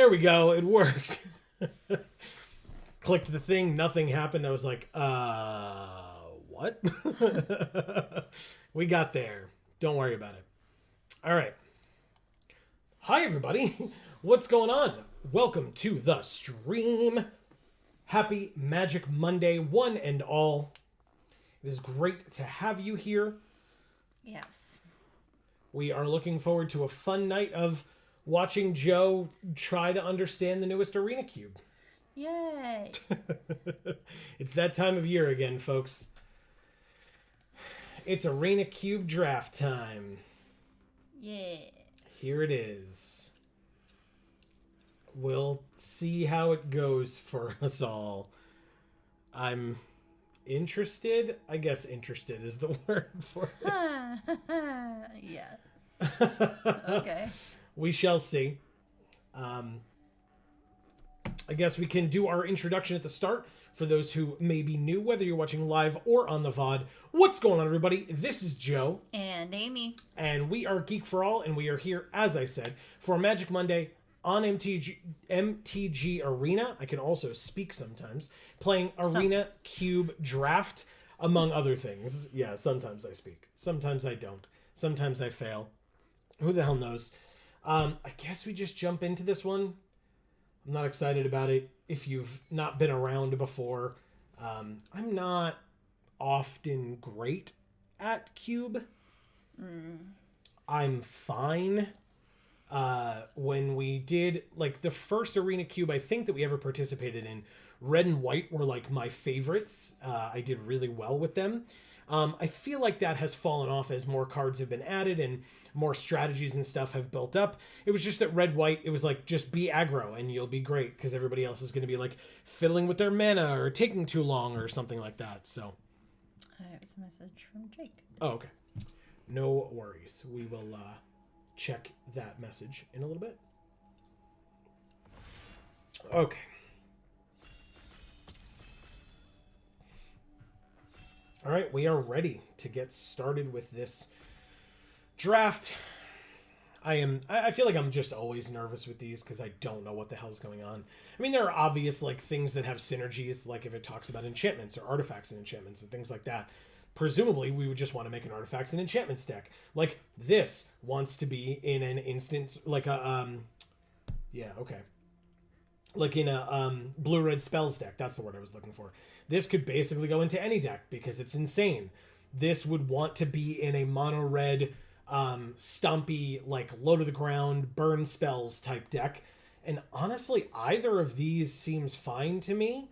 There we go. It worked. Clicked the thing. Nothing happened. I was like, what? We got there. Don't worry about it. All right. Hi, everybody. What's going on? Welcome to the stream. Happy Magic Monday, one and all. It is great to have you here. Yes. We are looking forward to a fun night of watching Joe try to understand the newest Arena Cube. Yay. It's that time of year again, folks. It's Arena Cube draft time. Yeah. Here it is. We'll see how it goes for us all. I'm interested. I guess interested is the word for it. Yeah. Okay. We shall see. I guess we can do our introduction at the start for those who may be new, whether you're watching live or on the VOD. What's going on, everybody? This is Joe. And Amy. And we are Geek for All, and we are here, as I said, for Magic Monday on MTG Arena. I can also speak sometimes. Playing Arena Cube Draft, among other things. Yeah, sometimes I speak. Sometimes I don't. Sometimes I fail. Who the hell knows? I guess we just jump into this one. I'm not excited about it. If you've not been around before, I'm not often great at Cube. I'm fine. When we did, like, the first Arena Cube I think that we ever participated in, Red and White were, like, my favorites. I did really well with them. I feel like that has fallen off as more cards have been added and more strategies and stuff have built up. It was just that Red-White, it was like, just be aggro and you'll be great because everybody else is going to be, like, fiddling with their mana or taking too long or something like that, so. It was a message from Jake. Oh, okay. No worries. We will check that message in a little bit. Okay. All right, we are ready to get started with this draft. I feel like I'm just always nervous with these because I don't know what the hell's going on. I mean, there are obvious, like, things that have synergies, like if it talks about enchantments or artifacts and enchantments and things like that. Presumably, we would just want to make an artifacts and enchantments deck. Like, this wants to be in an instant, like a, yeah, okay. Like in a blue-red spells deck. That's the word I was looking for. This could basically go into any deck because it's insane. This would want to be in a mono-red, stompy, like, low-to-the-ground, burn spells type deck. And honestly, either of these seems fine to me.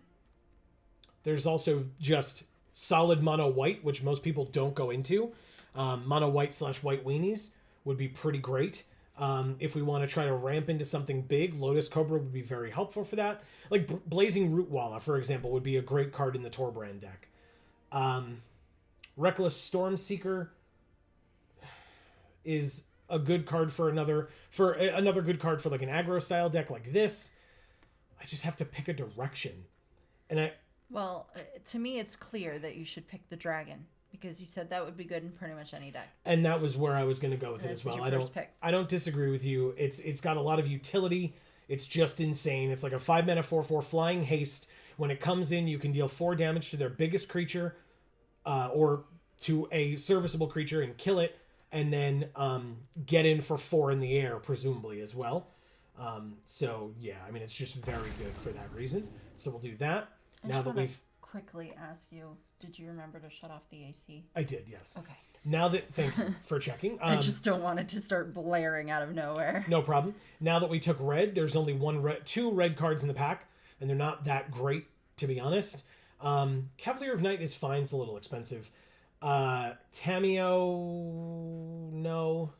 There's also just solid mono-white, which most people don't go into. Mono-white / white weenies would be pretty great. If we want to try to ramp into something big, Lotus Cobra would be very helpful for that. Like Blazing Rootwalla, for example, would be a great card in the Torbrand deck. Reckless Stormseeker is a good card for another good card for like an aggro style deck like this. I just have to pick a direction. Well, to me, it's clear that you should pick the dragon because you said that would be good in pretty much any deck. And that was where I was going to go with it as well. I don't disagree with you. It's got a lot of utility. It's just insane. It's like a 5-mana 4/4 flying haste. When it comes in, you can deal 4 damage to their biggest creature, or to a serviceable creature and kill it, and then get in for 4 in the air, presumably as well. So yeah, I mean, it's just very good for that reason. So we'll do that. Now that we've quickly ask you, did you remember to shut off the AC? I did, yes. Okay. Now that, thank you for checking. I just don't want it to start blaring out of nowhere. No problem. Now that we took red, there's only 2 red cards in the pack, and they're not that great, to be honest. Cavalier of Night is fine. It's a little expensive. Tameo, no.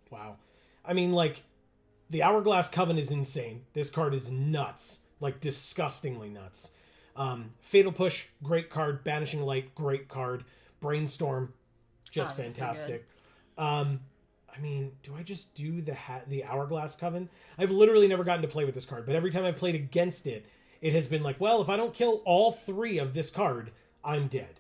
Wow. I mean, like, the Hourglass Coven is insane. This card is nuts. Like, disgustingly nuts. Fatal Push, great card. Banishing Light, great card. Brainstorm, just fantastic. I mean, do I just do the Hourglass Coven? I've literally never gotten to play with this card, but every time I've played against it, it has been like, well, if I don't kill all 3 of this card, I'm dead.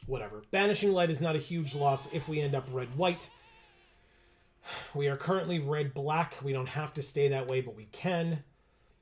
Whatever. Banishing Light is not a huge loss if we end up red-white. We are currently red-black. We don't have to stay that way, but we can.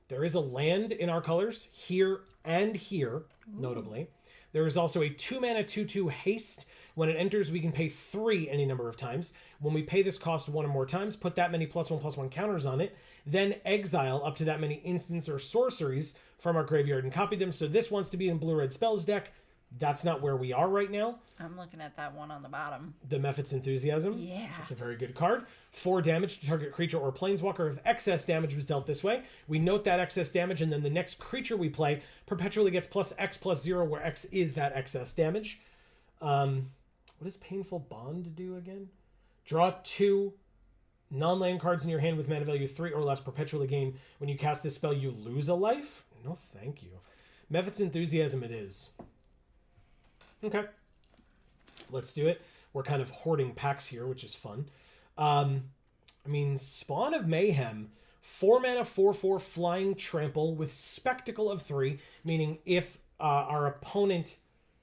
There is a land in our colors, here and here, notably. There is also a 2-mana 2/2 haste. When it enters, we can pay 3 any number of times. When we pay this cost 1 or more times, put that many +1/+1 counters on it, then exile up to that many instants or sorceries from our graveyard and copy them. So this wants to be in blue-red spells deck. That's not where we are right now. I'm looking at that one on the bottom. The Mephit's Enthusiasm. Yeah. That's a very good card. 4 damage to target creature or planeswalker if excess damage was dealt this way. We note that excess damage, and then the next creature we play perpetually gets +X/+0, where X is that excess damage. What does Painful Bond do again? Draw 2 non-land cards in your hand with mana value 3 or less, perpetually gain. When you cast this spell, you lose a life? No, thank you. Mephit's Enthusiasm it is. Okay. Let's do it. We're kind of hoarding packs here, which is fun. Spawn of Mayhem. 4 mana, 4/4 flying trample with Spectacle of 3, meaning if our opponent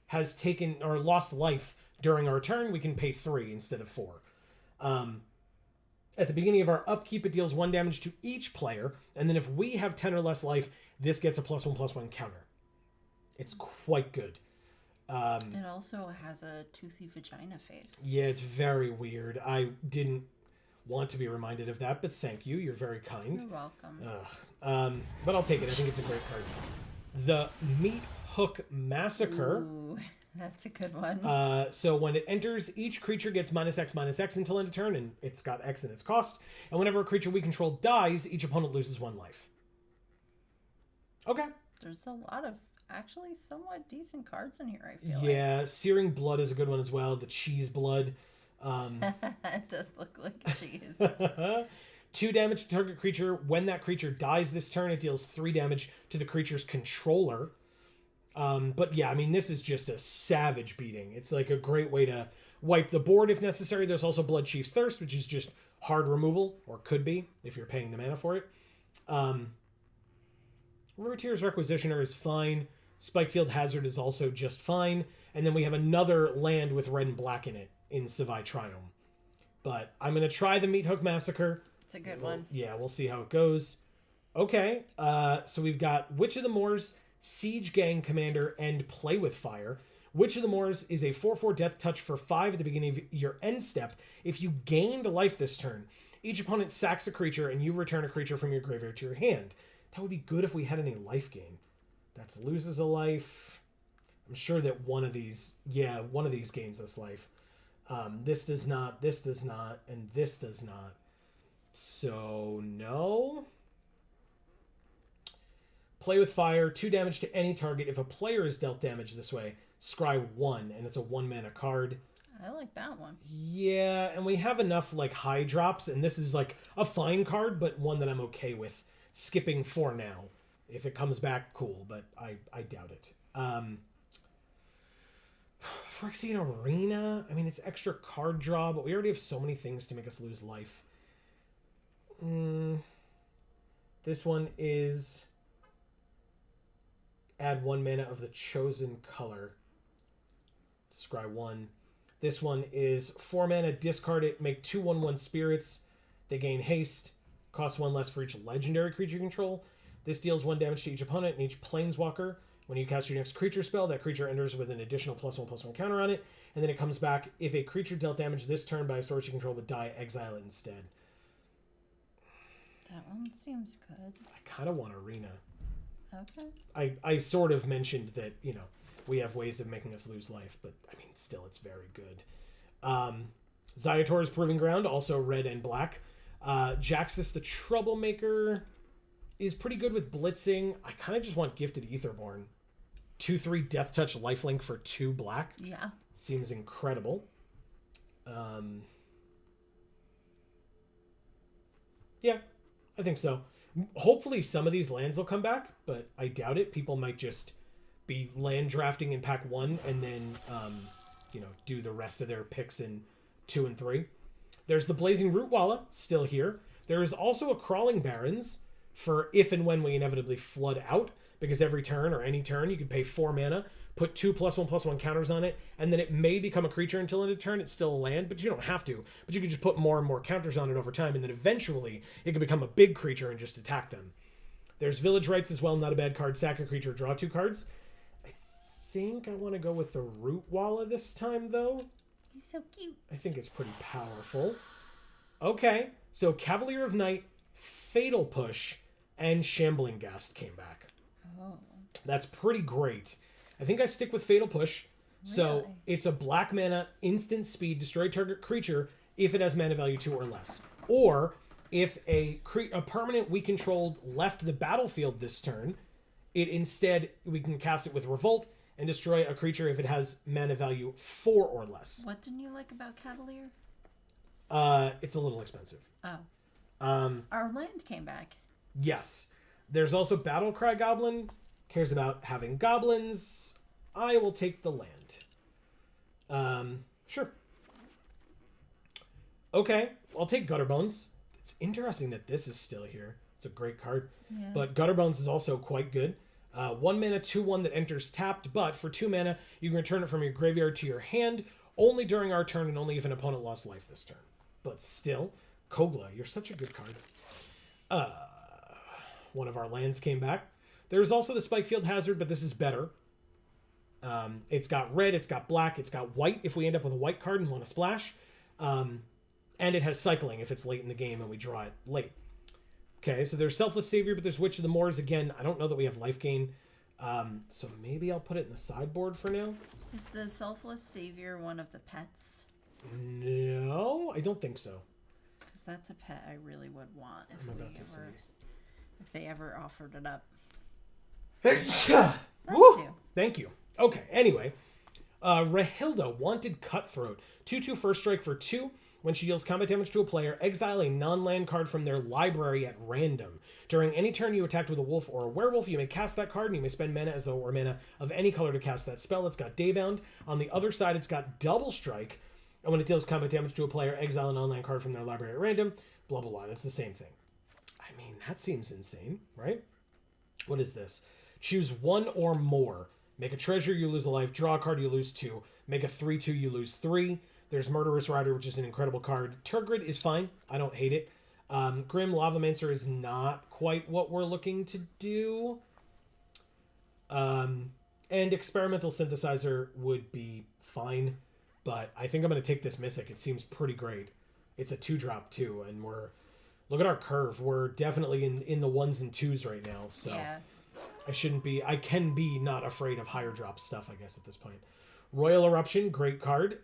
has taken or lost life during our turn, we can pay 3 instead of 4. At the beginning of our upkeep, it deals 1 damage to each player, and then if we have 10 or less life, this gets a +1/+1 counter. It's quite good. It also has a toothy vagina face. Yeah, it's very weird. I didn't want to be reminded of that, but thank you. You're very kind. You're welcome. But I'll take it. I think it's a great card. The Meat Hook Massacre. Ooh, that's a good one. So when it enters, each creature gets -X/-X until end of turn, and it's got X in its cost. And whenever a creature we control dies, each opponent loses 1 life. Okay. There's a lot of actually somewhat decent cards in here, I feel Yeah, Searing Blood is a good one as well. The Cheese Blood. It does look like cheese. 2 damage to target creature. When that creature dies this turn, it deals 3 damage to the creature's controller. But yeah, this is just a savage beating. It's like a great way to wipe the board if necessary. There's also Blood Chief's Thirst, which is just hard removal, or could be if you're paying the mana for it. Riveteer's Requisitioner is fine. Spikefield Hazard is also just fine. And then we have another land with red and black in it in Savai Triome. But I'm going to try the Meat Hook Massacre. It's a good one. Yeah, we'll see how it goes. Okay, so we've got Witch of the Moors, Siege Gang Commander, and Play with Fire. Witch of the Moors is a 4/4 Death Touch for 5 at the beginning of your end step. If you gained life this turn, each opponent sacks a creature and you return a creature from your graveyard to your hand. That would be good if we had any life gain. That's loses a life. I'm sure that one of these gains us life. This does not, and this does not. So, no. Play with Fire, 2 damage to any target. If a player is dealt damage this way, scry 1, and it's a 1-mana card. I like that one. Yeah, and we have enough high drops, and this is a fine card, but one that I'm okay with skipping for now. If it comes back, cool, but I doubt it. Phyrexian Arena, it's extra card draw, but we already have so many things to make us lose life. This one is add 1 mana of the chosen color. Scry 1. This one is 4 mana, discard it, make 2 1/1 spirits. They gain haste. Costs 1 less for each legendary creature you control. This deals 1 damage to each opponent and each planeswalker. When you cast your next creature spell, that creature enters with an additional +1/+1 counter on it, and then it comes back. If a creature dealt damage this turn by a source you control would die, exile it instead. That one seems good. I kind of want Arena. Okay. I sort of mentioned that, we have ways of making us lose life, but, still, it's very good. Xaiator's Proving Ground, also red and black. Jaxus the Troublemaker is pretty good with blitzing. I kind of just want Gifted Aetherborn. 2/3 Death Touch lifelink for 2 black. Yeah. Seems incredible. Yeah, I think so. Hopefully some of these lands will come back, but I doubt it. People might just be land drafting in pack 1 and then, do the rest of their picks in 2 and 3. There's the Blazing Root Walla, still here. There is also a Crawling Barrens. for if and when we inevitably flood out, because every turn or any turn you can pay 4 mana, put 2+1/+1 counters on it, and then it may become a creature until end of turn. It's still a land, but you don't have to. But you can just put more and more counters on it over time, and then eventually it can become a big creature and just attack them. There's Village Rites as well, not a bad card. Sack a creature, draw 2 cards. I think I want to go with the Root Walla this time, though. He's so cute. I think it's pretty powerful. Okay, so Cavalier of Night, Fatal Push, and Shambling Ghast came back. Oh. That's pretty great. I think I stick with Fatal Push. So Really? it's a black mana, instant speed, destroy target creature if it has mana value 2 or less. Or if a permanent we controlled left the battlefield this turn, we can cast it with Revolt and destroy a creature if it has mana value 4 or less. What didn't you like about Cavalier? It's a little expensive. Oh. Our land came back. Yes. There's also Battlecry Goblin. Cares about having goblins. I will take the land. Sure. Okay, I'll take Gutterbones. It's interesting that this is still here. It's a great card. Yeah. But Gutterbones is also quite good. 1 mana, 2/1 that enters tapped, but for 2 mana, you can return it from your graveyard to your hand only during our turn and only if an opponent lost life this turn. But still, Kogla, you're such a good card. One of our lands came back. There's also the Spikefield Hazard, but this is better. It's got red, it's got black, it's got white if we end up with a white card and want to splash. And it has cycling if it's late in the game and we draw it late. Okay, so there's Selfless Savior, but there's Witch of the Moors. Again, I don't know that we have life gain. So maybe I'll put it in the sideboard for now. Is the Selfless Savior one of the pets? No, I don't think so. Because that's a pet I really would want if they ever offered it up. Woo! Thank you. Okay, anyway. Rahilda, Wanted Cutthroat. 2/2 first strike for 2. When she deals combat damage to a player, exile a non-land card from their library at random. During any turn you attacked with a wolf or a werewolf, you may cast that card, and you may spend mana as though it were mana of any color to cast that spell. It's got Daybound. On the other side, it's got Double Strike. And when it deals combat damage to a player, exile a non-land card from their library at random. Blah, blah, blah. And it's the same thing. I mean, that seems insane, right? What is this? Choose 1 or more. Make a treasure, you lose a life. Draw a card, you lose 2. Make a 3/2, you lose 3. There's Murderous Rider, which is an incredible card. Turgid is fine. I don't hate it. Grim Lavamancer is not quite what we're looking to do. And Experimental Synthesizer would be fine. But I think I'm going to take this Mythic. It seems pretty great. It's a 2-drop too. And look at our curve. We're definitely in the 1s and 2s right now. So yeah. I can be not afraid of higher drop stuff, I guess, at this point. Royal Eruption, great card.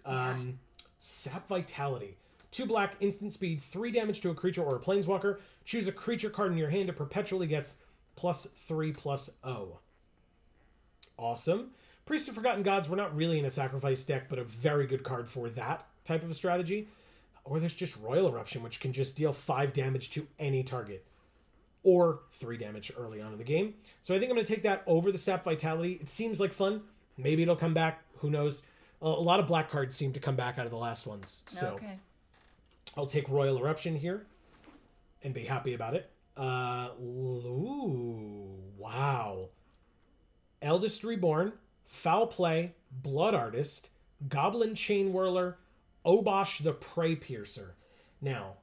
Sap Vitality. 2 black, instant speed, 3 damage to a creature or a planeswalker. Choose a creature card in your hand. It perpetually gets +3/+0. Awesome. Priest of Forgotten Gods, we're not really in a sacrifice deck, but a very good card for that type of a strategy. Or there's just Royal Eruption, which can just deal 5 damage to any target. Or 3 damage early on in the game. So I think I'm going to take that over the Sap Vitality. It seems like fun. Maybe it'll come back. Who knows? A lot of black cards seem to come back out of the last ones. So okay. I'll take Royal Eruption here and be happy about it. Ooh, wow. Eldest Reborn, Foul Play, Blood Artist, Goblin Chain Whirler, Obosh the Prey Piercer. Now,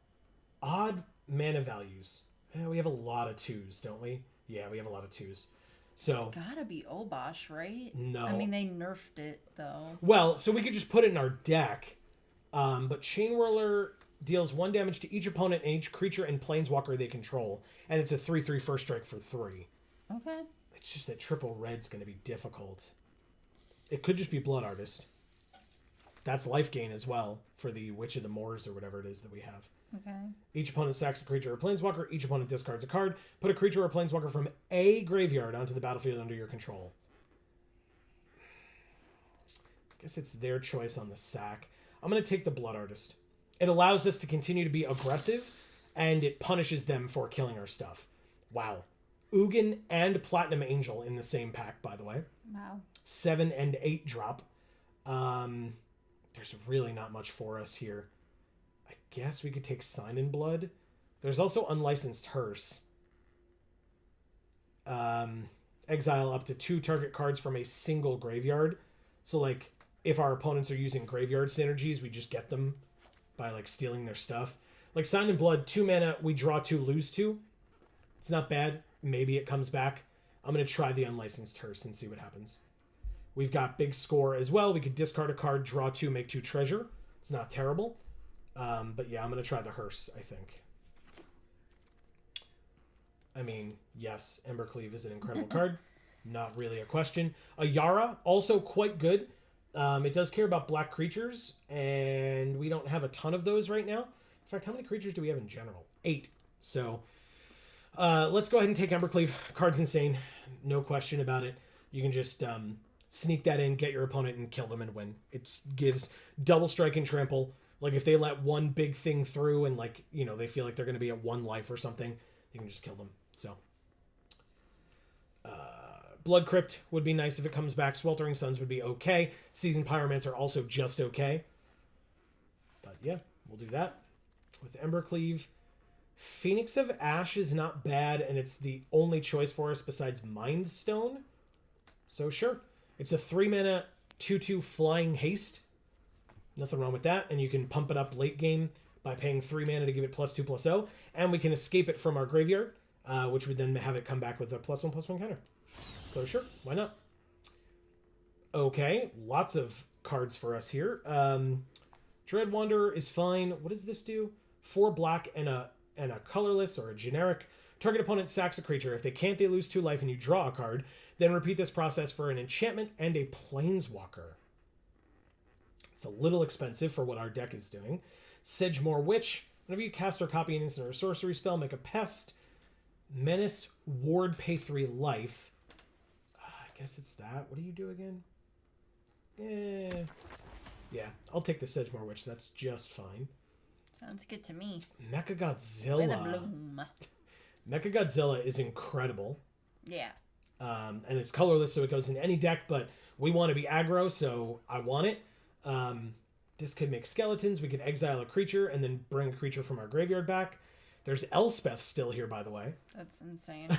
odd mana values. We have a lot of 2s, don't we? Yeah, we have a lot of 2s. So it's gotta be Obosh, right? No. I mean, they nerfed it, though. Well, so we could just put it in our deck. But Chain Whirler deals 1 damage to each opponent and each creature and planeswalker they control. And it's a 3/3 first strike for 3. Okay. It's just that triple red's going to be difficult. It could just be Blood Artist. That's life gain as well for the Witch of the Moors or whatever it is that we have. Okay. Each opponent sacks a creature or planeswalker. Each opponent discards a card. Put a creature or planeswalker from a graveyard onto the battlefield under your control. I guess it's their choice on the sack. I'm going to take the Blood Artist. It allows us to continue to be aggressive, and it punishes them for killing our stuff. Wow. Ugin and Platinum Angel in the same pack, by the way. Wow. 7 and 8 drop. There's really not much for us here. I guess we could take Sign in Blood. There's also Unlicensed Hearse. exile up to 2 target cards from a single graveyard. So, like, if our opponents are using graveyard synergies, we just get them by, like, stealing their stuff. Like, Sign in Blood, 2 mana, we draw 2, lose 2. It's not bad. Maybe it comes back. I'm going to try the Unlicensed Hearse and see what happens. We've got Big Score as well. We could discard a card, draw 2, make 2 treasure. It's not terrible. But yeah, I'm going to try the Hearse, I think. I mean, yes, Embercleave is an incredible card. Not really a question. A Yara, also quite good. It does care about black creatures, and we don't have a ton of those right now. In fact, how many creatures do we have in general? 8. So let's go ahead and take Embercleave. Card's insane. No question about it. You can just sneak that in, get your opponent, and kill them and win. It gives double strike and trample. Like, if they let one big thing through and, like, you know, they feel like they're going to be at 1 life or something, you can just kill them. So, Blood Crypt would be nice if it comes back. Sweltering Suns would be okay. Seasoned Pyromancer also just okay. But yeah, we'll do that. With Embercleave, Phoenix of Ash is not bad, and it's the only choice for us besides Mind Stone. So sure. It's a 3-mana, 2/2 flying haste. Nothing wrong with that. And you can pump it up late game by paying 3 mana to give it +2/+0. And we can escape it from our graveyard, which would then have it come back with a +1/+1 counter. So sure, why not? Okay, lots of cards for us here. Dread Wanderer is fine. What does this do? 4 black and a colorless or a generic. Target opponent sacks a creature. If they can't, they lose 2 life and you draw a card. Then repeat this process for an enchantment and a planeswalker. It's a little expensive for what our deck is doing. Sedgemoor Witch. Whenever you cast or copy an instant or sorcery spell, make a pest. Menace, ward, pay 3 life. I guess it's that. What do you do again? Yeah, I'll take the Sedgemoor Witch. That's just fine. Sounds good to me. Mechagodzilla. With a bloom. Mechagodzilla is incredible. Yeah. And it's colorless, so it goes in any deck, but we want to be aggro, so I want it. This could make skeletons. We could exile a creature and then bring a creature from our graveyard back. There's Elspeth still here, by the way. That's insane.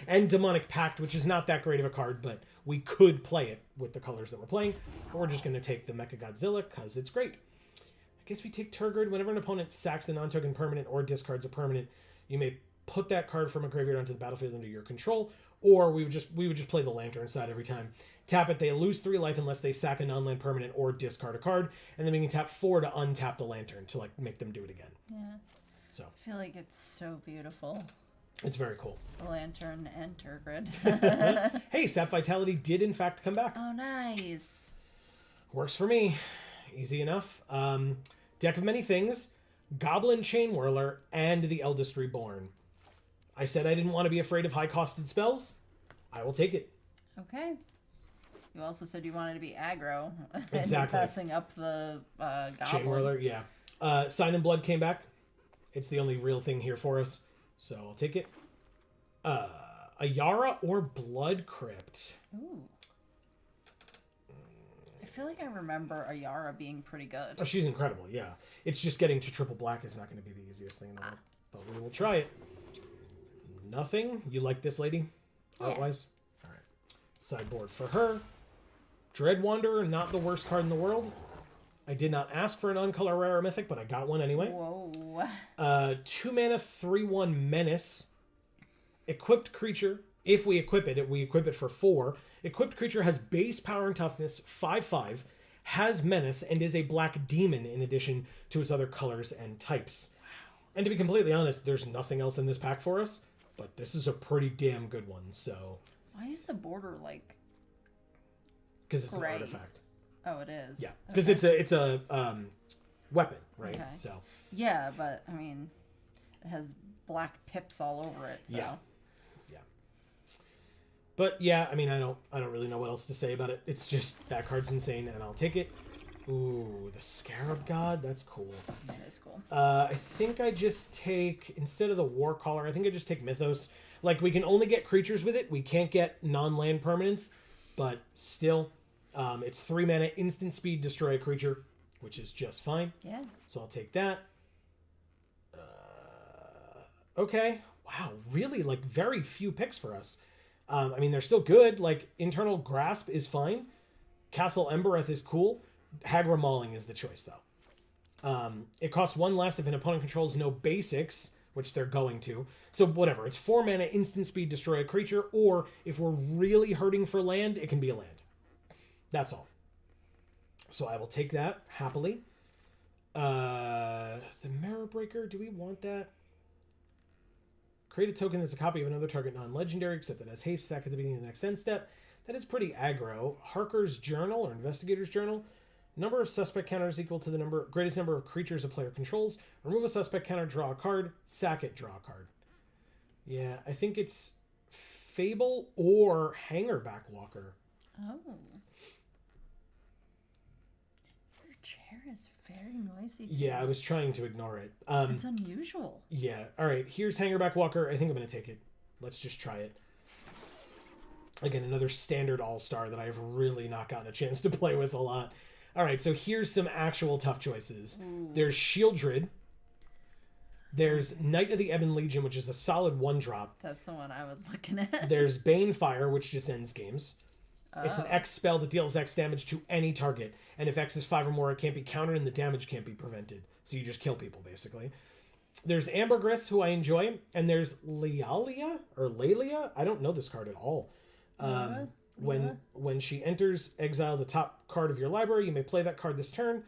And Demonic Pact, which is not that great of a card, but we could play it with the colors that we're playing. But we're just going to take the Mechagodzilla because it's great. I guess we take Turgid. Whenever an opponent sacks a non-token permanent or discards a permanent, you may put that card from a graveyard onto the battlefield under your control, or we would just play the Lantern side every time. Tap it, they lose 3 life unless they sack a non-land permanent or discard a card, and then we can tap 4 to untap the Lantern to, like, make them do it again. Yeah. So I feel like it's so beautiful. It's very cool. The Lantern and Turgid. Hey, Sap Vitality did in fact come back. Oh, nice. Works for me. Easy enough. Deck of Many Things, Goblin Chain Whirler, and the Eldest Reborn. I said I didn't want to be afraid of high-costed spells. I will take it. Okay. You also said you wanted to be aggro. Exactly. And passing up the Goblin. Chain Whirler, yeah. Sign in Blood came back. It's the only real thing here for us, so I'll take it. A Yara or Blood Crypt. Ooh. I feel like I remember a Yara being pretty good. Oh, she's incredible, yeah. It's just getting to triple black is not going to be the easiest thing in the world, but we will try it. Nothing? You like this lady? Yeah. Art-wise? All right. Sideboard for her. Dread Wanderer, not the worst card in the world. I did not ask for an uncolor rare or mythic, but I got one anyway. Whoa. 2 mana, 3/1 Menace. Equipped creature. If we equip it for 4. Equipped creature has base power and toughness, 5/5, has Menace, and is a black demon in addition to its other colors and types. Wow. And to be completely honest, there's nothing else in this pack for us, but this is a pretty damn good one, so... Why is the border like... Because it's gray? An artifact. Oh, it is? Yeah, because okay. it's a weapon, right? Okay. So yeah, but, I mean, it has black pips all over it, so... Yeah. But yeah, I mean, I don't really know what else to say about it. It's just that card's insane, and I'll take it. Ooh, the Scarab God, that's cool. That is cool. I think I just take, instead of the War Caller, I think I just take Mythos. Like, we can only get creatures with it. We can't get non-land permanents, but still, it's 3 mana, instant speed, destroy a creature, which is just fine. Yeah. So I'll take that. Okay. Wow, really, like, very few picks for us. I mean, they're still good. Like, Internal Grasp is fine. Castle Embereth is cool. Hagra Mauling is the choice, though. It costs 1 less if an opponent controls no basics, which they're going to. So whatever. It's 4 mana, instant speed, destroy a creature, or if we're really hurting for land, it can be a land. That's all. So I will take that happily. The Mirror Breaker, do we want that? Create a token that's a copy of another target non-legendary, except that has haste, sack at the beginning of the next end step. That is pretty aggro. Harker's Journal, or Investigator's Journal. Number of suspect counters equal to the greatest number of creatures a player controls. Remove a suspect counter, draw a card. Sack it, draw a card. Yeah, I think it's Fable or Hangerback Walker. Oh. Your chair is very noisy. Yeah, I was trying to ignore it. It's unusual. Yeah, alright, here's Hangerback Walker. I think I'm going to take it. Let's just try it. Again, another standard all-star that I've really not gotten a chance to play with a lot. Alright, so here's some actual tough choices. Ooh. There's Shieldred. There's Knight of the Ebon Legion, which is a solid 1-drop. That's the one I was looking at. There's Banefire, which just ends games. Oh. It's an X spell that deals X damage to any target. And if X is 5 or more, it can't be countered and the damage can't be prevented. So you just kill people, basically. There's Ambergris, who I enjoy. And there's Lealia, or Lelia? I don't know this card at all. When she enters, exile the top card of your library. You may play that card this turn.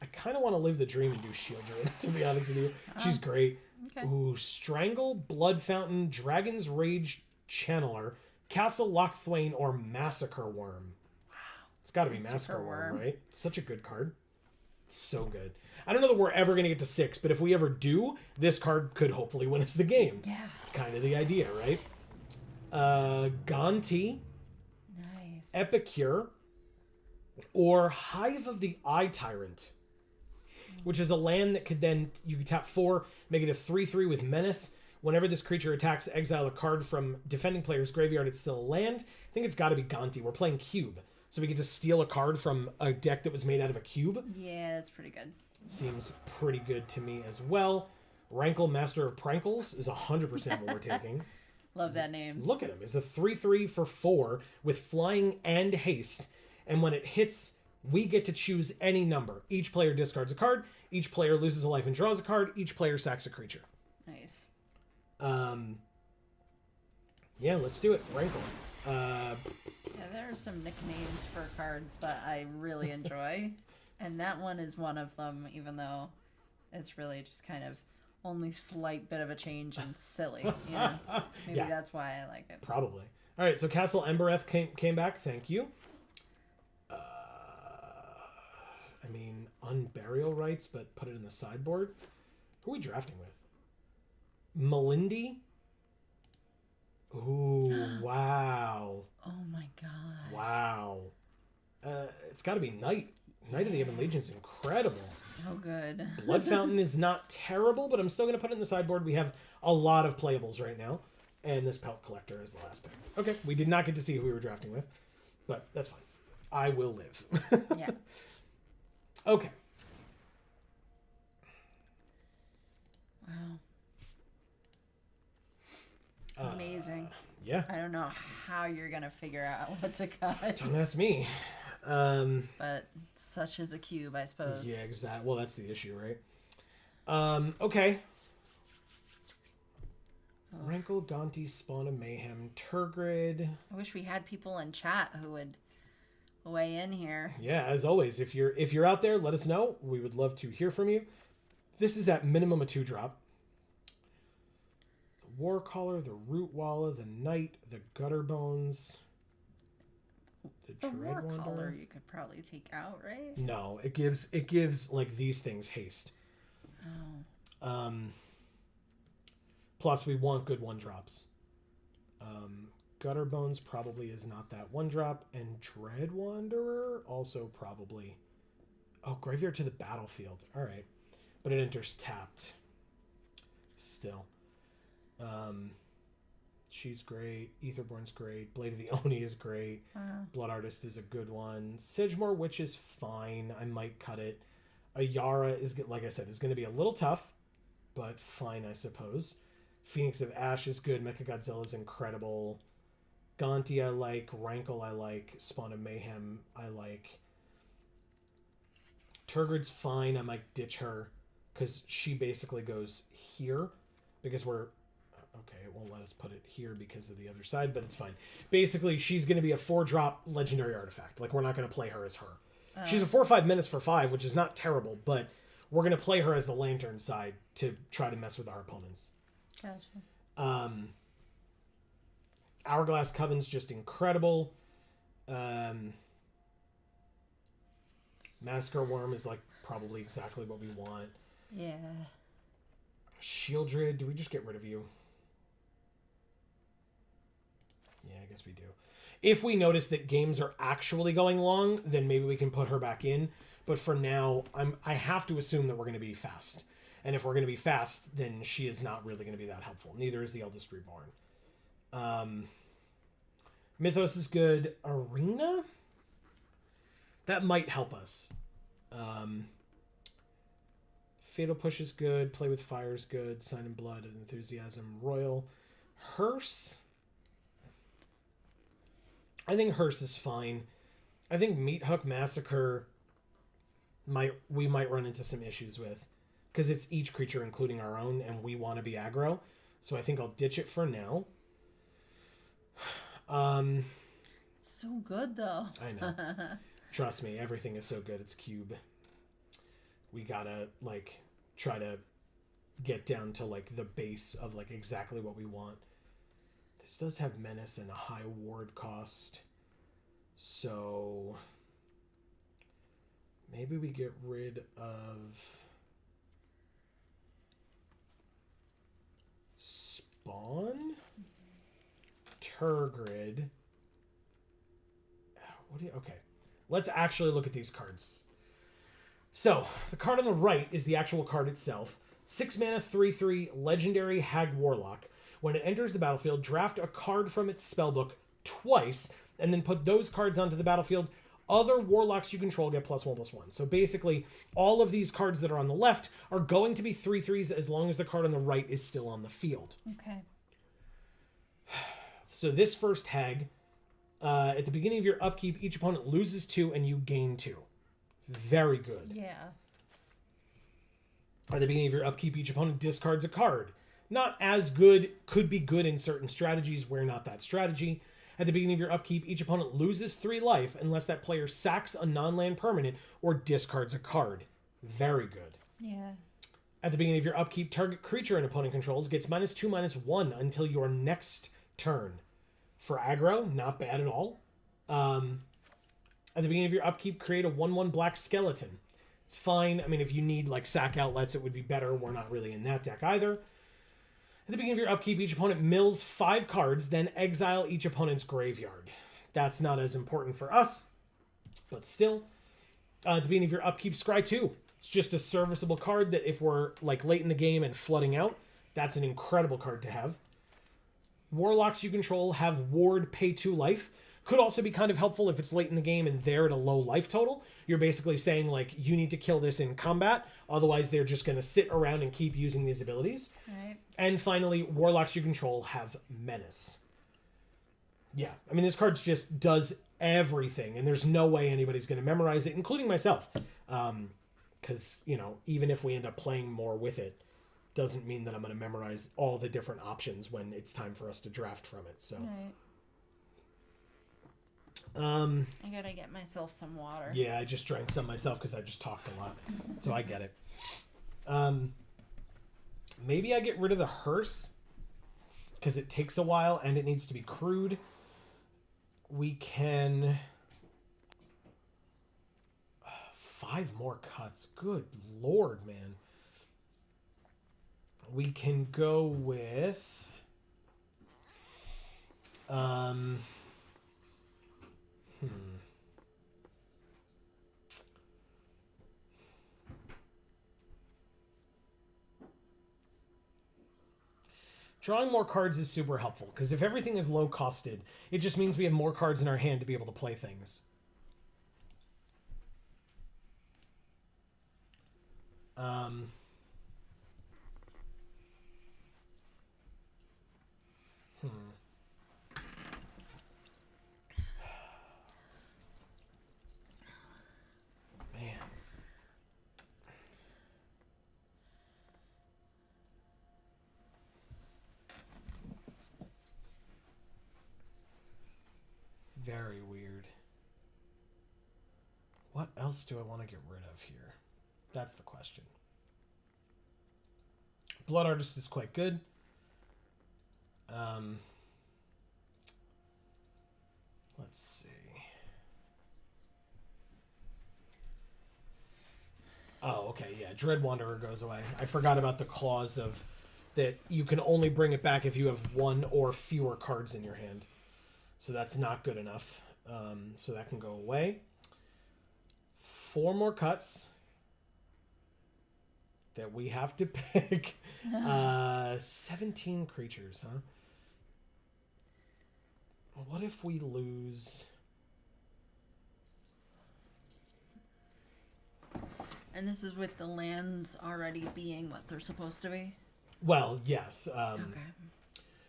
I kind of want to live the dream and do Shieldred, to be honest with you. She's great. Okay. Ooh, Strangle, Blood Fountain, Dragon's Rage Channeler, Castle Lochthwain, or Massacre Worm. Wow. It's got to be Massacre Worm, right? Such a good card. So good. I don't know that we're ever going to get to 6, but if we ever do, this card could hopefully win us the game. Yeah. It's kind of the idea, right? Gonti. Nice. Epicure. Or Hive of the Eye Tyrant. Which is a land that could then, you could tap 4, make it a 3/3 with Menace. Whenever this creature attacks, exile a card from defending player's graveyard, it's still a land. I think it's got to be Gonti. We're playing Cube. So we get to steal a card from a deck that was made out of a cube. Yeah, that's pretty good. Seems pretty good to me as well. Rankle, Master of Prankles is 100% what we're taking. Love that name. Look at him. It's a 3/3 for 4 with flying and haste. And when it hits, we get to choose any number. Each player discards a card. Each player loses a life and draws a card. Each player sacks a creature. Nice. Yeah, let's do it. Rankle. Yeah, there are some nicknames for cards that I really enjoy. And that one is one of them, even though it's really just kind of only slight bit of a change and silly. You know? Maybe that's why I like it. Probably. All right, so Castle Embereth came back. Thank you. I mean, Unburial Rights, but put it in the sideboard. Who are we drafting with? Melindy? Ooh, wow. Oh my god. Wow. It's got to be Knight. Knight of the Ebon Legion is incredible. So good. Blood Fountain is not terrible, but I'm still going to put it in the sideboard. We have a lot of playables right now. And this Pelt Collector is the last pick. Okay, we did not get to see who we were drafting with, but that's fine. I will live. Yeah. Okay. Wow. Amazing. Yeah. I don't know how you're going to figure out what to cut. Don't ask me. But such is a cube, I suppose. Yeah, exactly. Well, that's the issue, right? Okay. Oh. Rankle, Gonti, Spawn of Mayhem, Turgrid. I wish we had people in chat who would weigh in here. Yeah, as always, if you're out there, let us know. We would love to hear from you. This is at minimum a 2-drop. The Warcaller, the Rootwalla, the Knight, the Gutterbones, the Warcaller you could probably take out, right? No, it gives like these things haste. Oh. Plus we want good 1-drops. Gutterbones probably is not that 1-drop, and Dread Wanderer also probably. Oh, Graveyard to the Battlefield. All right, but it enters tapped. Still, she's great. Etherborn's great. Blade of the Oni is great. Blood Artist is a good one. Sidgemore Witch is fine. I might cut it. Ayara is, like I said, is going to be a little tough, but fine, I suppose. Phoenix of Ash is good. Mechagodzilla is incredible. Gonti I like. Rankle I like. Spawn of Mayhem I like. Turgid's fine. I might ditch her because she basically goes here because we're... Okay, it won't let us put it here because of the other side, but it's fine. Basically, she's going to be a 4-drop legendary artifact. Like, we're not going to play her as her. She's a 4/5 menace for 5, which is not terrible, but we're going to play her as the Lantern side to try to mess with our opponents. Gotcha. Hourglass Coven's just incredible. Massacre Worm is, like, probably exactly what we want. Yeah. Shieldred, do we just get rid of you? Yeah, I guess we do. If we notice that games are actually going long, then maybe we can put her back in. But for now, I have to assume that we're going to be fast. And if we're going to be fast, then she is not really going to be that helpful. Neither is the Eldest Reborn. Mythos is good. Arena? That might help us. Fatal Push is good. Play with Fire is good. Sign in Blood and Enthusiasm. Royal. Hearse? I think Hearse is fine. I think Meat Hook Massacre we might run into some issues with. Because it's each creature, including our own, and we want to be aggro. So I think I'll ditch it for now. It's so good, though. I know. Trust me, everything is so good. It's cube. We gotta, like, try to get down to, like, the base of, like, exactly what we want. This does have Menace and a high ward cost. So maybe we get rid of Spawn? Turgid. Okay. Let's actually look at these cards. So, the card on the right is the actual card itself. 6 mana, 3/3, Legendary Hag Warlock. When it enters the battlefield, draft a card from its spellbook twice, and then put those cards onto the battlefield. Other Warlocks you control get +1/+1. So basically, all of these cards that are on the left are going to be 3/3s as long as the card on the right is still on the field. Okay. So this first Hag, at the beginning of your upkeep, each opponent loses 2 and you gain 2. Very good. Yeah. At the beginning of your upkeep, each opponent discards a card. Not as good, could be good in certain strategies. We're not that strategy. At the beginning of your upkeep, each opponent loses 3 life unless that player sacks a non-land permanent or discards a card. Very good. Yeah. At the beginning of your upkeep, target creature an opponent controls gets -2/-1 until your next turn. For aggro, not bad at all. At the beginning of your upkeep, create a 1/1 black skeleton. It's fine. I mean, if you need, like, sack outlets, it would be better. We're not really in that deck either. At the beginning of your upkeep, each opponent mills 5 cards, then exile each opponent's graveyard. That's not as important for us, but still. At the beginning of your upkeep, Scry 2. It's just a serviceable card that if we're, like, late in the game and flooding out, that's an incredible card to have. Warlocks you control have ward, pay 2 life. Could also be kind of helpful if it's late in the game and they're at a low life total. You're basically saying, like, you need to kill this in combat, otherwise they're just going to sit around and keep using these abilities. Right. And finally, Warlocks you control have Menace. Yeah, I mean, this card just does everything, and there's no way anybody's going to memorize it, including myself. Because, you know, even if we end up playing more with it, doesn't mean that I'm going to memorize all the different options when it's time for us to draft from it. So. Right. I gotta get myself some water. Yeah, I just drank some myself because I just talked a lot. So I get it. Maybe I get rid of the hearse because it takes a while and it needs to be crude. We can... 5 more cuts. Good lord, man. We can go with... Drawing more cards is super helpful, because if everything is low costed, it just means we have more cards in our hand to be able to play things. Very weird. What else do I want to get rid of here? That's the question. Blood Artist is quite good. Let's see. Oh, okay, yeah. Dread Wanderer goes away. I forgot about the clause of that you can only bring it back if you have one or fewer cards in your hand. So that's not good enough. So that can go away. 4 more cuts that we have to pick. 17 creatures, huh? What if we lose... And this is with the lands already being what they're supposed to be? Well, yes. Okay.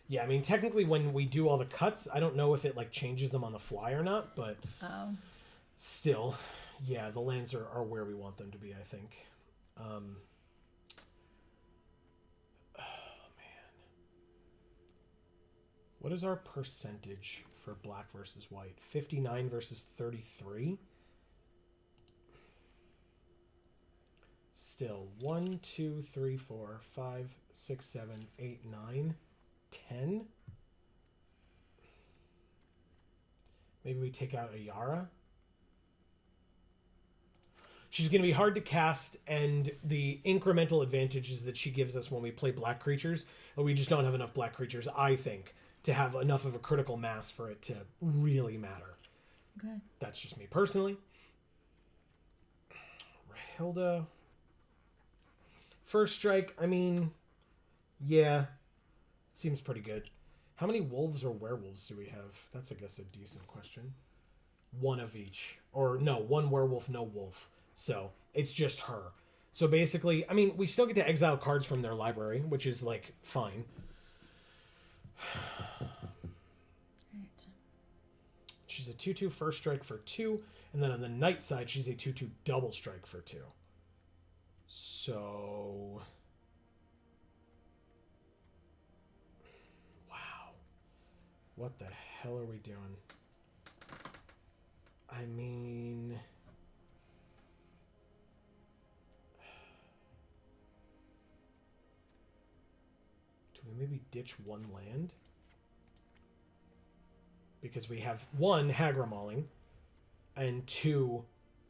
Yeah, I mean, technically when we do all the cuts, I don't know if it, like, changes them on the fly or not, but still, yeah, the lands are where we want them to be, I think. Oh, man. What is our percentage for black versus white? 59 versus 33? Still, 1, 2, 3, 4, 5, 6, 7, 8, 9, 10. Maybe we take out a Yara. She's going to be hard to cast, and the incremental advantages that she gives us when we play black creatures, we just don't have enough black creatures, I think, to have enough of a critical mass for it to really matter. Okay. That's just me personally. Rahilda. First strike, I mean, yeah, seems pretty good. How many wolves or werewolves do we have? That's, I guess, a decent question. 1 of each. Or, no, 1 werewolf, no wolf. So, it's just her. So, basically, I mean, we still get to exile cards from their library, which is, like, fine. Right. She's a 2/2 first strike for 2, and then on the night side, she's a 2/2 double strike for 2. So, wow, what the hell are we doing? I mean, do we maybe ditch 1 land? Because we have 1 Hagra Mauling and 2,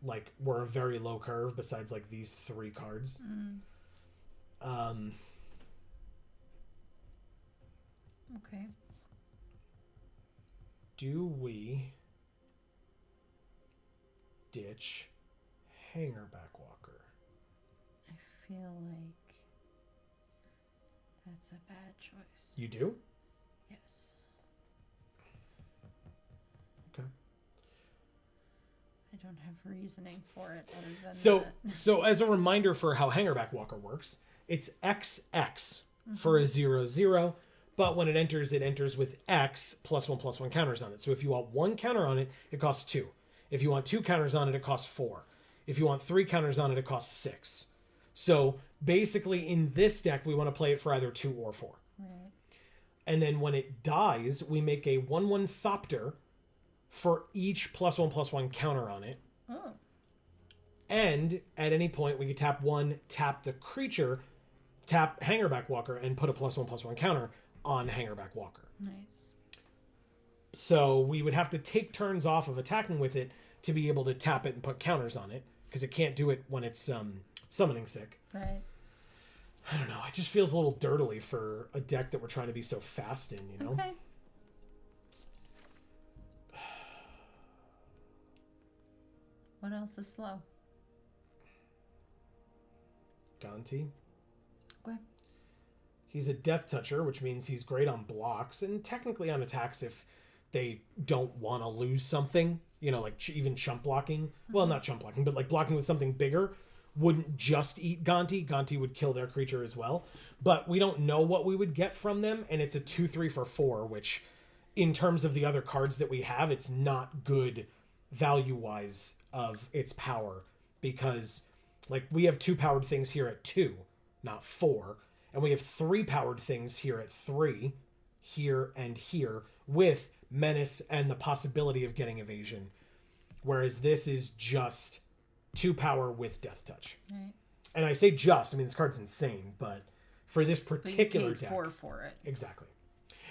like, we're a very low curve besides, like, these 3 cards. Okay. Do we ditch Hangerback Walker? I feel like that's a bad choice. You do? Yes. Okay. I don't have reasoning for it other than So as a reminder for how Hangerback Walker works, it's XX for a 0/0, but when it enters with X +1/+1 counters on it. So if you want 1 counter on it, it costs 2. If you want 2 counters on it, it costs 4. If you want 3 counters on it, it costs 6. So basically in this deck, we want to play it for either 2 or 4. Right. And then when it dies, we make a 1/1 Thopter for each +1/+1 counter on it. Oh. And at any point, we can tap 1, tap the creature, tap Hangerback Walker, and put a +1/+1 counter on Hangerback Walker. Nice. So we would have to take turns off of attacking with it to be able to tap it and put counters on it, because it can't do it when it's summoning sick. Right. I don't know. It just feels a little dirtily for a deck that we're trying to be so fast in, you know? Okay. What else is slow? Gonti. Okay. He's a Death Toucher, which means he's great on blocks and technically on attacks if they don't want to lose something. You know, like even chump blocking. Well, not chump blocking, but like blocking with something bigger wouldn't just eat Gonti. Gonti would kill their creature as well. But we don't know what we would get from them, and it's a 2/3 for 4, which in terms of the other cards that we have, it's not good value-wise of its power, because like we have 2 powered things here at 2, not 4, and we have 3 powered things here at 3, here and here, with menace and the possibility of getting evasion. Whereas this is just 2 power with death touch. Right. And I say just, I mean, this card's insane, but for this particular but you paid deck. 4 for it. Exactly.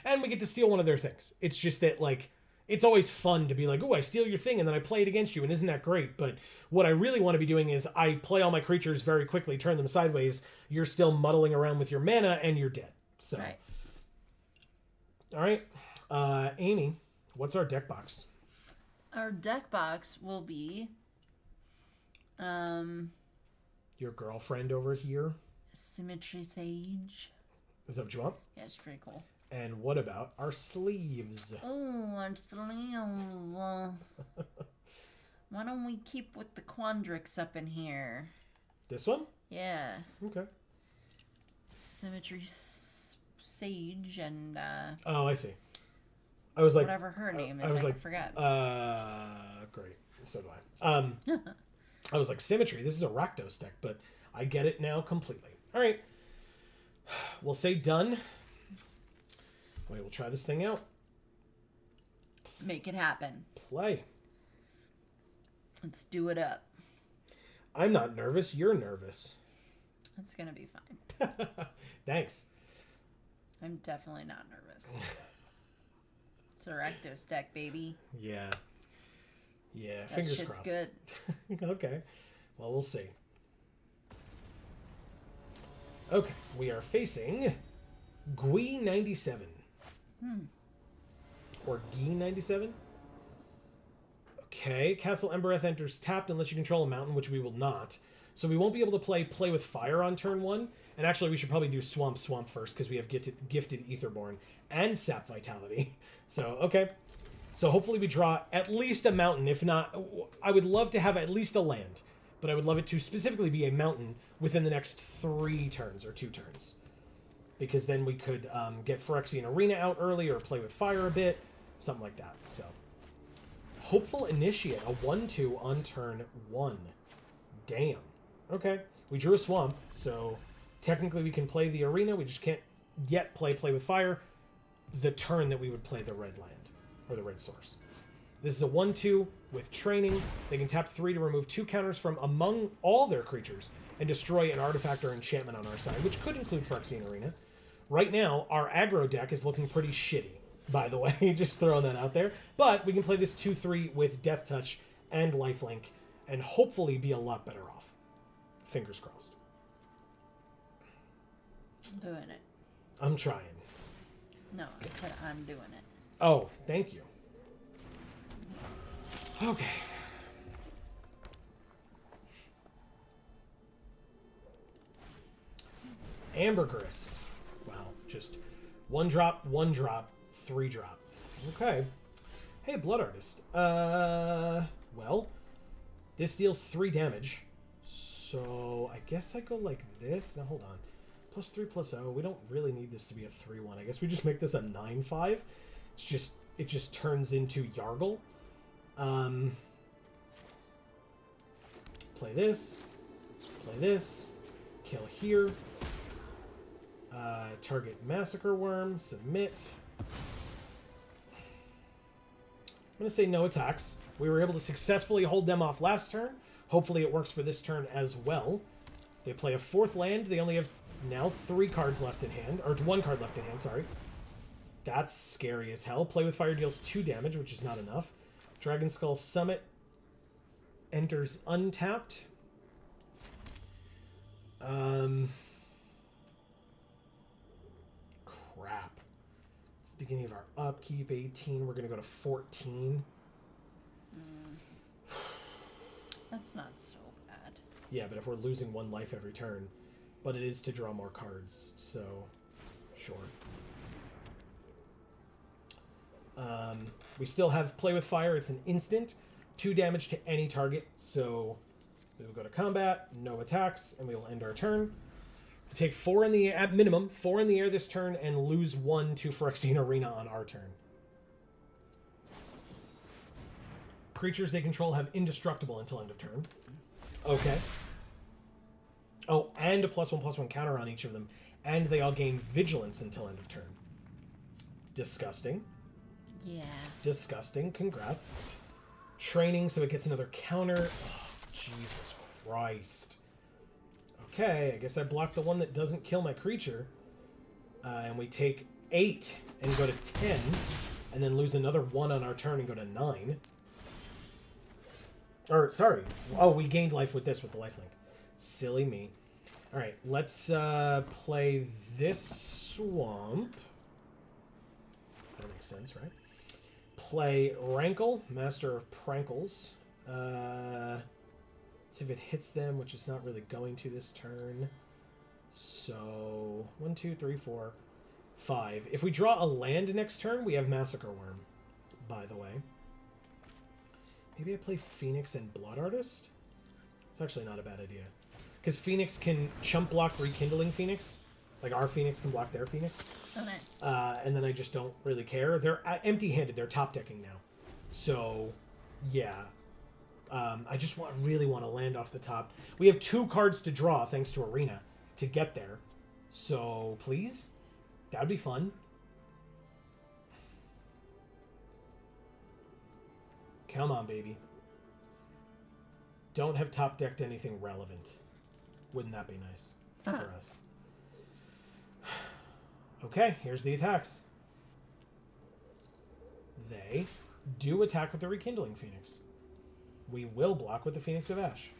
And we get to steal one of their things. It's just that, like, it's always fun to be like, oh, I steal your thing and then I play it against you, and isn't that great? But what I really want to be doing is I play all my creatures very quickly, turn them sideways, you're still muddling around with your mana, and you're dead. So, Right. All right. Amy, what's our deck box? Our deck box will be Your girlfriend over here? Symmetry Sage. Is that what you want? Yeah, it's pretty cool. And what about our sleeves? Oh, our sleeves. Why don't we keep with the Quandrix up in here? This one? Yeah. Okay. Symmetry Sage and Oh, I see. I was like, whatever her name is, I was I like, forgot. Great. So do I. I was like, Symmetry. This is a Rakdos deck, but I get it now completely. All right. We'll say done. Wait, we'll try this thing out. Make it happen. Play. Let's do it up. I'm not nervous. You're nervous. It's gonna be fine. Thanks. I'm definitely not nervous. It's a Rakdos deck, baby. Yeah. Yeah, That fingers shit's crossed. good. Okay. Well, we'll see. Okay, we are facing Gui 97. Or Gui 97. Okay, Castle Embereth enters tapped unless you control a mountain, which we will not. So we won't be able to play with fire on turn 1. And actually, we should probably do Swamp first, because we have gifted Etherborn and Sap Vitality. So, okay. So hopefully we draw at least a mountain. If not, I would love to have at least a land. But I would love it to specifically be a mountain within the next 3 turns or 2 turns. Because then we could get Phyrexian Arena out early or play with fire a bit. Something like that. So, Hopeful Initiate, a 1/2 on turn 1. Damn. Okay. We drew a swamp, so technically we can play the arena. We just can't yet play with fire the turn that we would play the red land. Or the red source. This is a 1/2 with training. They can tap 3 to remove 2 counters from among all their creatures and destroy an artifact or enchantment on our side, which could include Phyrexian Arena. Right now, our aggro deck is looking pretty shitty, by the way. Just throwing that out there. But we can play this 2/3 with Death Touch and Lifelink and hopefully be a lot better off. Fingers crossed. I'm doing it. I'm trying. No, I said I'm doing it. Oh, thank you. Okay. Ambergris. Wow, just 1 drop, 1 drop, 3 drop. Okay. Hey, Blood Artist. Well, this deals 3 damage. So I guess I go like this. Now hold on. +3/+0. We don't really need this to be a 3/1. I guess we just make this a 9/5. It just turns into Yargle. Play this. Play this. Kill here. Target Massacre Worm. Submit. I'm going to say no attacks. We were able to successfully hold them off last turn. Hopefully it works for this turn as well. They play a 4th land. They only have now 3 cards left in hand. Or 1 card left in hand, sorry. That's scary as hell. Play with Fire deals 2 damage, which is not enough. Dragon Skull Summit enters untapped. Crap. It's the beginning of our upkeep. 18. We're going to go to 14. That's not so bad. Yeah, but if we're losing 1 life every turn. But it is to draw more cards, so sure. We still have Play with Fire. It's an instant. 2 damage to any target. So we will go to combat, no attacks, and we will end our turn. We take 4 in the air, at minimum, 4 in the air this turn, and lose 1 to Phyrexian Arena on our turn. Creatures they control have indestructible until end of turn. Okay. Oh, and a +1/+1 counter on each of them. And they all gain vigilance until end of turn. Disgusting. Yeah. Disgusting. Congrats. Training, so it gets another counter. Oh, Jesus Christ. Okay, I guess I blocked the one that doesn't kill my creature. And we take 8 and go to 10. And then lose another 1 on our turn and go to 9. Or, sorry. Oh, we gained life with this, with the lifelink. Silly me. Alright, let's play this swamp. That makes sense, right? Play Rankle, Master of Prankles. See if it hits them, which it's not really going to this turn. So, 1, 2, 3, 4, 5. If we draw a land next turn, we have Massacre Worm, by the way. Maybe I play Phoenix and Blood Artist? It's actually not a bad idea. Because Phoenix can chump block Rekindling Phoenix. Like our Phoenix can block their Phoenix. Oh, nice. And then I just don't really care. They're empty-handed. They're top decking now. So, yeah. I just really want to land off the top. We have 2 cards to draw, thanks to Arena, to get there. So, please? That would be fun. Come on, baby. Don't have top decked anything relevant. Wouldn't that be nice for us? Okay, here's the attacks. They do attack with the Rekindling Phoenix. We will block with the Phoenix of Ash.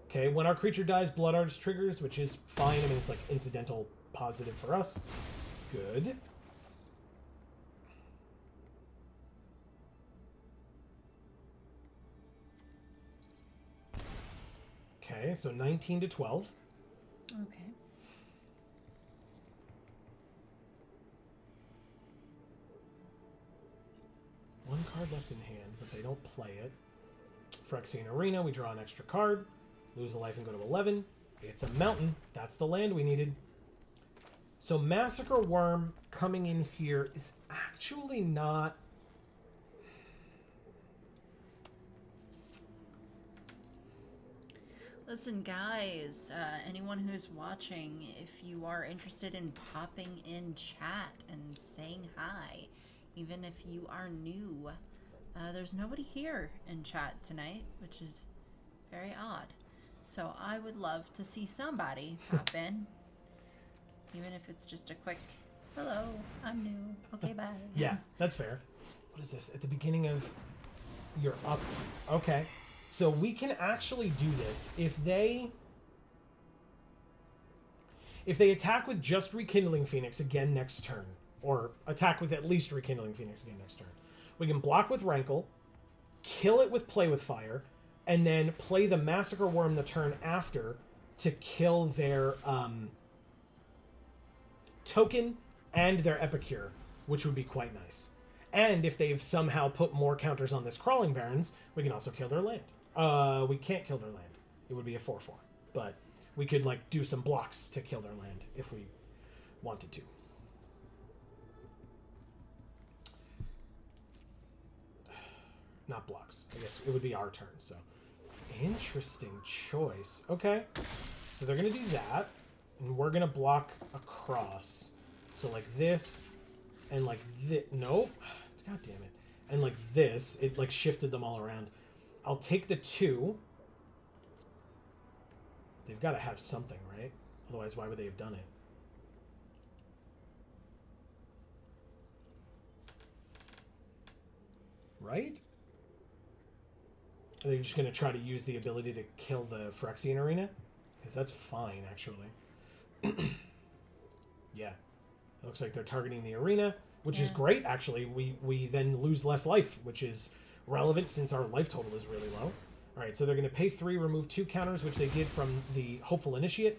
Okay, when our creature dies, Blood Artist triggers, which is fine. I mean, it's like incidental positive for us. Good. Okay, so 19 to 12. Okay. One card left in hand, but they don't play it. Phyrexian Arena, we draw an extra card. Lose a life and go to 11. It's a mountain. That's the land we needed. So Massacre Worm coming in here is actually not... Listen, guys, anyone who's watching, if you are interested in popping in chat and saying hi, even if you are new, there's nobody here in chat tonight, which is very odd. So I would love to see somebody pop in, even if it's just a quick, hello, I'm new, okay, bye. Yeah, that's fair. What is this? At the beginning of your up... Okay. So we can actually do this. If they attack with just Rekindling Phoenix again next turn, or attack with at least Rekindling Phoenix again next turn, we can block with Rankle, kill it with Play with Fire, and then play the Massacre Worm the turn after to kill their token and their Epicure, which would be quite nice. And if they've somehow put more counters on this Crawling Barrens, we can also kill their land. We can't kill their land. It would be a 4/4. But we could, like, do some blocks to kill their land if we wanted to. Not blocks. I guess it would be our turn, so. Interesting choice. Okay. So they're going to do that. And we're going to block across. So like this. And like this. Nope. God damn it. And like this. It like shifted them all around. I'll take the 2. They've got to have something, right? Otherwise, why would they have done it? Right? Are they just going to try to use the ability to kill the Phyrexian Arena? Because that's fine, actually. Yeah. It looks like they're targeting the arena, which is great, actually. We then lose less life, which is relevant since our life total is really low. All right, so they're going to pay 3, remove 2 counters, which they did from the Hopeful Initiate.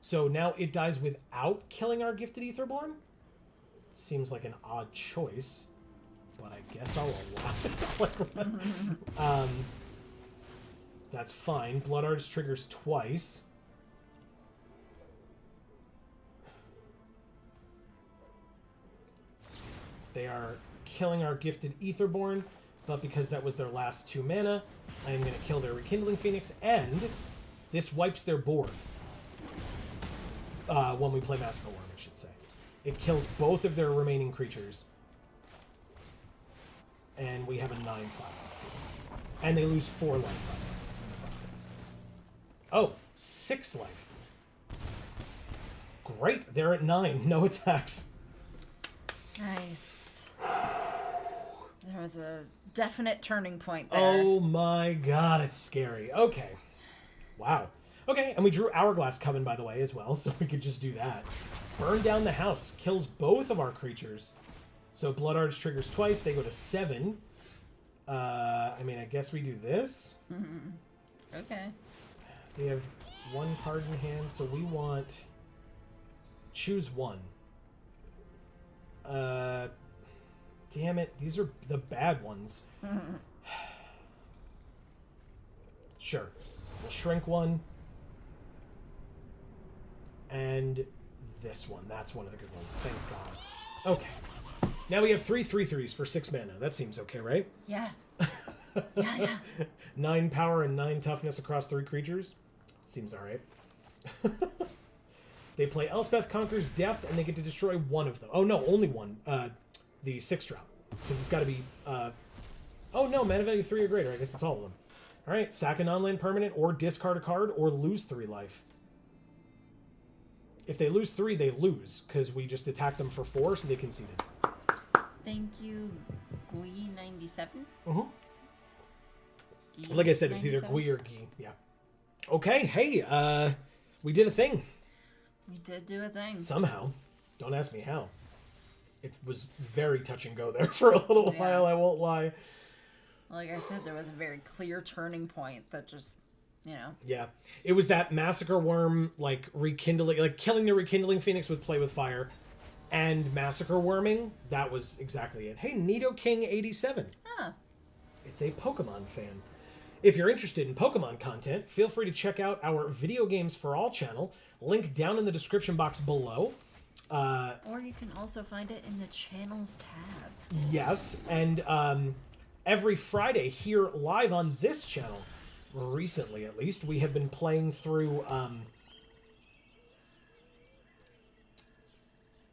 So now it dies without killing our Gifted Aetherborn. Seems like an odd choice, but I guess I'll allow it. That's fine. Blood Artist triggers twice. They are killing our Gifted Aetherborn, but because that was their last 2 mana, I am going to kill their Rekindling Phoenix, and this wipes their board. When we play Massacre Worm, I should say. It kills both of their remaining creatures. and we have a 9/5 on the field. And they lose 4 life by in the process. Oh, 6 life. Great, they're at 9, no attacks. Nice. There was a definite turning point there. Oh my god, it's scary. Okay. Wow. Okay, and we drew Hourglass Coven, by the way, as well, so we could just do that. Burn down the house. Kills both of our creatures. So Blood Arch triggers twice. They go to 7. I mean, I guess we do this. Okay. They have 1 card in hand, so we want... Choose 1. Damn it. These are the bad ones. Sure. We'll shrink 1. And this one. That's one of the good ones. Thank God. Okay. Now we have 3 3/3s for 6 mana. That seems okay, right? Yeah. Yeah. 9 power and 9 toughness across 3 creatures. Seems alright. They play Elspeth Conquers Death, and they get to destroy 1 of them. Oh, no, only 1. The 6-drop. Because it's got to be... Oh, no, mana value 3 or greater. I guess that's all of them. Alright, sack a non-land permanent, or discard a card, or lose 3 life. If they lose 3, they lose, because we just attacked them for 4, so they conceded. Thank you, Gui97. Like I said, it was either Gui or Gui. Yeah. Okay, hey, we did a thing. We did do a thing. Somehow. Don't ask me how. It was very touch and go there for a little while, I won't lie. Like I said, there was a very clear turning point that just, you know. Yeah. It was that Massacre Worm, like, rekindling, like, killing the Rekindling Phoenix with Play with Fire, and Massacre Worming. That was exactly it. Hey, Nidoking87. Huh. It's a Pokemon fan. If you're interested in Pokemon content, feel free to check out our Video Games for All channel. Link down in the description box below. Or you can also find it in the channels tab. Yes, and every Friday here live on this channel, recently at least, we have been playing through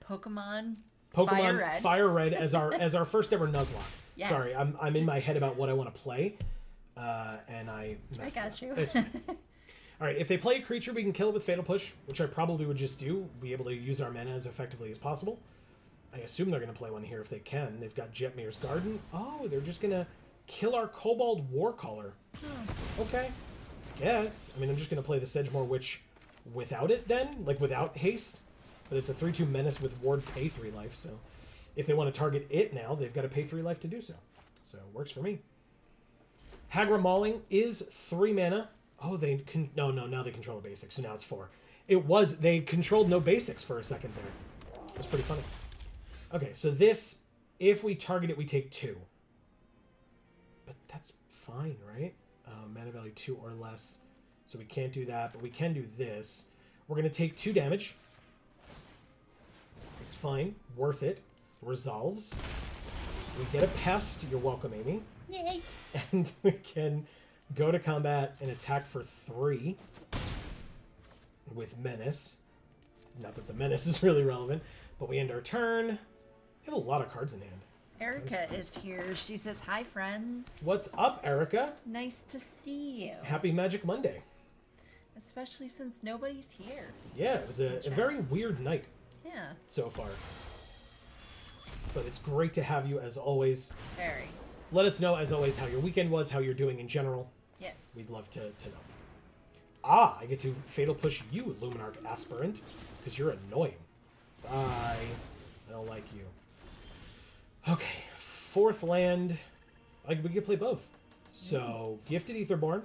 Pokemon Fire Red as our first ever Nuzlocke. Yes. Sorry, I'm in my head about what I want to play, and I messed got up. you. It's fine. All right, if they play a creature, we can kill it with Fatal Push, which I probably would just do, be able to use our mana as effectively as possible. I assume they're going to play one here if they can. They've got Jetmir's Garden. Oh, they're just going to kill our Kobold Warcaller. Okay, I guess. I mean, I'm just going to play the Sedgemoor Witch without it then, like without haste. But it's a 3/2 menace with Ward pay 3 life, so if they want to target it now, they've got to pay 3 life to do so. So it works for me. Hagra Mauling is 3 mana. Oh, they can... No, now they control the basics, so now it's 4. They controlled no basics for a second there. That's pretty funny. Okay, so this, if we target it, we take 2. But that's fine, right? Mana value 2 or less. So we can't do that, but we can do this. We're going to take 2 damage. It's fine. Worth it. Resolves. We get a pest. You're welcome, Amy. Yay! And we can go to combat and attack for 3 with Menace. Not that the Menace is really relevant, but we end our turn. We have a lot of cards in hand. Erica is here. She says, hi, friends. What's up, Erica? Nice to see you. Happy Magic Monday. Especially since nobody's here. Yeah, it was a very weird night Yeah. so far. But it's great to have you as always. Very. Let us know, as always, how your weekend was, how you're doing in general. Yes. We'd love to know. Ah, I get to Fatal Push you, Luminarch Aspirant, because you're annoying. Bye. I don't like you. Okay, 4th land. We could play both. So, Gifted Aetherborn.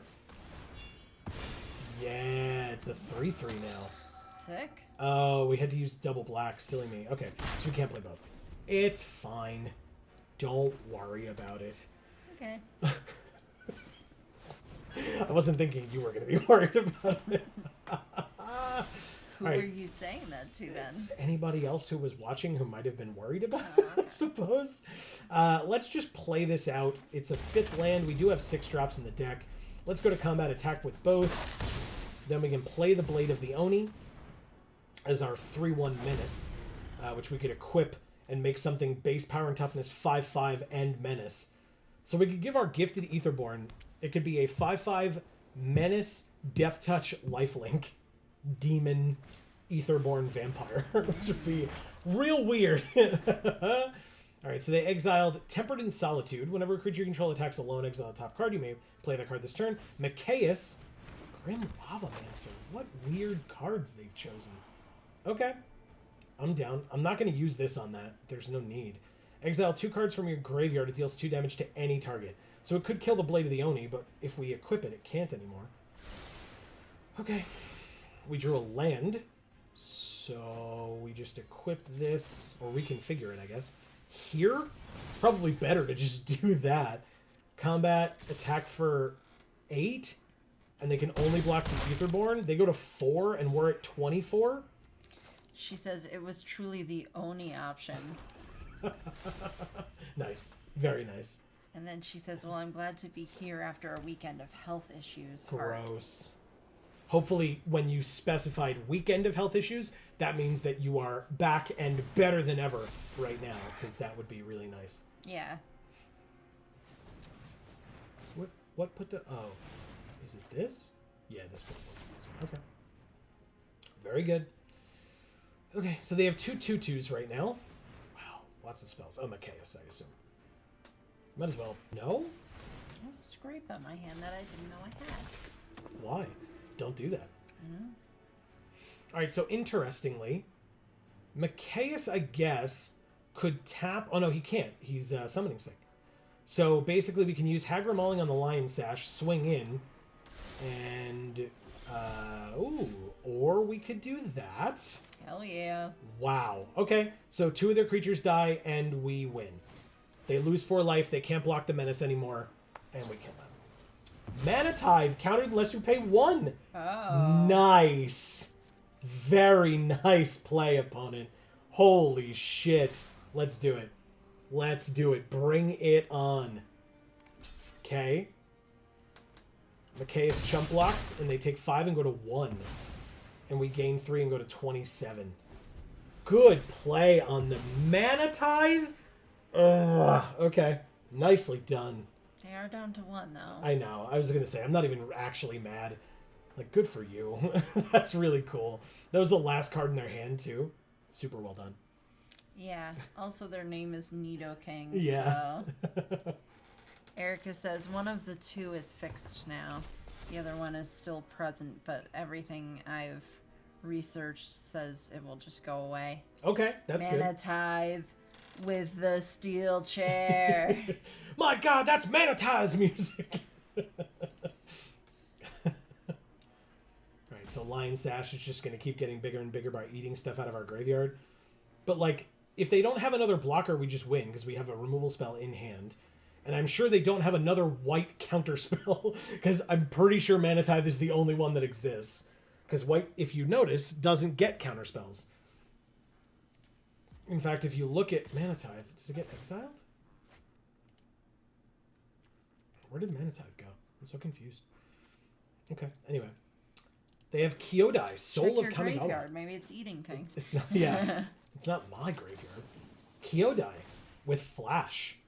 Yeah, it's a 3/3 now. Sick. Oh, we had to use double black. Silly me. Okay, so we can't play both. It's fine. Don't worry about it. Okay. I wasn't thinking you were going to be worried about it. Who were you saying that to then? Anybody else who was watching who might have been worried about it, I suppose. Let's just play this out. It's a 5th land. We do have 6 drops in the deck. Let's go to combat attack with both. Then we can play the Blade of the Oni as our 3/1 menace, which we could equip and make something base power and toughness 5/5 and menace. So we could give our gifted Aetherborn. It could be a 5/5 Menace, Death Touch, Lifelink, Demon, Aetherborn Vampire, which would be real weird. All right, so they exiled Tempered in Solitude. Whenever a creature you control attacks alone, exile the top card. You may play that card this turn. Machias, Grim Lavamancer. What weird cards they've chosen. Okay, I'm down. I'm not going to use this on that. There's no need. Exile 2 cards from your graveyard. It deals 2 damage to any target. So it could kill the Blade of the Oni, but if we equip it, it can't anymore. Okay. We drew a land. So we just equip this, or reconfigure it, I guess. Here, it's probably better to just do that. Combat, attack for 8, and they can only block the Aetherborn. They go to 4, and we're at 24. She says it was truly the Oni option. Nice. Very nice. And then she says, well, I'm glad to be here after a weekend of health issues. Gross. Hopefully, when you specified weekend of health issues, that means that you are back and better than ever right now, because that would be really nice. Yeah. What put the... Oh. Is it this? Yeah, this one. Okay. Very good. Okay, so they have 2 2/2s right now. Wow, lots of spells. Oh, Machias, I assume. Might as well. No? I have a scrape on my hand that I didn't know I had. Why? Don't do that. Mm-hmm. All right, so interestingly, Machias, I guess, could tap... Oh, no, he can't. He's summoning sync. So basically, we can use Hagra Mauling on the Lion Sash, swing in, and... ooh, or we could do that. Hell yeah. Wow. Okay, so 2 of their creatures die, and we win. They lose 4 life, they can't block the Menace anymore, and we kill them. Mana Tithe, countered unless you pay 1. Oh. Nice. Very nice play, opponent. Holy shit. Let's do it. Let's do it. Bring it on. Okay. Machias chump blocks, and they take 5 and go to 1. And we gain 3 and go to 27. Good play on the Mana Tithe. Ugh. Okay. Nicely done. They are down to 1, though. I know. I was going to say, I'm not even actually mad. Like, good for you. That's really cool. That was the last card in their hand, too. Super well done. Yeah. Also, their name is Nidoking. Yeah. So. Erica says one of the 2 is fixed now. The other one is still present, but everything I've researched says it will just go away. Okay, that's good. Mana Tithe with the steel chair. My God, that's Mana Tithe's music. Alright, so Lion Sash is just going to keep getting bigger and bigger by eating stuff out of our graveyard. But, like, if they don't have another blocker, we just win, because we have a removal spell in hand. And I'm sure they don't have another white counter spell, because I'm pretty sure Mana Tithe is the only one that exists. Because white, if you notice, doesn't get counter spells. In fact, if you look at Mana Tithe, does it get exiled? Where did Mana Tithe go? I'm so confused. Okay, anyway. They have Kyodai, Soul Check of your Kamigawa. graveyard. Maybe it's eating things. It's not, yeah. It's not my graveyard. Kyodai with Flash.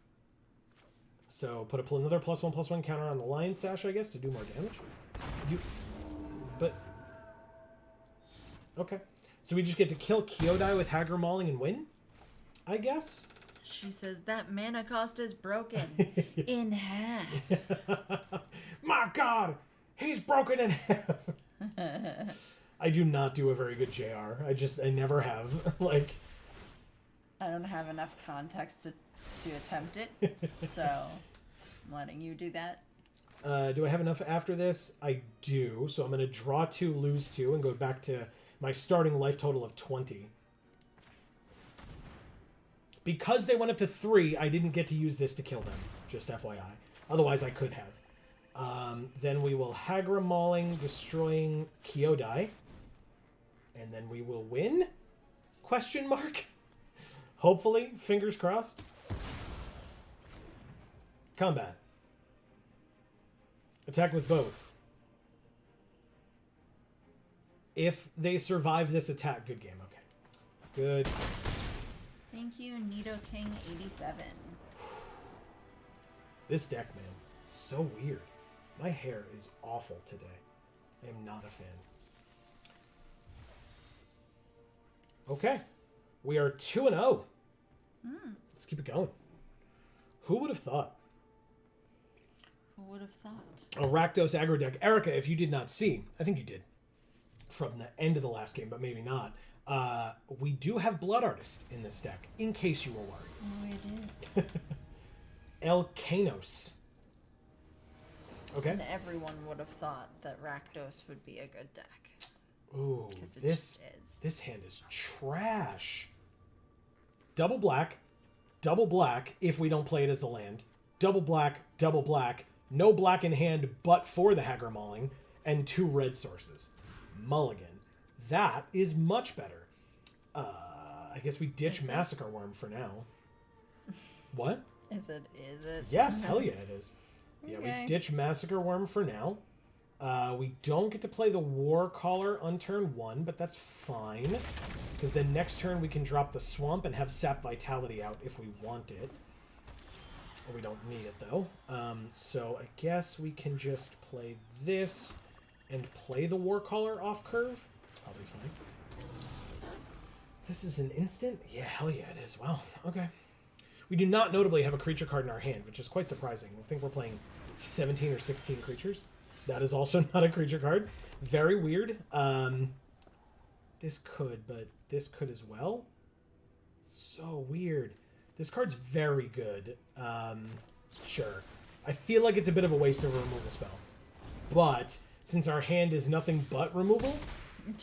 So put another +1/+1 counter on the Lion Sash, I guess, to do more damage. But okay, so we just get to kill Kyodai with Hagra Mauling and win, I guess. She says that mana cost is broken in half. My God, he's broken in half. I do not do a very good JR. I never have. Like, I don't have enough context to attempt it, so I'm letting you do that. Do I have enough after this? I do. So I'm going to draw 2, lose 2, and go back to my starting life total of 20. Because they went up to 3, I didn't get to use this to kill them. Just FYI. Otherwise, I could have. Then we will Hagra Mauling, destroying Kyodai. And then we will win? Question mark? Hopefully. Fingers crossed. Combat. Attack with both. If they survive this attack, good game. Okay. Good. Thank you, Nidoking87. This deck, man, so weird. My hair is awful today. I am not a fan. Okay. We are 2-0. Let's keep it going. Who would have thought? Who would have thought? A Rakdos aggro deck. Erica, if you did not see, I think you did from the end of the last game, but maybe not. We do have Blood Artist in this deck, in case you were worried. Oh, we did. Elkanos. Okay. And everyone would have thought that Rakdos would be a good deck. Ooh, 'Cause it this just is. this hand is trash. Double black if we don't play it as the land. Double black, no black in hand but for the Hagra Mauling, and 2 red sources. Mulligan. That is much better. I guess we ditch Massacre Worm for now. What? Is it? Yes, hell yeah it is. Yeah, Okay. we ditch Massacre Worm for now. We don't get to play the War Caller on turn 1, but that's fine. Because then next turn we can drop the Swamp and have Sap Vitality out if we want it. Or we don't need it, though. So I guess we can just play this and play the War Caller off curve. It's probably fine. This is an instant? Yeah, hell yeah it is. Wow, okay. We do not notably have a creature card in our hand, which is quite surprising. I think we're playing 17 or 16 creatures. That is also not a creature card. Very weird. This could, but this could as well. So weird. This card's very good. Sure. I feel like it's a bit of a waste of a removal spell. But since our hand is nothing but removal,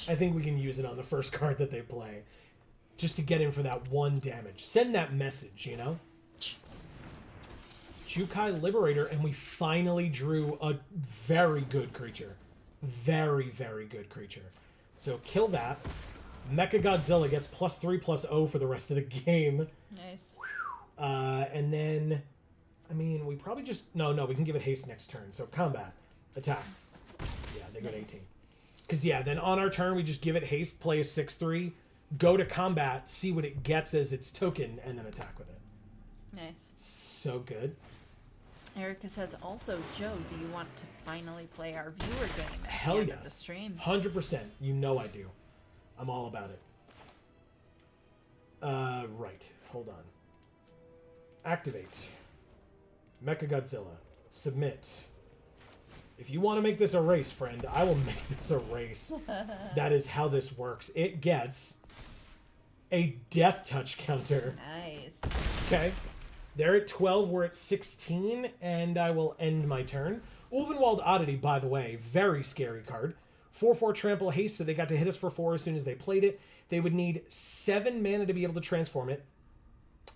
I think we can use it on the first card that they play. Just to get in for that 1 damage. Send that message, you know? Jukai Liberator, and we finally drew a very good creature. Very, very good creature. So kill that. Mecha Godzilla gets +3/+0 for the rest of the game. Nice. And then, I mean, we probably just... No, we can give it haste next turn. So combat. Attack. Yeah, they got 18. Because, yeah, then on our turn, we just give it haste, play a 6/3, go to combat, see what it gets as its token, and then attack with it. Nice. So good. Erica says, also, Joe, do you want to finally play our viewer game at Hell the end yes. of the stream? 100%. You know I do. I'm all about it. Right. Hold on. Activate. Mechagodzilla. Submit. If you want to make this a race, friend, I will make this a race. That is how this works. It gets a death touch counter. Nice. Okay. They're at 12, we're at 16, and I will end my turn. Ulvenwald Oddity, by the way, very scary card. 4/4 trample haste, so they got to hit us for 4 as soon as they played it. They would need 7 mana to be able to transform it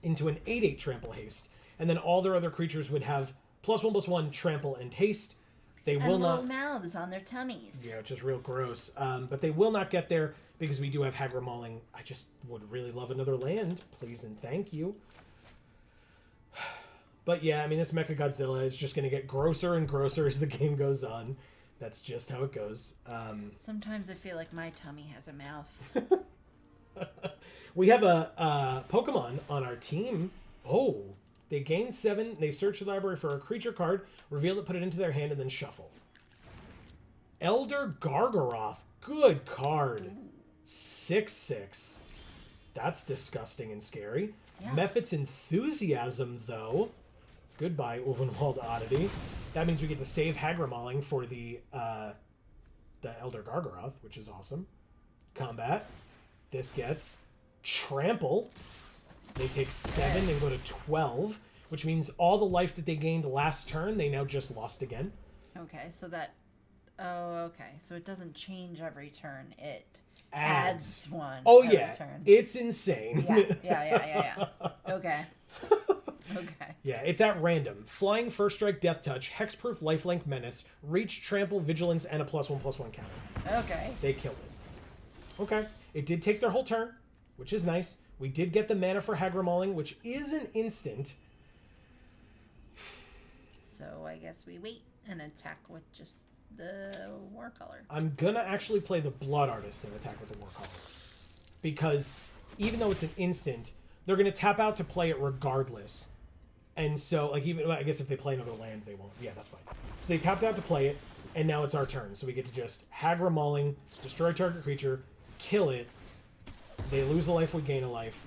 into an 8/8 trample haste. And then all their other creatures would have +1/+1 trample and haste. They will and little not... mouths on their tummies. Yeah, which is real gross. But they will not get there because we do have Hagra Mauling. I just would really love another land. Please and thank you. But yeah, I mean, this Mechagodzilla is just going to get grosser and grosser as the game goes on. That's just how it goes. Sometimes I feel like my tummy has a mouth. We have a Pokemon on our team. Oh, they gain 7. They search the library for a creature card, reveal it, put it into their hand, and then shuffle. Elder Gargaroth. Good card. 6/6. That's disgusting and scary. Yeah. Mephit's Enthusiasm, though. Goodbye, Ulvenwald Oddity. That means we get to save Hagra Mauling for the Elder Gargaroth, which is awesome. Combat. This gets Trample. They take 7 and go to 12, which means all the life that they gained last turn, they now just lost again. Okay, so that... Oh, okay. So it doesn't change every turn. It adds 1 Oh, every yeah. turn. It's insane. Yeah. Okay. Okay. Yeah, it's at random. Flying, First Strike, Death Touch, Hexproof, Lifelink, Menace, Reach, Trample, Vigilance, and a +1/+1 counter. Okay. They killed it. Okay. It did take their whole turn, which is nice. We did get the mana for Hagra Mauling, which is an instant. So I guess we wait and attack with just the War Color. I'm going to actually play the Blood Artist and attack with the War Color. Because even though it's an instant, they're going to tap out to play it regardless. And so, like, even, I guess if they play another land, they won't. Yeah, that's fine. So they tapped out to play it, and now it's our turn. So we get to just Hagra Mauling, destroy target creature, kill it. They lose a life, we gain a life,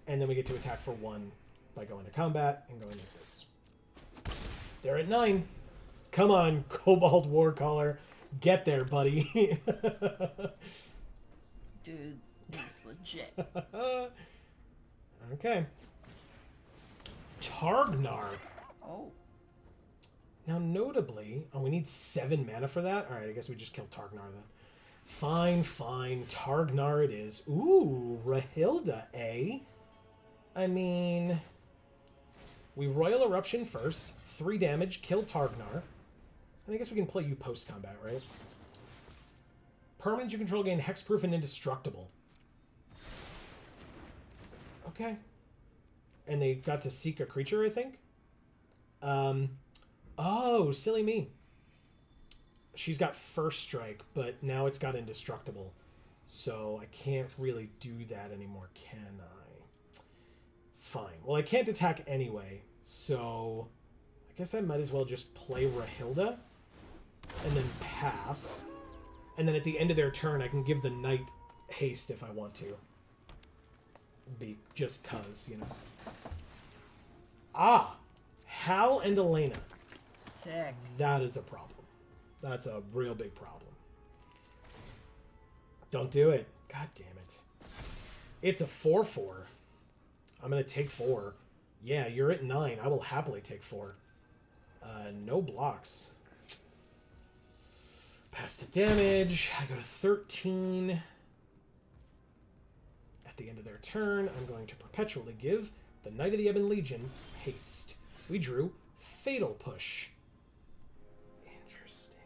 and then we get to attack for 1 by going to combat and going like this. They're at 9. Come on, Cobalt Warcaller. Get there, buddy. Dude, it's legit. Okay. Targnar. Oh. Now, notably... Oh, we need 7 mana for that? Alright, I guess we just kill Targnar then. Fine, fine. Targnar it is. Ooh, Rahilda, eh? I mean... We Royal Eruption first. 3 damage, kill Targnar. And I guess we can play you post-combat, right? Permanents you control gain hexproof and indestructible. Okay. And they got to seek a creature, I think? Oh, silly me. She's got first strike, but now it's got indestructible. So I can't really do that anymore, can I? Fine. Well, I can't attack anyway, so I guess I might as well just play Rahilda and then pass. And then at the end of their turn, I can give the knight haste if I want to. Be just cuz, you know. Ah! Hal and Elena. Sick. That is a problem. That's a real big problem. Don't do it. God damn it. It's a 4/4. I'm going to take 4. Yeah, you're at 9. I will happily take 4. No blocks. Pass to damage. I go to 13. At the end of their turn, I'm going to perpetually give the Knight of the Ebon Legion haste. We drew Fatal Push. Interesting.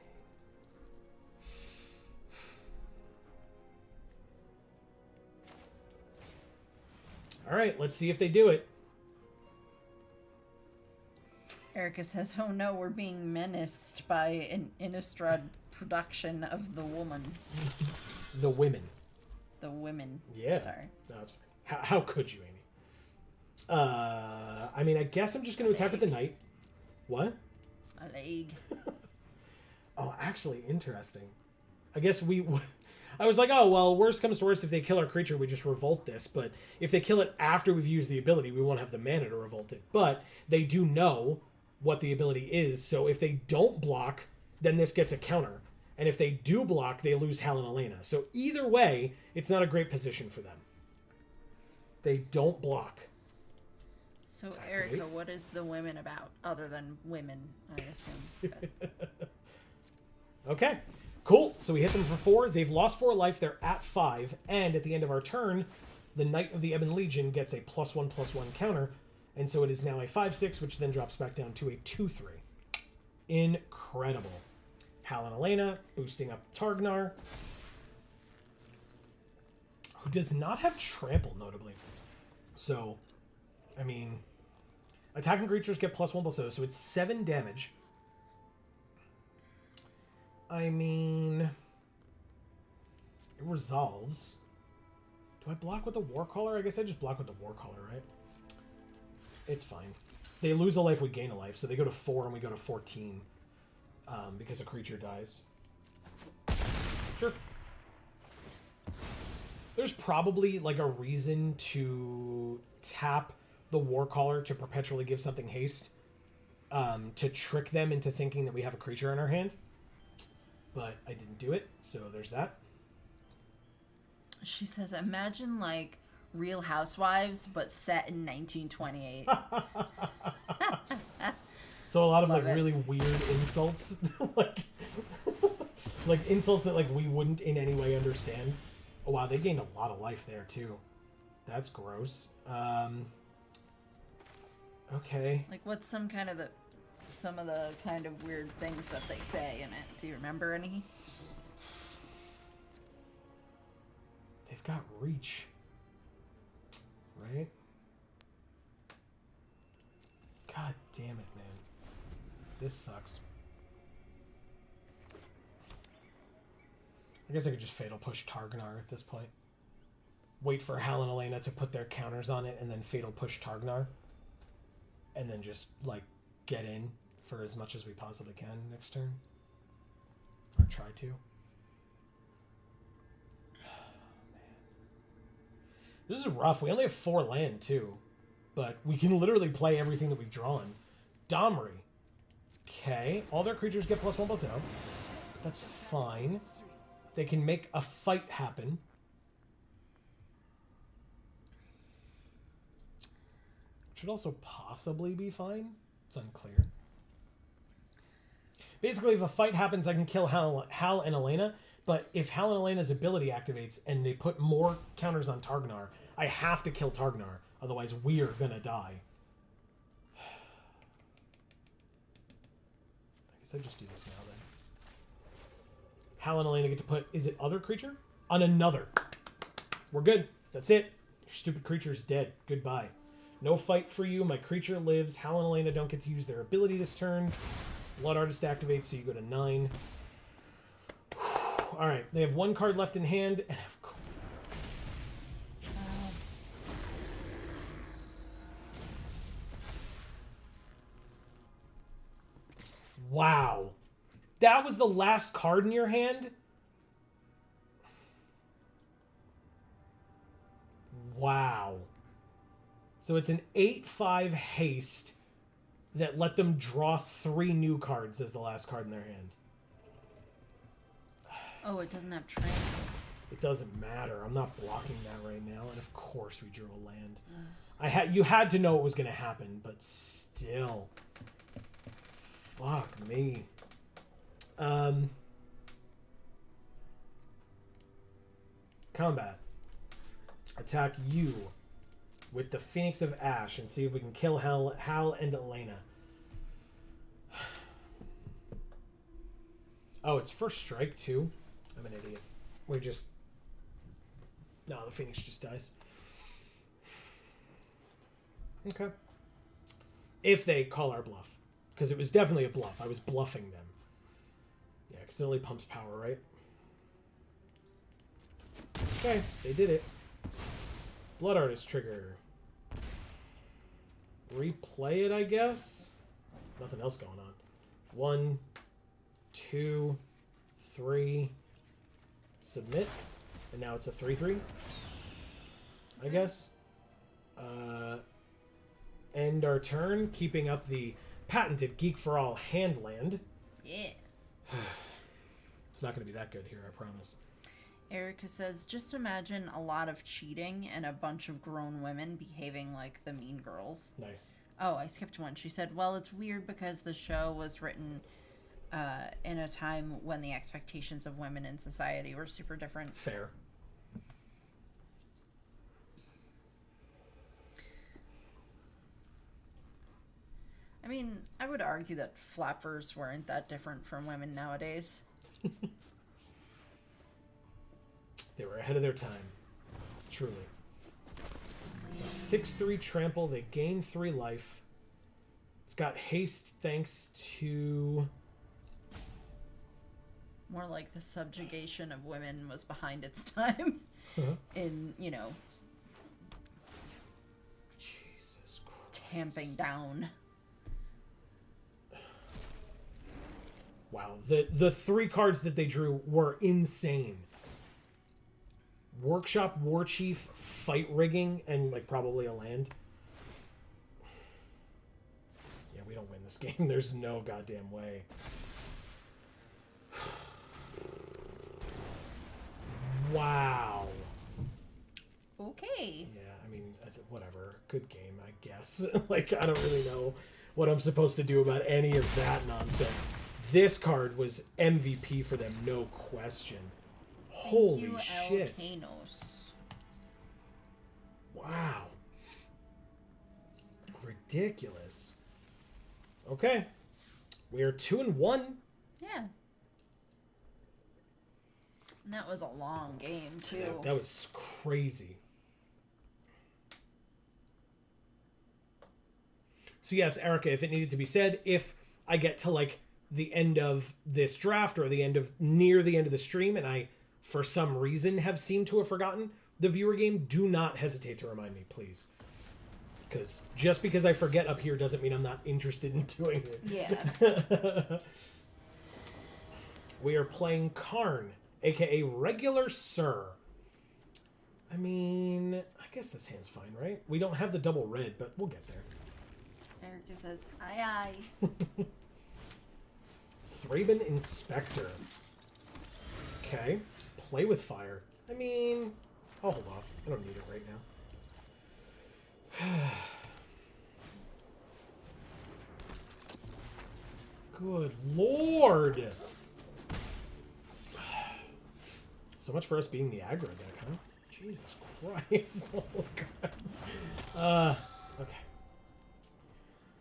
All right, let's see if they do it. Erica says, oh no, we're being menaced by an Innistrad production of the woman. The women. The women. Yeah. Sorry. No, that's fine. How could you, Amy? I mean, I guess I'm just going to attack with the knight. What? A leg. Oh, actually, interesting. I guess I was like, oh, well, worst comes to worst, if they kill our creature, we just revolt this. But if they kill it after we've used the ability, we won't have the mana to revolt it. But they do know what the ability is, so if they don't block, then this gets a counter. And if they do block, they lose Hal and Elena. So either way, it's not a great position for them. They don't block. So, Erica, what is the women about, other than women, I assume? Okay, cool. So we hit them for 4. They've lost 4 life. They're at 5. And at the end of our turn, the Knight of the Ebon Legion gets a +1/+1 counter. And so it is now a 5/6, which then drops back down to a 2/3. Incredible. Hal and Elena boosting up Targnar, who does not have Trample, notably. So, I mean, attacking creatures get +1/+0, so it's 7 damage. I mean, it resolves. Do I block with the Warcaller? I guess I just block with the Warcaller, right? It's fine. They lose a life, we gain a life, so they go to 4 and we go to 14 because a creature dies. Sure. There's probably like a reason to tap the Warcaller to perpetually give something haste to trick them into thinking that we have a creature in our hand. But I didn't do it, so there's that. She says, imagine like Real Housewives, but set in 1928. So a lot of Love like it. really weird insults, like insults that like we wouldn't in any way understand. Oh wow, they gained a lot of life there too. That's gross. Okay. Like, what's some of the kind of weird things that they say in it? Do you remember any? They've got reach. Right? God damn it, man. This sucks. I guess I could just Fatal Push Targnar at this point. Wait for Hal and Elena to put their counters on it and then Fatal Push Targnar. and then just, like, get in for as much as we possibly can next turn. Or try to. This is rough. We only have 4 land, too. But we can literally play everything that we've drawn. Domri. Okay. All their creatures get +1/+0. That's fine. They can make a fight happen. Should also possibly be fine. It's unclear. Basically, if a fight happens, I can kill Hal and Elena. But if Hal and Elena's ability activates and they put more counters on Targnar, I have to kill Targnar. Otherwise, we're gonna die. I guess I just do this now then. Hal and Elena get to put, is it other creature? On another. We're good. That's it. Your stupid creature is dead. Goodbye. No fight for you. My creature lives. Hal and Elena don't get to use their ability this turn. Blood Artist activates, so you go to 9. All right, they have 1 card left in hand, and of course. Wow, that was the last card in your hand. Wow. So it's an 8/5 haste that let them draw 3 new cards as the last card in their hand. Oh, it doesn't have trade. It doesn't matter. I'm not blocking that right now. And of course we drew a land. You had to know it was going to happen, but still. Fuck me. Combat. Attack you with the Phoenix of Ash and see if we can kill Hal and Elena. Oh, it's first strike too. I'm an idiot. We just... No, the Phoenix just dies. Okay. If they call our bluff. Because it was definitely a bluff. I was bluffing them. Yeah, because it only pumps power, right? Okay, they did it. Blood Artist trigger. Replay it, I guess? Nothing else going on. 1, 2, 3... Submit, and now it's a 3/3. I guess. End our turn, keeping up the patented Geek for All hand land. Yeah. It's not going to be that good here, I promise. Erica says, just imagine a lot of cheating and a bunch of grown women behaving like the Mean Girls. Nice. Oh, I skipped one. She said, well, it's weird because the show was written in a time when the expectations of women in society were super different. Fair. I mean, I would argue that flappers weren't that different from women nowadays. They were ahead of their time. Truly. 6/3 trample. They gain 3 life. It's got haste thanks to... More like the subjugation of women was behind its time. In, you know, Jesus Christ. tamping down. Wow. The 3 cards that they drew were insane. Workshop War Chief, Fight Rigging, and like probably a land. Yeah, we don't win this game. There's no goddamn way. Wow. Okay. Yeah, I mean, whatever. Good game, I guess. Like, I don't really know what I'm supposed to do about any of that nonsense. This card was MVP for them, no question. Holy Thank you, shit. Elkanos. Wow. Ridiculous. Okay. We are 2-1. Yeah. And that was a long game, too. Yeah, that was crazy. So yes, Erica, if it needed to be said, if I get to like the end of this draft or near the end of the stream and I, for some reason, have seemed to have forgotten the viewer game, do not hesitate to remind me, please. Because just because I forget up here doesn't mean I'm not interested in doing it. Yeah. We are playing Karn, aka Regular Sir. I mean, I guess this hand's fine, right? We don't have the double red, but we'll get there. Erica says, aye aye. Thraben Inspector. Okay. Play with fire. I mean, I'll hold off. I don't need it right now. Good lord! So much for us being the aggro deck, huh? Jesus Christ. Oh, God. Okay.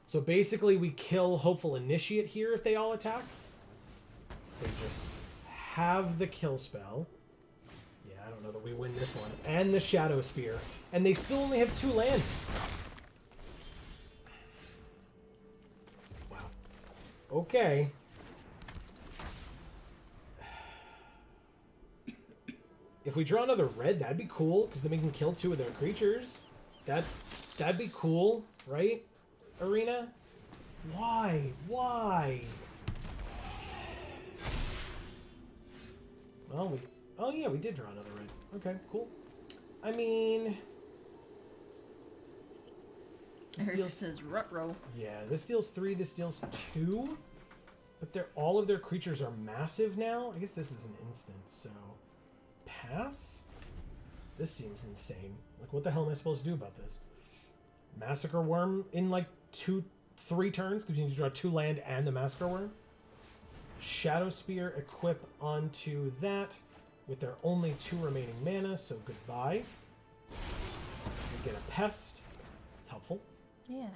So basically we kill Hopeful Initiate here if they all attack. They just have the kill spell. Yeah, I don't know that we win this one. And the Shadow Spear. And they still only have 2 lands. Wow. Okay. If we draw another red, that'd be cool, because then we can kill 2 of their creatures. That'd be cool, right, Arena? Why? Why? Well, oh yeah, we did draw another red. Okay, cool. I mean... Eric says ruh-roh. Yeah, this deals 3, this deals 2. But all of their creatures are massive now. I guess this is an instant, so... Pass? This seems insane. Like, what the hell am I supposed to do about this? Massacre Worm in, like, 3 turns, because you need to draw 2 land and the Massacre Worm. Shadow Spear equip onto that with their only 2 remaining mana, so goodbye. We get a Pest. It's helpful. Yeah.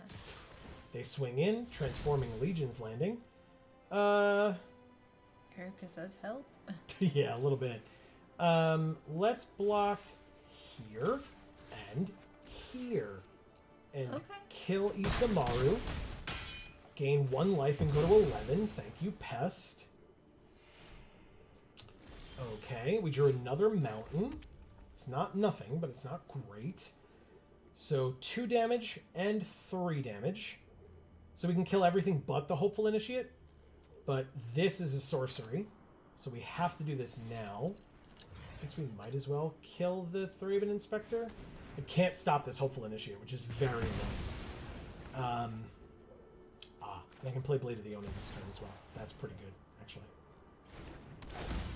They swing in, transforming Legion's Landing. Erica says help. Yeah, a little bit. Let's block here and here. And kill Isamaru. Gain 1 life and go to 11. Thank you, Pest. Okay, we drew another mountain. It's not nothing, but it's not great. So 2 damage and 3 damage. So we can kill everything but the Hopeful Initiate. But this is a sorcery. So we have to do this now. I guess we might as well kill the Thraben Inspector. I can't stop this Hopeful Initiate, which is very annoying. And I can play Blade of the Oni this turn as well. That's pretty good, actually.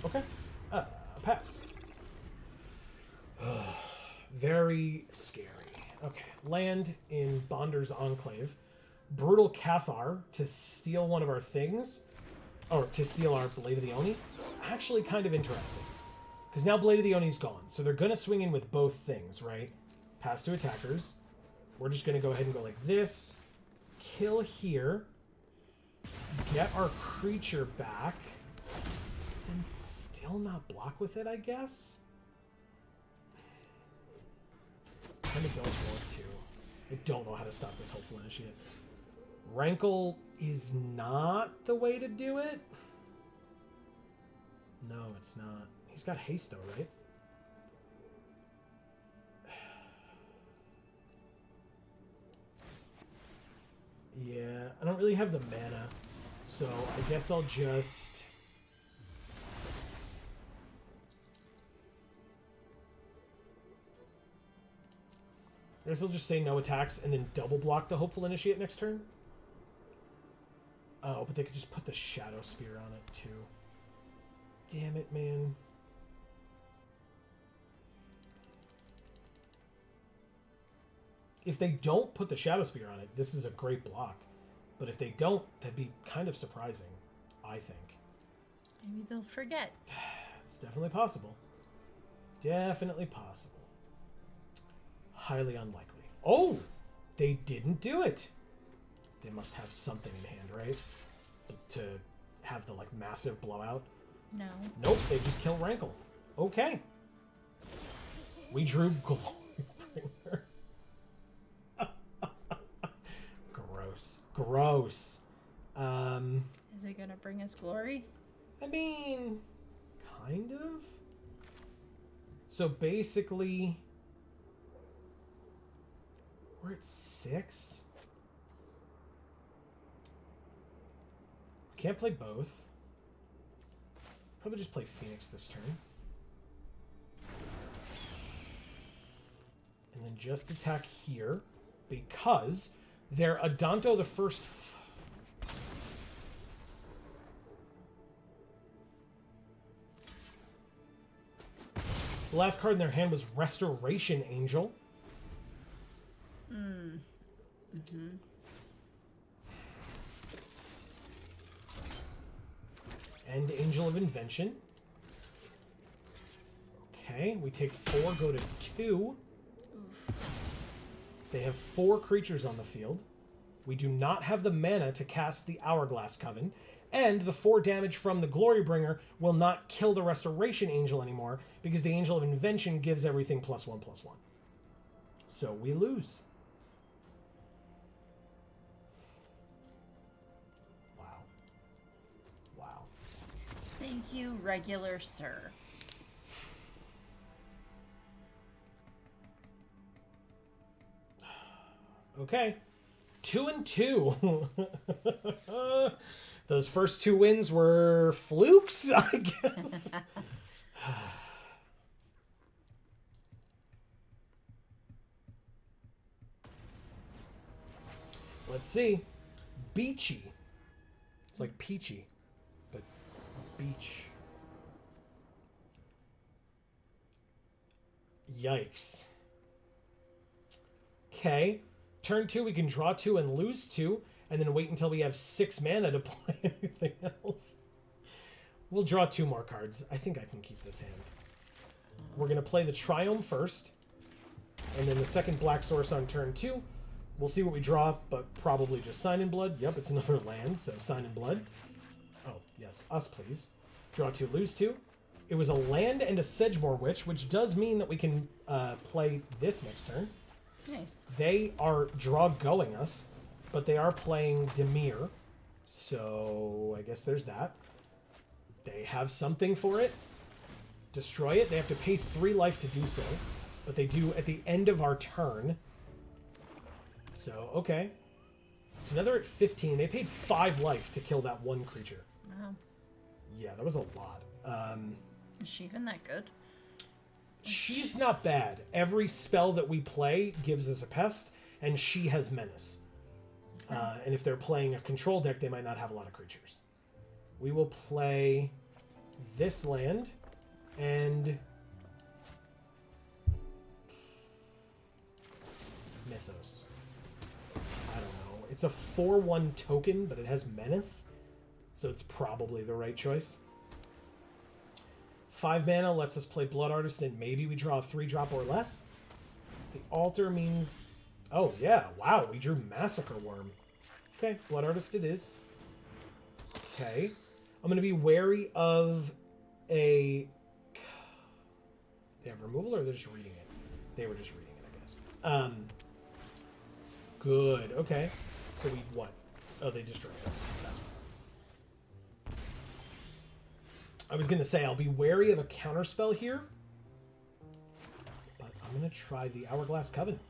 Okay. Pass. Very scary. Okay. Land in Bonder's Enclave. Brutal Cathar to steal one of our things. Or to steal our Blade of the Oni. Actually kind of interesting. Because now Blade of the Oni's gone. So they're going to swing in with both things, right? Pass to attackers. We're just going to go ahead and go like this. Kill here. Get our creature back. And still not block with it, I guess? Kind of don't want to. I don't know how to stop this Hopeful Initiate. Rankle is not the way to do it. No, it's not. He's got haste though, right? Yeah, I don't really have the mana, so I guess I'll just... I guess I'll just say no attacks and then double block the Hopeful Initiate next turn. Oh, but they could just put the Shadow Spear on it too. Damn it, man. If they don't put the Shadow Spear on it, this is a great block. But if they don't, that'd be kind of surprising, I think. Maybe they'll forget. It's definitely possible. Definitely possible. Highly unlikely. Oh! They didn't do it! They must have something in hand, right? To have the, like, massive blowout. No. Nope, they just kill Rankle. Okay. We drew Glorybringer. Gross. Gross. Is it gonna bring us glory? I mean, kind of. So basically, We're at 6. Can't play both. Probably just play Phoenix this turn. And then just attack here because they're Adanto the first. The last card in their hand was Restoration Angel. And Angel of Invention. Okay, we take 4, go to 2. They have 4 creatures on the field. We do not have the mana to cast the Hourglass Coven. And the 4 damage from the Glorybringer will not kill the Restoration Angel anymore because the Angel of Invention gives everything +1/+1. So we lose. Wow. Wow. Thank you, regular sir. Okay. 2-2. Those first 2 wins were flukes, I guess. Let's see. Beachy. It's like peachy, but beach. Yikes. Okay. Turn 2, we can draw 2 and lose 2, and then wait until we have 6 mana to play anything else. We'll draw 2 more cards. I think I can keep this hand. We're going to play the Triumph first, and then the second Black Source on turn 2. We'll see what we draw, but probably just Sign in Blood. Yep, it's another land, so Sign in Blood. Oh, yes, us please. Draw 2, lose 2. It was a land and a Sedgemoor Witch, which does mean that we can play this next turn. Nice. They are draw-going us, but they are playing Dimir, so I guess there's that. They have something for it. Destroy it. They have to pay 3 life to do so, but they do at the end of our turn. So, okay. So now they're at 15. They paid 5 life to kill that 1 creature. Wow. Yeah, that was a lot. Is she even that good? She's not bad. Every spell that we play gives us a pest, and she has menace. And if they're playing a control deck, they might not have a lot of creatures. We will play this land, and Mythos. I don't know. It's a 4/1 token, but it has menace, so it's probably the right choice. 5 mana lets us play Blood Artist, and maybe we draw a 3-drop or less. The altar means... Oh, yeah. Wow, we drew Massacre Worm. Okay, Blood Artist it is. Okay. I'm going to be wary of a... They have removal, or they're just reading it? They were just reading it, I guess. Good. Okay. So we... What? Oh, they destroyed it. That's fine. I was going to say, I'll be wary of a counterspell here. But I'm going to try the Hourglass Coven.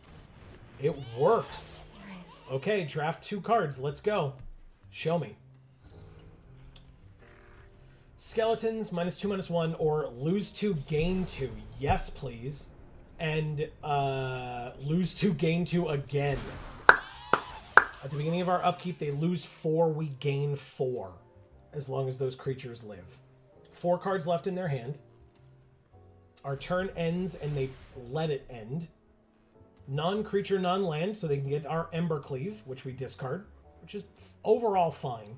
It works. Nice. Okay, draft 2 cards. Let's go. Show me. Skeletons, -2/-1, or lose 2, gain 2. Yes, please. And lose 2, gain 2 again. At the beginning of our upkeep, they lose 4, we gain 4. As long as those creatures live. 4 cards left in their hand. Our turn ends and they let it end. Non-creature, non-land, so they can get our Embercleave, which we discard, which is overall fine.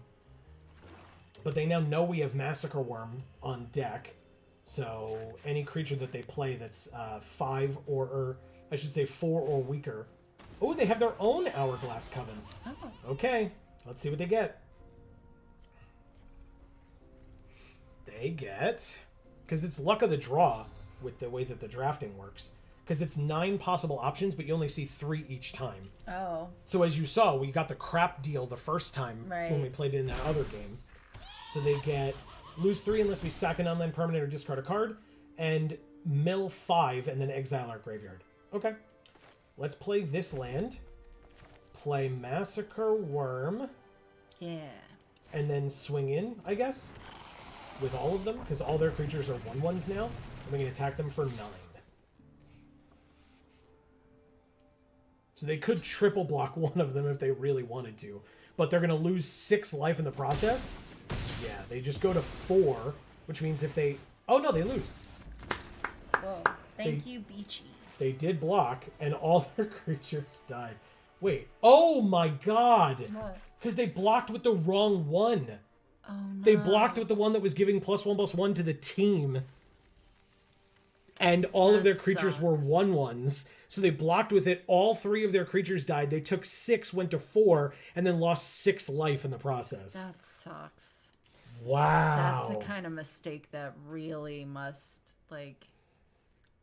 But they now know we have Massacre Worm on deck, so any creature that they play that's 5 or I should say 4 or weaker. Oh, they have their own Hourglass Coven. Oh. Okay, let's see what they get. They get, because it's luck of the draw with the way that the drafting works, because it's 9 possible options, but you only see 3 each time. Oh. So as you saw, we got the crap deal the first time when we played it in that other game. So they get lose 3 unless we sack a non-land permanent or discard a card, and mill 5 and then exile our graveyard. Okay. Let's play this land. play Massacre Worm. Yeah. And then swing in, I guess, with all of them, because all their creatures are 1/1s now. And we can attack them for 9. So they could triple block one of them if they really wanted to. But they're going to lose 6 life in the process. Yeah, they just go to 4, which means if they... Oh, no, they lose. Whoa. Thank you, Beachy. They did block, and all their creatures died. Wait. Oh, my God. What? Because they blocked with the wrong one. Oh, no. They blocked with the one that was giving +1/+1 to the team. And all of their creatures were 1/1s. So they blocked with it. All 3 of their creatures died. They took 6, went to 4, and then lost 6 life in the process. That sucks. Wow. That's the kind of mistake that really must, like...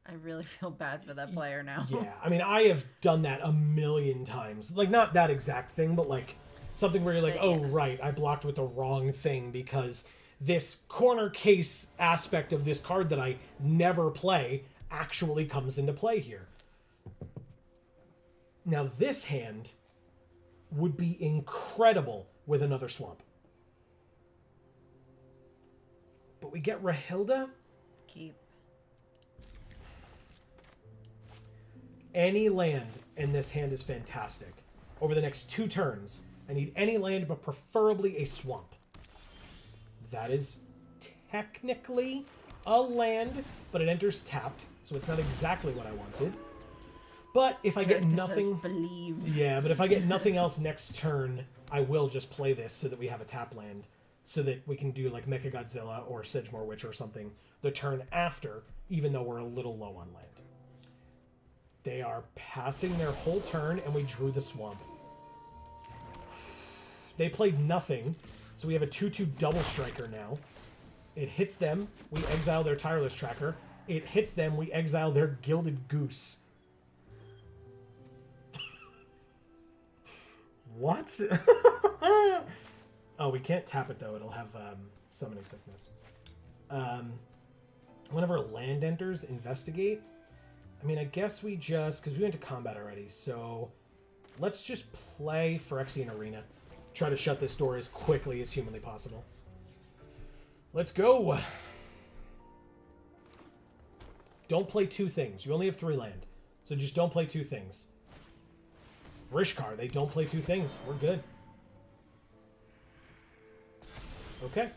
I really feel bad for that player now. Yeah, I mean, I have done that a million times. Like, not that exact thing, but like something where you're like, oh, right, I blocked with the wrong thing because this corner case aspect of this card that I never play actually comes into play here. Now, this hand would be incredible with another swamp. But we get Rahilda. Keep. Any land in this hand is fantastic. Over the next 2 turns, I need any land, but preferably a swamp. That is technically a land, but it enters tapped, so it's not exactly what I wanted. But if I get nothing... Believe. Yeah, but if I get nothing else next turn, I will just play this so that we have a tap land, so that we can do like Mechagodzilla or Sedgemoor Witch or something the turn after, even though we're a little low on land. They are passing their whole turn, and we drew the swamp. They played nothing, so we have a 2/2 double striker now. It hits them, we exile their Tireless Tracker. It hits them, we exile their Gilded Goose. What? Oh, we can't tap it, though. It'll have Summoning Sickness. Whenever land enters, investigate. I mean, I guess we just... Because we went to combat already, so... Let's just play Phyrexian Arena. Try to shut this door as quickly as humanly possible. Let's go! Don't play 2 things. You only have 3 land. So just don't play 2 things. Rishkar, they don't play 2 things. We're good. Okay.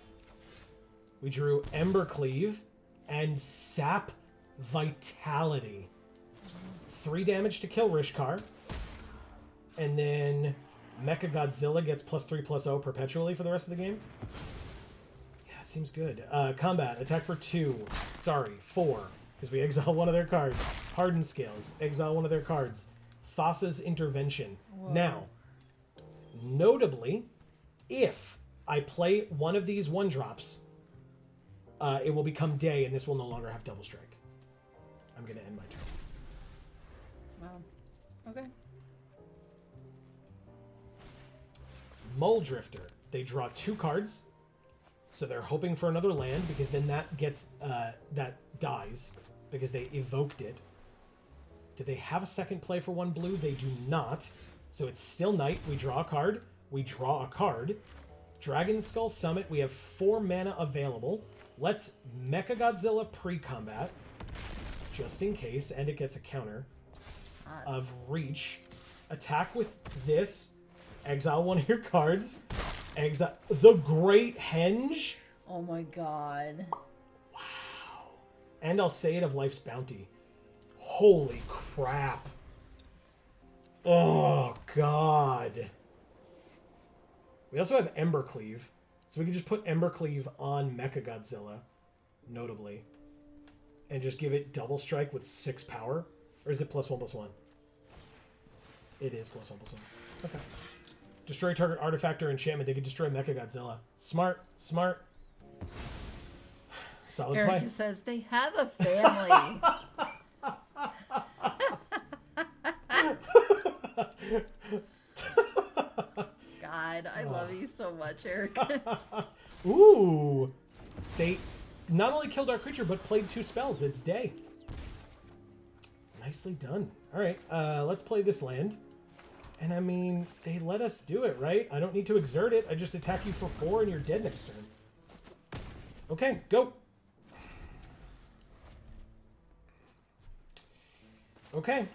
We drew Embercleave and Sap Vitality. 3 damage to kill Rishkar. And then Mechagodzilla gets +3/+0 perpetually for the rest of the game. Yeah, it seems good. Combat. Attack for 2. Sorry, 4. Because we exile one of their cards. Hardened Scales. Exile one of their cards. Thassa's Intervention. Whoa. Now, notably, if I play one of these 1-drops, it will become day, and this will no longer have Double Strike. I'm going to end my turn. Wow. Okay. Mole Drifter. They draw 2 cards, so they're hoping for another land, because then that gets that dies, because they evoked it. Do they have a second play for 1 blue? They do not. So it's still night. We draw a card. We draw a card. Dragon Skull Summit. We have 4 mana available. Let's Mechagodzilla pre-combat, just in case, and it gets a counter of Reach. Attack with this. Exile one of your cards. Exile the Great Henge. Oh my god. Wow. And I'll say it of Life's Bounty. Holy crap. Oh, God. We also have Embercleave. So we can just put Embercleave on Mechagodzilla, notably. And just give it double strike with 6 power. Or is it +1/+1? It is +1/+1. Okay. Destroy target artifact or enchantment. They could destroy Mechagodzilla. Smart. Smart. Solid Erica play. says they have a family. God, I love you so much, Erica. Ooh. They not only killed our creature, but played 2 spells. It's day. Nicely done. All right, let's play this land. And I mean, they let us do it, right? I don't need to exert it. I just attack you for 4 and you're dead next turn. Okay, go. Okay.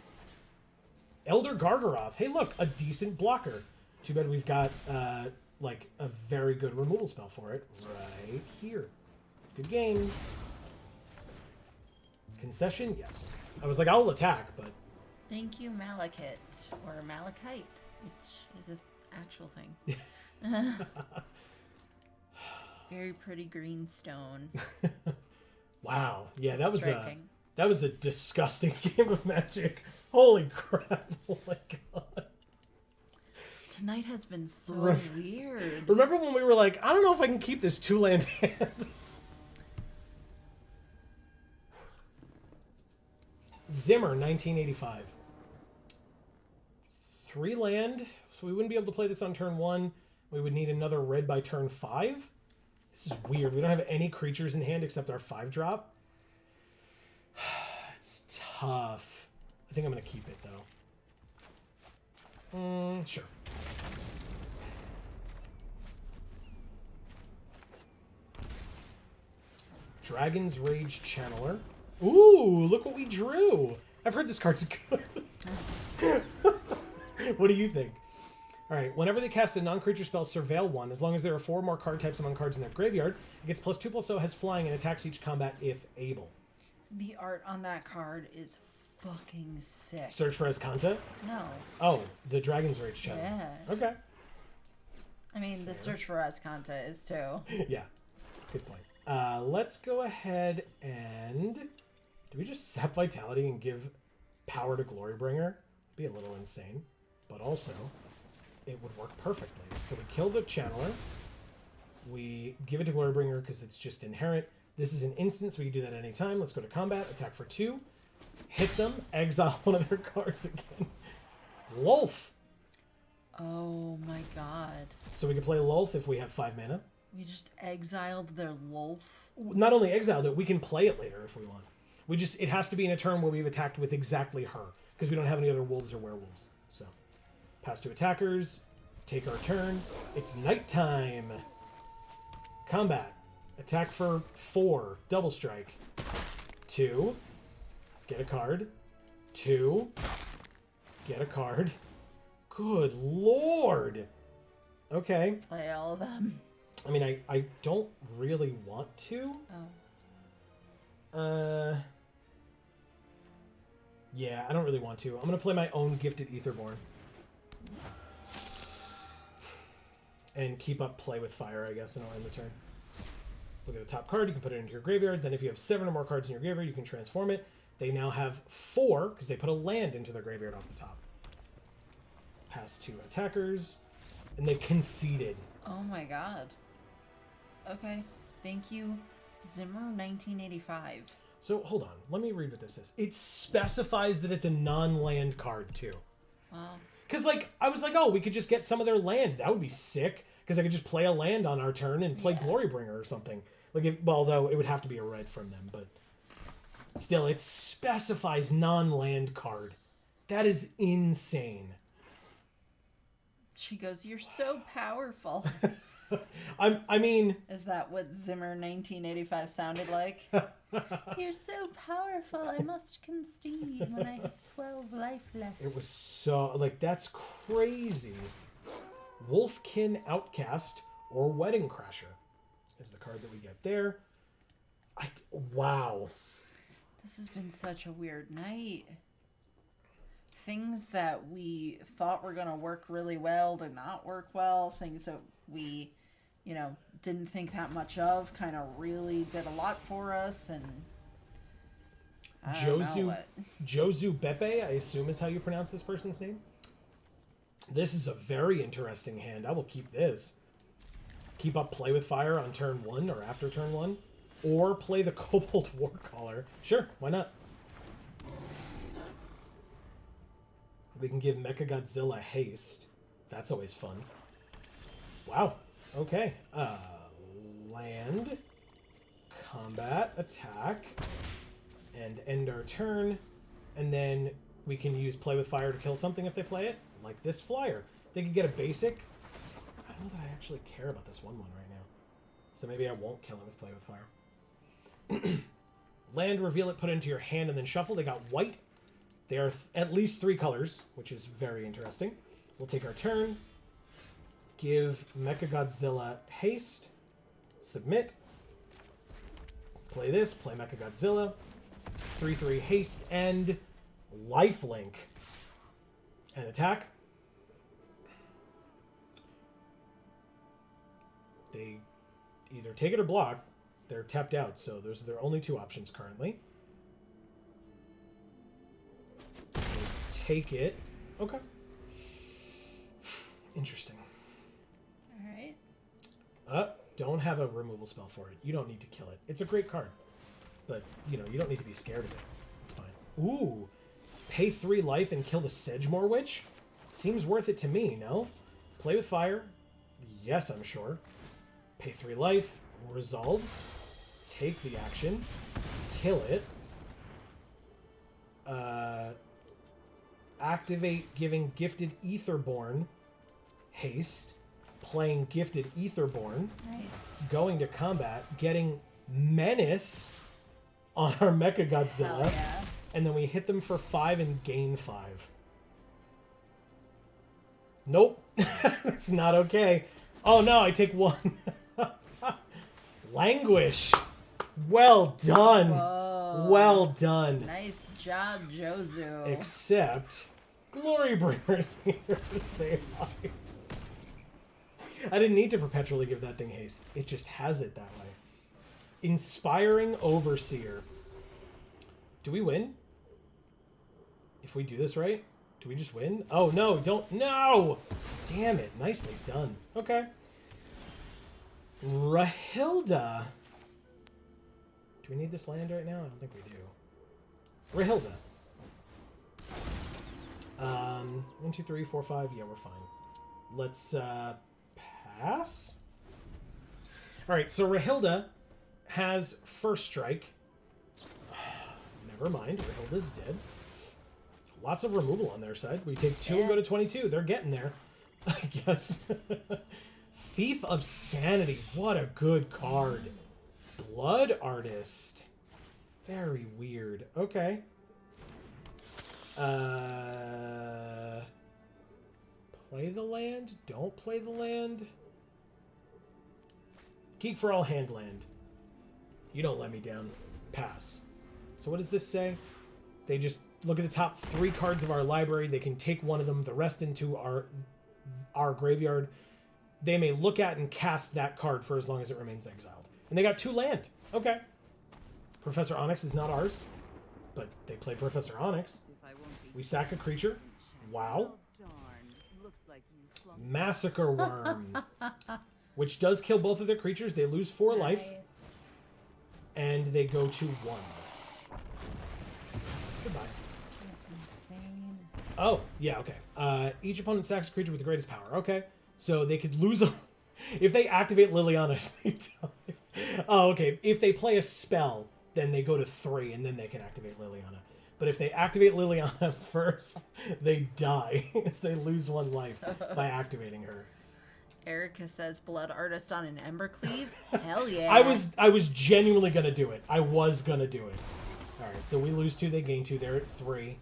Elder Gargaroth. Hey, look, a decent blocker. Too bad we've got, like, a very good removal spell for it right here. Good game. Concession? Yes. I was like, I'll attack, but... Thank you, Malachite, or Malachite, which is an actual thing. Very pretty green stone. Wow. Yeah, that was striking. that was a disgusting game of Magic. Holy crap. Oh my god. Tonight has been so weird. Remember when we were like, I don't know if I can keep this 2-land hand? Zimmer, 1985. 3 land, so we wouldn't be able to play this on turn 1. We would need another red by turn 5. This is weird. We don't have any creatures in hand except our 5-drop. It's tough. I think I'm going to keep it, though. Sure. Dragon's Rage Channeler. Ooh, look what we drew. I've heard this card's good. What do you think? All right, whenever they cast a non-creature spell, Surveil 1, as long as there are 4 more card types among cards in their graveyard, it gets +2/+0, has flying, and attacks each combat if able. The art on that card is fucking sick. Search for Azcanta? No. Oh, the Dragon's Rage Channel. Yeah. Okay. I mean, the search for Azcanta is too. Yeah, good point. Let's go ahead and... Do we just sap Vitality and give power to Glorybringer? Be a little insane, but also it would work perfectly. So we kill the Channeler. We give it to Glorybringer because it's just inherent. This is an instant, so we can do that at any time. Let's go to combat, attack for 2, hit them, exile one of their cards again. Lulf. Oh my god. So we can play Lulf if we have 5 mana. We just exiled their Lulf. Not only exiled it, we can play it later if we want. It has to be in a turn where we've attacked with exactly her, because we don't have any other wolves or werewolves. So, pass to attackers, take our turn. It's nighttime. Combat. Attack for 4, double strike. 2, get a card. 2, get a card. Good lord. Okay. Play all of them. I mean, I don't really want to. Oh. Yeah, I don't really want to. I'm going to play my own Gifted Aetherborn. And keep up Play with Fire, I guess, and I'll end the turn. Look at the top card, you can put it into your graveyard. Then if you have 7 or more cards in your graveyard, you can transform it. They now have 4, because they put a land into their graveyard off the top. Pass to attackers. And they conceded. Oh my god. Okay. Thank you, Zimmer 1985. So, hold on. Let me read what this says. It specifies that it's a non-land card, too. Wow. Because, like, I was like, oh, we could just get some of their land. That would be sick. Because I could just play a land on our turn and play Glorybringer or something. Like, although it would have to be a red from them, but... Still, it specifies non-land card. That is insane. She goes, "You're so powerful." I mean... Is that what Zimmer 1985 sounded like? "You're so powerful, I must concede when I have 12 life left." It was so... Like, that's crazy. Wolfkin Outcast or Wedding Crasher is the card that we get there. Wow. This has been such a weird night. Things that we thought were going to work really well did not work well. Things that we, didn't think that much of kind of really did a lot for us. And I don't know what. Josu Bepe, I assume is how you pronounce this person's name. This is a very interesting hand. I will keep this. Keep up Play with Fire on turn 1 or after turn 1. Or play the Kobold Warcaller. Sure, why not? We can give Mechagodzilla haste. That's always fun. Wow. Okay. Land. Combat. Attack. And end our turn. And then we can use Play with Fire to kill something if they play it. like this flyer. They could get a basic. I don't know that I actually care about this 1/1 right now. So maybe I won't kill it with Play with Fire. Land, reveal it, put it into your hand, and then shuffle. They got white. They are at least 3 colors, which is very interesting. We'll take our turn. Give Mechagodzilla haste. Submit. Play this. Play Mechagodzilla. 3/3 haste and lifelink. And attack. They either take it or block. They're tapped out, so those are their only 2 options currently. They take it. Okay. Interesting. Alright. Don't have a removal spell for it. You don't need to kill it. It's a great card. But, you know, you don't need to be scared of it. It's fine. Ooh. Pay 3 life and kill the Sedgemoor Witch? Seems worth it to me, no? Play with fire? Yes, I'm sure. Pay 3 life. Resolves. Take the action. Kill it. Activate giving Gifted Etherborn haste. Playing Gifted Etherborn. Nice. Going to combat. Getting Menace on our Mechagodzilla. Hell yeah. And then we hit them for 5 and gain 5. Nope. That's not okay. Oh no, I take 1. Languish. Well done. Whoa. Well done. Nice job, Jozu. Except Glorybringer's here to say hi. I didn't need to perpetually give that thing haste. It just has it that way. Inspiring Overseer. Do we win? If we do this right? Do we just win? Oh, no, don't. No! Damn it. Nicely done. Okay. Rahilda. Do we need this land right now? I don't think we do. Rahilda. 1, 2, 3, 4, 5. Yeah, we're fine. Let's pass. All right, so Rahilda has first strike. Never mind, Rahilda's dead. Lots of removal on their side. We take 2 and go to 22. They're getting there, I guess. Thief of Sanity. What a good card. Blood Artist. Very weird. Okay. Play the land? Don't play the land? Geek for all hand land. You don't let me down. Pass. So what does this say? They just look at the top 3 cards of our library. They can take one of them, the rest into our graveyard. They may look at and cast that card for as long as it remains exiled. And they got 2 land. Okay. Professor Onyx is not ours, but they play Professor Onyx. We sack a creature. Wow. Massacre Worm. Which does kill both of their creatures. They lose 4 life. And they go to 1. Goodbye. That's insane. Oh, yeah, okay. Each opponent sacks a creature with the greatest power. Okay. So they could lose a... If they activate Liliana, they die. Oh, okay. If they play a spell, then they go to 3, and then they can activate Liliana. But if they activate Liliana first, they die. So they lose 1 life by activating her. Erica says Blood Artist on an Embercleave. Hell yeah. I was genuinely going to do it. I was going to do it. All right, so we lose 2, they gain 2. They're at 3.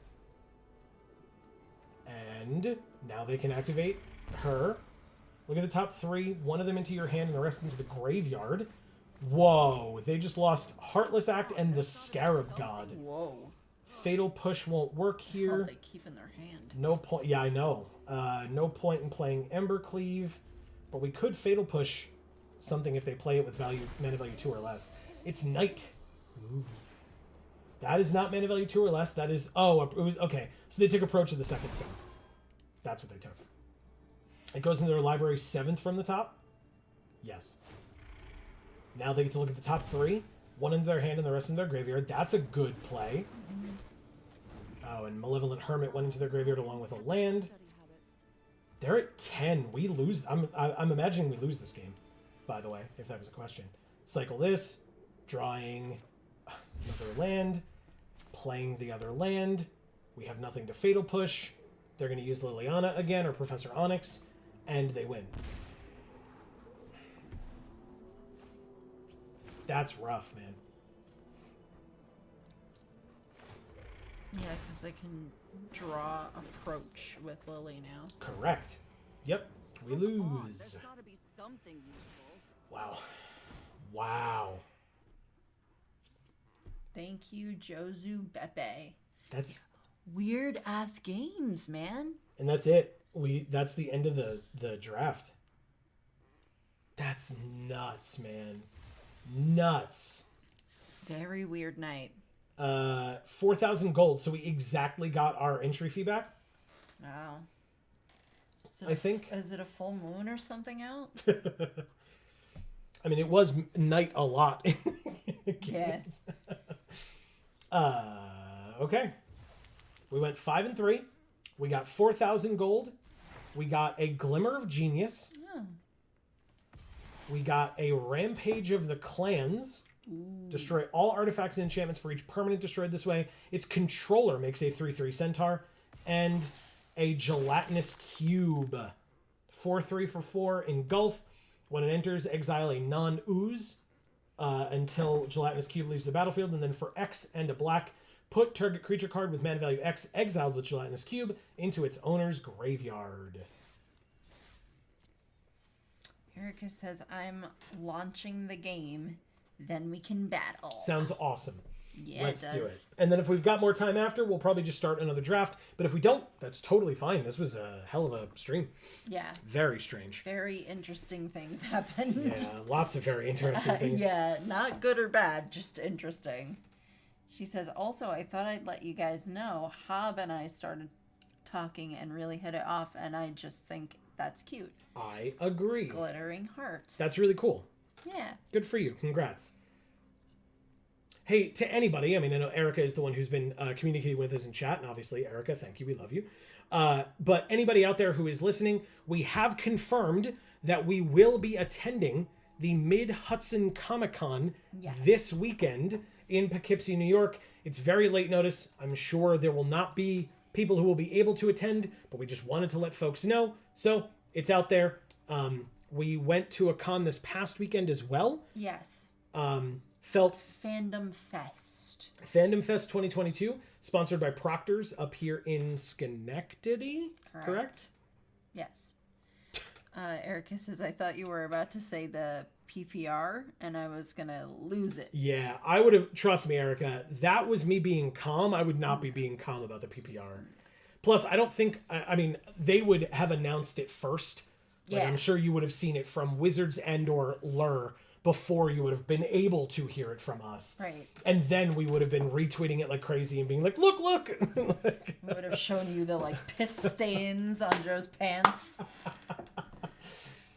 And now they can activate her. Look at the top 3. 1 of them into your hand and the rest into the graveyard. Whoa. They just lost Heartless Act and the Scarab God. Whoa. Fatal Push won't work here. Oh, they keep in their hand. No point. Yeah, I know. No point in playing Embercleave. But we could Fatal Push something if they play it with mana value 2 or less. It's Night. Ooh. That is not mana value 2 or less. That is... Oh, it was... Okay. So they took Approach of the Second Sun. That's what they took. It goes into their library 7th from the top? Yes. Now they get to look at the top 3. 1 into their hand and the rest in their graveyard. That's a good play. Oh, and Malevolent Hermit went into their graveyard along with a land. They're at 10. We lose. I'm imagining we lose this game, by the way, if that was a question. Cycle this. Drawing another land. Playing the other land. We have nothing to Fatal Push. They're going to use Liliana again or Professor Onyx, and they win. That's rough, man. Yeah, because they can draw approach with Lily now. Correct. Yep. We lose. There's gotta be something useful. Wow. Wow. Thank you, Josu Bepe. That's Weird ass games, man. and that's it. That's the end of the draft. That's nuts, man. Nuts. Very weird night. 4,000 gold, so we exactly got our entry fee back. Wow. I think. Is it a full moon or something out? I mean, it was night a lot. Yeah. Okay. We went 5 and 3. We got 4,000 gold. We got a Glimmer of Genius. Oh. We got a Rampage of the Clans. Ooh. Destroy all artifacts and enchantments for each permanent destroyed this way. Its controller makes a 3/3 Centaur. And a Gelatinous Cube. 4/3 for 4. Engulf. When it enters, exile a non-ooze until Gelatinous Cube leaves the battlefield. And then for X and a black, put target creature card with mana value X exiled with Gelatinous Cube into its owner's graveyard. Erica says, I'm launching the game, then we can battle. Sounds awesome. Yeah, Let's it does. do it. And then if we've got more time after, we'll probably just start another draft. But if we don't, that's totally fine. This was a hell of a stream. Yeah. Very strange. Very interesting things happened. Yeah, lots of very interesting things. Yeah, not good or bad, just interesting. She says, also, I thought I'd let you guys know, Hob and I started talking and really hit it off, and I just think that's cute. I agree. Glittering heart. That's really cool. Yeah. Good for you. Congrats. Hey, to anybody, I mean, I know Erica is the one who's been communicating with us in chat, and obviously, Erica, thank you, we love you. But anybody out there who is listening, we have confirmed that we will be attending the Mid-Hudson Comic-Con this weekend in Poughkeepsie, New York. It's very late notice. I'm sure there will not be people who will be able to attend, but we just wanted to let folks know. So, it's out there. We went to a con this past weekend as well. Yes. Felt Fandom Fest. Fandom Fest 2022, sponsored by Proctor's up here in Schenectady, correct? Yes. Erica says, I thought you were about to say the PPR, and I was going to lose it. Yeah, I would have, trust me, Erica, that was me being calm. I would not be being calm about the PPR. Plus, I don't think, I mean, they would have announced it first. Like, Yeah. I'm sure you would have seen it from Wizards and or Lure before you would have been able to hear it from us. Right. And then we would have been retweeting it like crazy and being like, look. Like, I would have shown you the, like, piss stains on Joe's pants.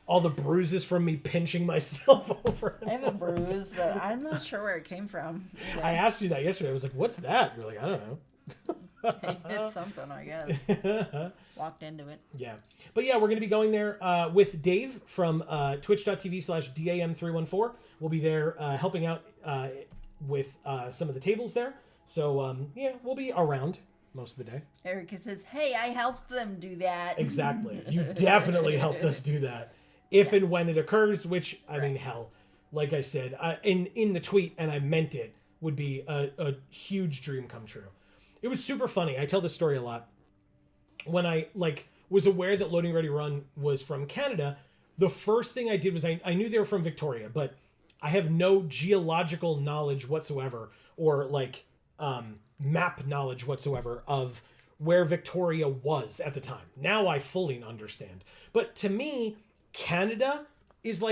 all the bruises from me pinching myself over. I have a bruise that I'm not sure where it came from. either. I asked you that yesterday. I was like, what's that? You're like, I don't know. It's something, I guess. Walked into it. Yeah. But yeah, we're going to be going there with Dave from twitch.tv/DAM314. We'll be there helping out with some of the tables there. So, yeah, we'll be around most of the day. Erica says, hey, I helped them do that. Exactly. You definitely helped us do that. If and when it occurs, which, I mean, hell, like I said, in the tweet, and I meant it, would be a huge dream come true. It was super funny. I tell this story a lot. When I was aware that Loading Ready Run was from Canada, the first thing I did was I knew they were from Victoria, but I have no geological knowledge whatsoever or map knowledge whatsoever of where Victoria was at the time. Now I fully understand. But to me, Canada is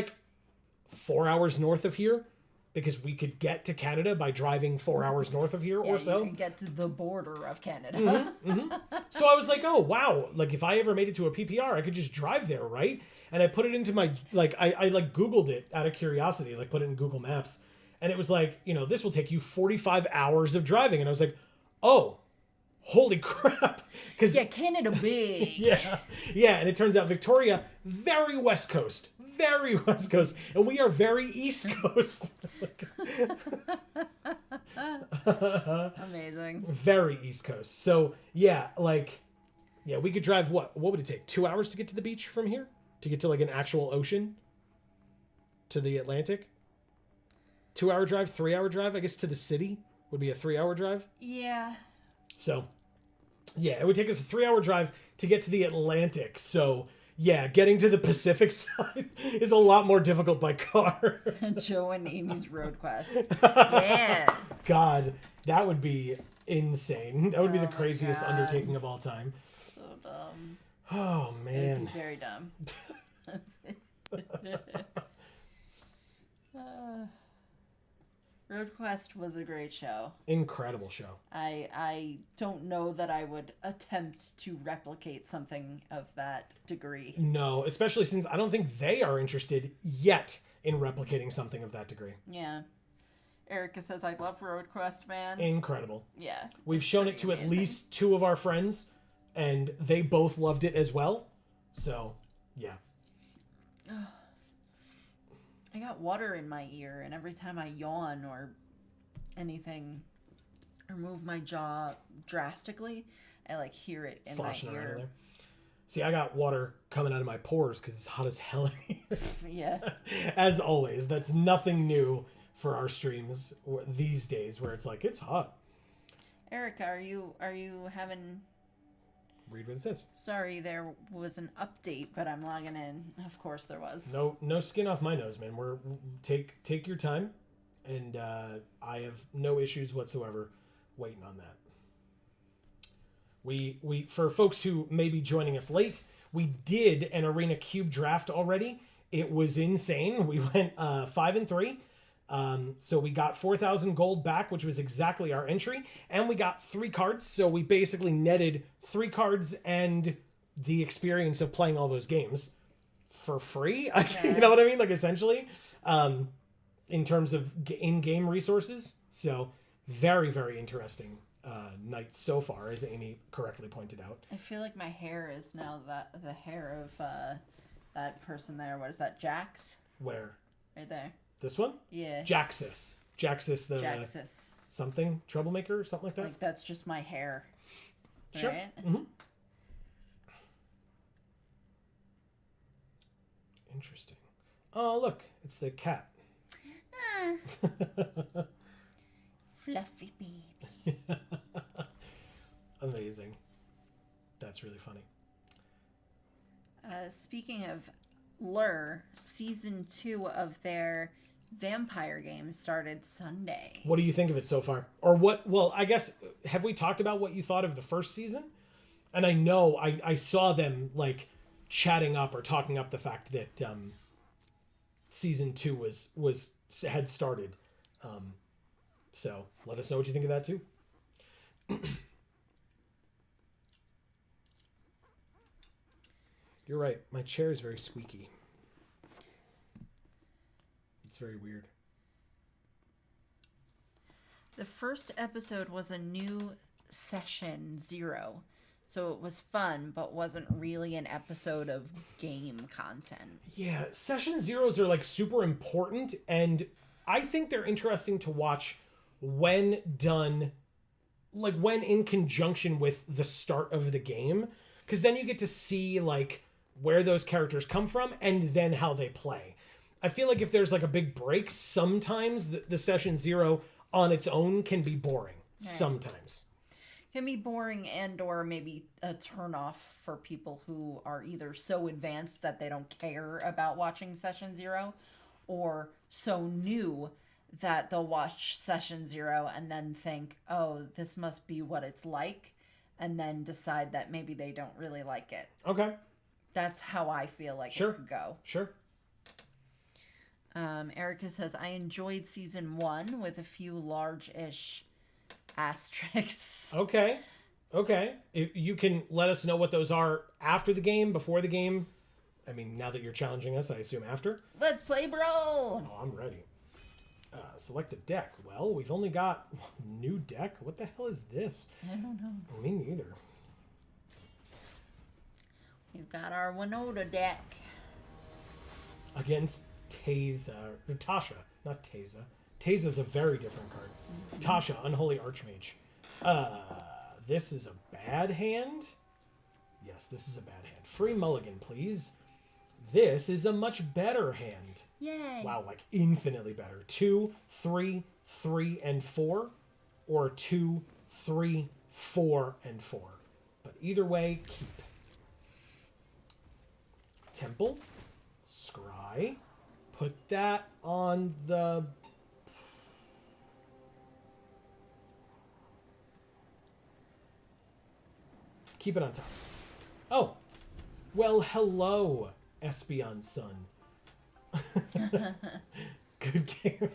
4 hours north of here. Because we could get to Canada by driving 4 hours north of here or so. You can get to the border of Canada. So I was like, oh, wow. If I ever made it to a PPR, I could just drive there, right? And I put it into my, I Googled it out of curiosity, put it in Google Maps. And it was this will take you 45 hours of driving. And I was like, oh, holy crap. Yeah, Canada big. Yeah. And it turns out Victoria, very West Coast. Very West Coast, and we are very East Coast. Amazing. Very East Coast. So yeah, Yeah, we could drive what? What would it take? 2 hours to get to the beach from here? To get to like an actual ocean? To the Atlantic? 2 hour drive, 3 hour drive? I guess to the city would be a 3 hour drive. Yeah. So, yeah, it would take us a 3 hour drive to get to the Atlantic. So, yeah, getting to the Pacific side is a lot more difficult by car. Joe and Amy's road quest. Yeah. God, that would be insane. That would be the Oh my craziest God. undertaking of all time. So dumb. Oh, man. Very dumb. Road Quest was a great show. Incredible show. I don't know that I would attempt to replicate something of that degree. No, especially since I don't think they are interested yet in replicating something of that degree. Yeah. Erica says, I love Road Quest, man. Incredible. Yeah. We've shown it pretty to at amazing. least 2 of our friends, and they both loved it as well. So, yeah. I got water in my ear, and every time I yawn or anything, or move my jaw drastically, I like hear it in Sloshing my around in ear. there. See, I got water coming out of my pores because it's hot as hell in here. Yeah. As always, that's nothing new for our streams these days where it's like, it's hot. Erica, are you having... Read what it says. Sorry, there was an update, but I'm logging in. Of course there was. No skin off my nose, man. Take your time, and I have no issues whatsoever waiting on that. We for folks who may be joining us late, we did an Arena Cube draft already. It was insane. We went 5-3. So we got 4,000 gold back, which was exactly our entry, and we got 3 cards. So we basically netted 3 cards and the experience of playing all those games for free. You know what I mean? Like essentially, in terms of in-game resources. So very, very interesting night so far, as Amy correctly pointed out. I feel like my hair is now the hair of that person there. What is that? Jax? Where? Right there. This one? Yeah. Jaxus the Jaxus. something troublemaker or something like that. Like that's just my hair. Sure. Right? Mm-hmm. Interesting. Oh, look, it's the cat. Fluffy baby. Amazing. That's really funny. Speaking of Lure, season 2 of their vampire game started Sunday. What do you think of it so far? Or what? Well, I guess, have we talked about what you thought of the first season? And I know I saw them like chatting up or talking up the fact that season 2 had started. So let us know what you think of that too. You're right. My chair is very squeaky. It's very weird. The first episode was a new session 0. So it was fun, but wasn't really an episode of game content. Yeah, session zeros are like super important, and I think they're interesting to watch when done, like when in conjunction with the start of the game, because then you get to see like where those characters come from and then how they play. I feel like if there's like a big break, sometimes the session 0 on its own can be boring. Right. Sometimes. Can be boring and or maybe a turnoff for people who are either so advanced that they don't care about watching session 0 or so new that they'll watch session 0 and then think, oh, this must be what it's like, and then decide that maybe they don't really like it. Okay. That's how I feel like Sure. it could go. Sure. Erica says, I enjoyed season 1 with a few large-ish asterisks. Okay. If you can let us know what those are after the game, before the game. I mean, now that you're challenging us, I assume after. Let's play Brawl! Oh, I'm ready. Select a deck. Well, we've only got new deck. What the hell is this? I don't know. Me neither. We've got our Winota deck. Against Tasha, not Taza. Taza's a very different card. Tasha, Unholy Archmage. This is a bad hand. Yes, this is a bad hand. Free mulligan, please. This is a much better hand. Yay. Wow, like infinitely better. 2, 3, 3, and 4. Or 2, 3, 4, and 4. But either way, keep. Temple. Scry. Put that on the... Keep it on top. Oh. Well, hello, Espeon son. Good game.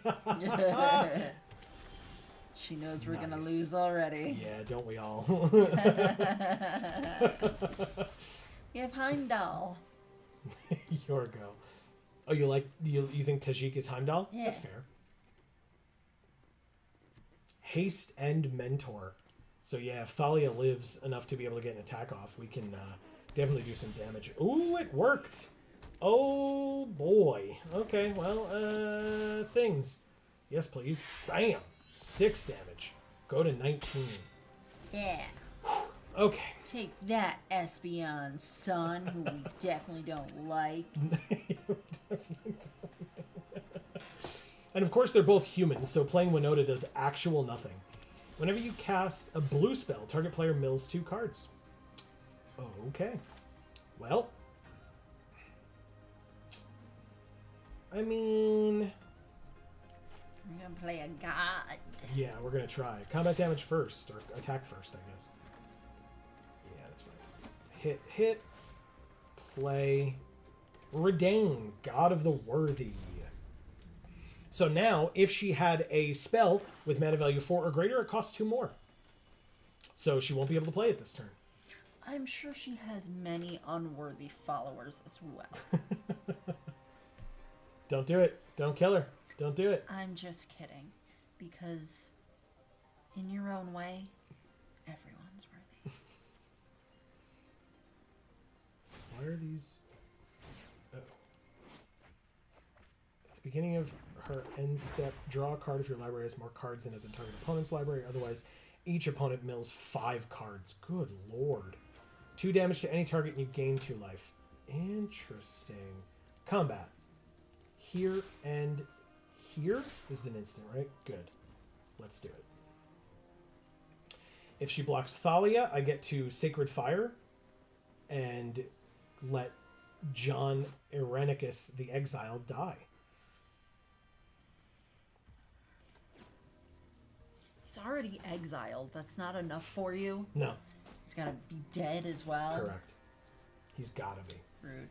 She knows we're gonna Nice. lose already. Yeah, don't we all? You have Heimdall. Your go. Oh, you think Tajik is Heimdall? Yeah. That's fair. Haste and Mentor. So yeah, if Thalia lives enough to be able to get an attack off, we can definitely do some damage. Ooh, it worked. Oh boy. Okay, well, things. Yes, please. Bam. 6 damage. Go to 19. Yeah. Okay. Take that, Espeon son, who we definitely don't like. And of course, they're both humans, so playing Winota does actual nothing. Whenever you cast a blue spell, target player mills 2 cards. Okay. Well. I mean... We're gonna play a god. Yeah, we're gonna try. Combat damage first, or attack first, I guess. Yeah, that's fine. Hit. Play. Redain, God of the Worthy. So now, if she had a spell with mana value 4 or greater, it costs 2 more. So she won't be able to play it this turn. I'm sure she has many unworthy followers as well. Don't do it. Don't kill her. Don't do it. I'm just kidding. Because in your own way, everyone's worthy. Why are these... Oh. At the beginning of her end step, draw a card if your library has more cards in it than target opponent's library. Otherwise, each opponent mills 5 cards. Good lord. 2 damage to any target and you gain 2 life. Interesting. Combat. Here and here. This is an instant, right? Good. Let's do it. If she blocks Thalia, I get to Sacred Fire and let John Irenicus the Exile die. He's already exiled. That's not enough for you. No. He's gotta be dead as well. Correct. He's gotta be. Rude.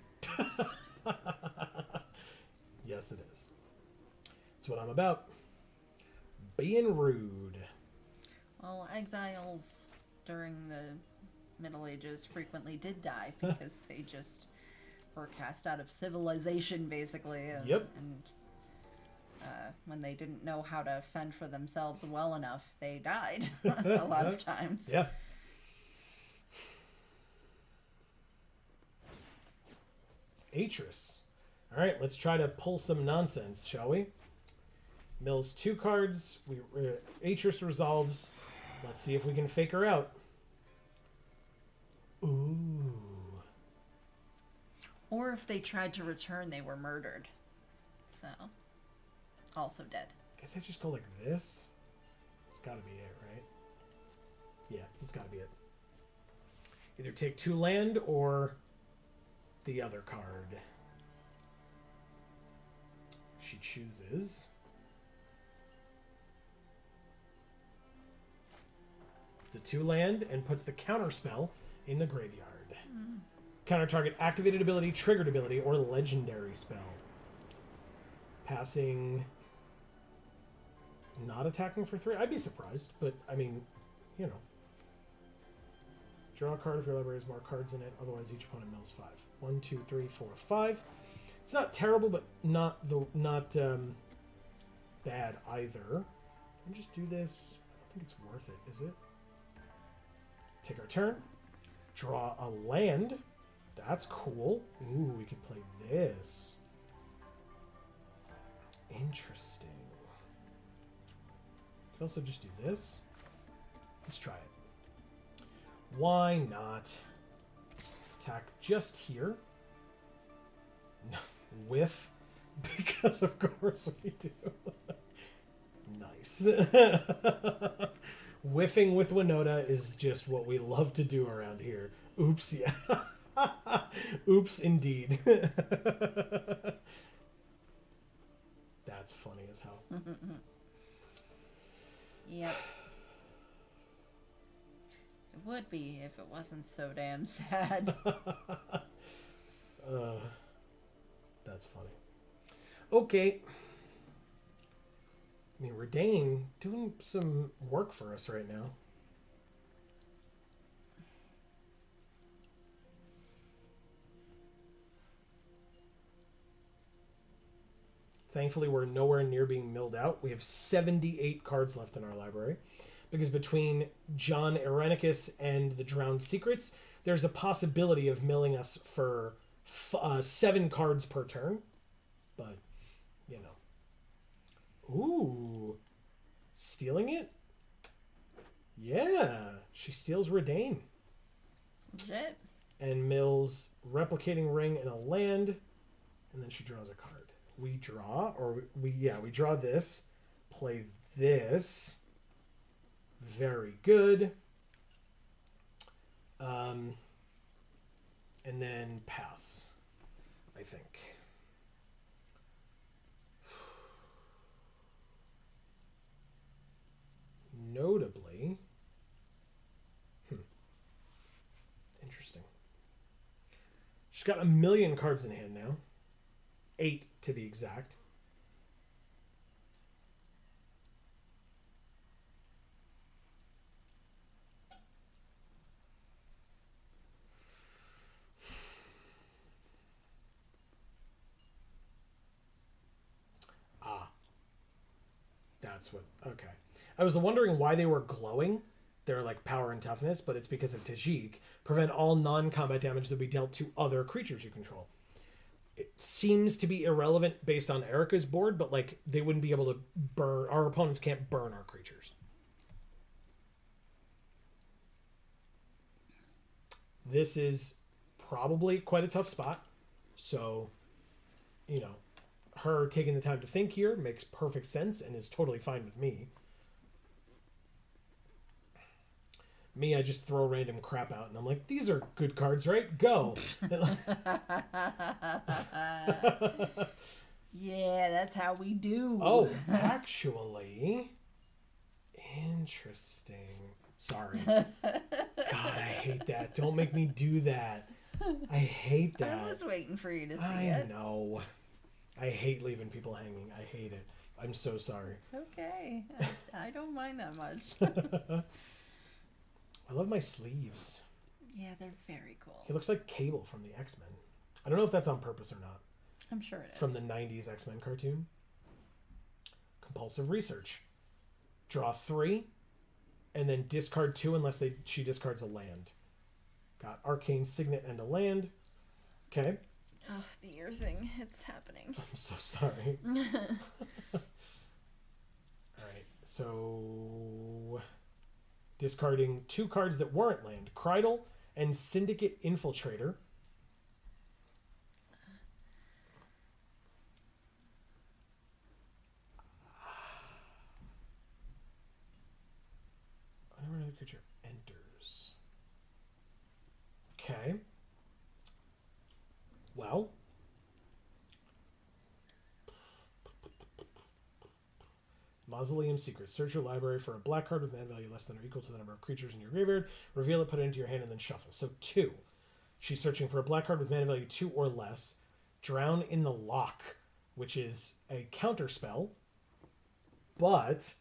Yes, it is. That's what I'm about. Being rude. Well, exiles during the Middle Ages frequently did die because they just were cast out of civilization, basically. Yep. And when they didn't know how to fend for themselves well enough, they died a lot of times. Yeah. Atris. All right, let's try to pull some nonsense, shall we? Mills 2 cards. Atris resolves. Let's see if we can fake her out. Ooh. Or if they tried to return, they were murdered. So, also dead. Guess I just go like this. It's got to be it, right? Yeah, it's got to be it. Either take 2 land or the other card. She chooses the 2 land and puts the counter spell in the graveyard. Counter target activated ability, triggered ability, or legendary spell. Passing, not attacking for 3. I'd be surprised, but I mean, you know. Draw a card if your library has more cards in it. Otherwise, each opponent mills 5. 1, 2, 3, 4, 5. It's not terrible, but not bad either. And just do this. I don't think it's worth it, is it? Take our turn. Draw a land. That's cool. Ooh, we could play this. Interesting. Could also just do this. Let's try it. Why not? Attack just here. Whiff. Because of course we do. Nice. Whiffing with Winota is just what we love to do around here. Oops, yeah. Oops, indeed. That's funny as hell. Yep. It would be if it wasn't so damn sad. That's funny. Okay. I mean, Redain doing some work for us right now. Thankfully, we're nowhere near being milled out. We have 78 cards left in our library. Because between John Irenicus and the Drowned Secrets, there's a possibility of milling us for 7 cards per turn. But, you know. Ooh. Stealing it? Yeah. She steals Redain. Legit. And mills Replicating Ring and a land. And then she draws a card. We draw, or we draw this. Play this. Very good. And then pass, I think. Notably, interesting. She's got 1 million cards in hand now. 8 to be exact. That's what... Okay. I was wondering why they were glowing. They're like power and toughness, but it's because of Tajik. Prevent all non-combat damage that will be dealt to other creatures you control. It seems to be irrelevant based on Erica's board, but like they wouldn't be able to burn... Our opponents can't burn our creatures. This is probably quite a tough spot. So, you know, her taking the time to think here makes perfect sense and is totally fine with me. Me, I just throw random crap out and I'm like, these are good cards, right? Go. Yeah, that's how we do. Oh, actually, interesting. Sorry. God, I hate that. Don't make me do that. I hate that. I was waiting for you to see I it. know. I hate leaving people hanging. I hate it. I'm so sorry. It's okay. I don't mind that much. I love my sleeves. Yeah, they're very cool. He looks like Cable from the X-Men. I don't know if that's on purpose or not. I'm sure it is. From the 90s X-Men cartoon. Compulsive Research. Draw 3. And then discard 2 unless she discards a land. Got Arcane Signet and a land. Okay. Oh, the ear thing. It's happening. I'm so sorry. Alright, so... Discarding 2 cards that weren't land. Krydle and Syndicate Infiltrator. Whenever another creature enters. Okay. Well. Mausoleum Secret. Search your library for a black card with mana value less than or equal to the number of creatures in your graveyard. Reveal it, put it into your hand, and then shuffle. So 2. She's searching for a black card with mana value 2 or less. Drown in the Lock, which is a counter spell. But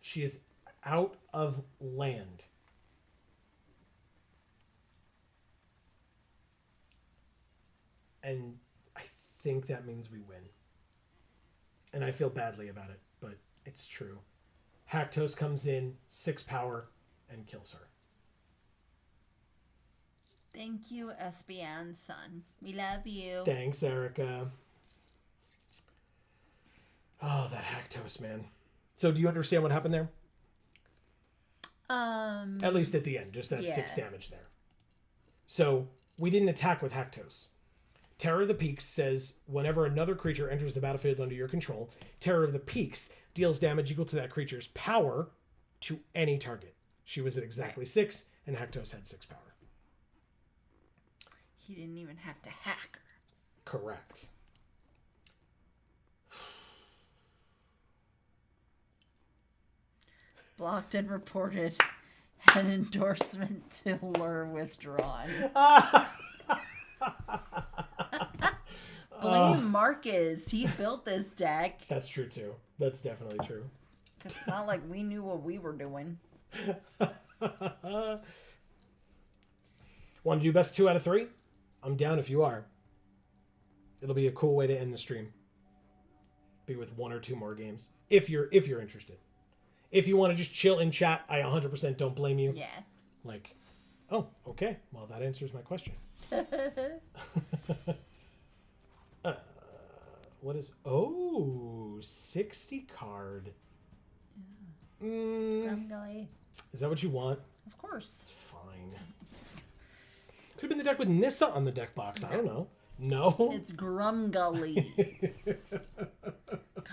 she is out of land. And I think that means we win. And I feel badly about it, but it's true. Haktos comes in, 6 power, and kills her. Thank you, Espian's son. We love you. Thanks, Erica. Oh, that Haktos, man. So do you understand what happened there? At least at the end, just that 6 damage there. So we didn't attack with Haktos. Terror of the Peaks says whenever another creature enters the battlefield under your control, Terror of the Peaks deals damage equal to that creature's power to any target. She was at exactly 6, and Haktos had 6 power. He didn't even have to hack her. Correct. Blocked and reported. An endorsement to lure withdrawn. Blame Marcus. He built this deck. That's true, too. That's definitely true. It's not like we knew what we were doing. Want to do best 2 out of 3? I'm down if you are. It'll be a cool way to end the stream. Be with 1 or 2 more games. If you're interested. If you want to just chill in chat, I 100% don't blame you. Yeah. Like, oh, okay. Well, that answers my question. What is... Oh, 60 card. Grumgully. Is that what you want? Of course. It's fine. Could have been the deck with Nissa on the deck box. I don't know. No? It's Grumgully.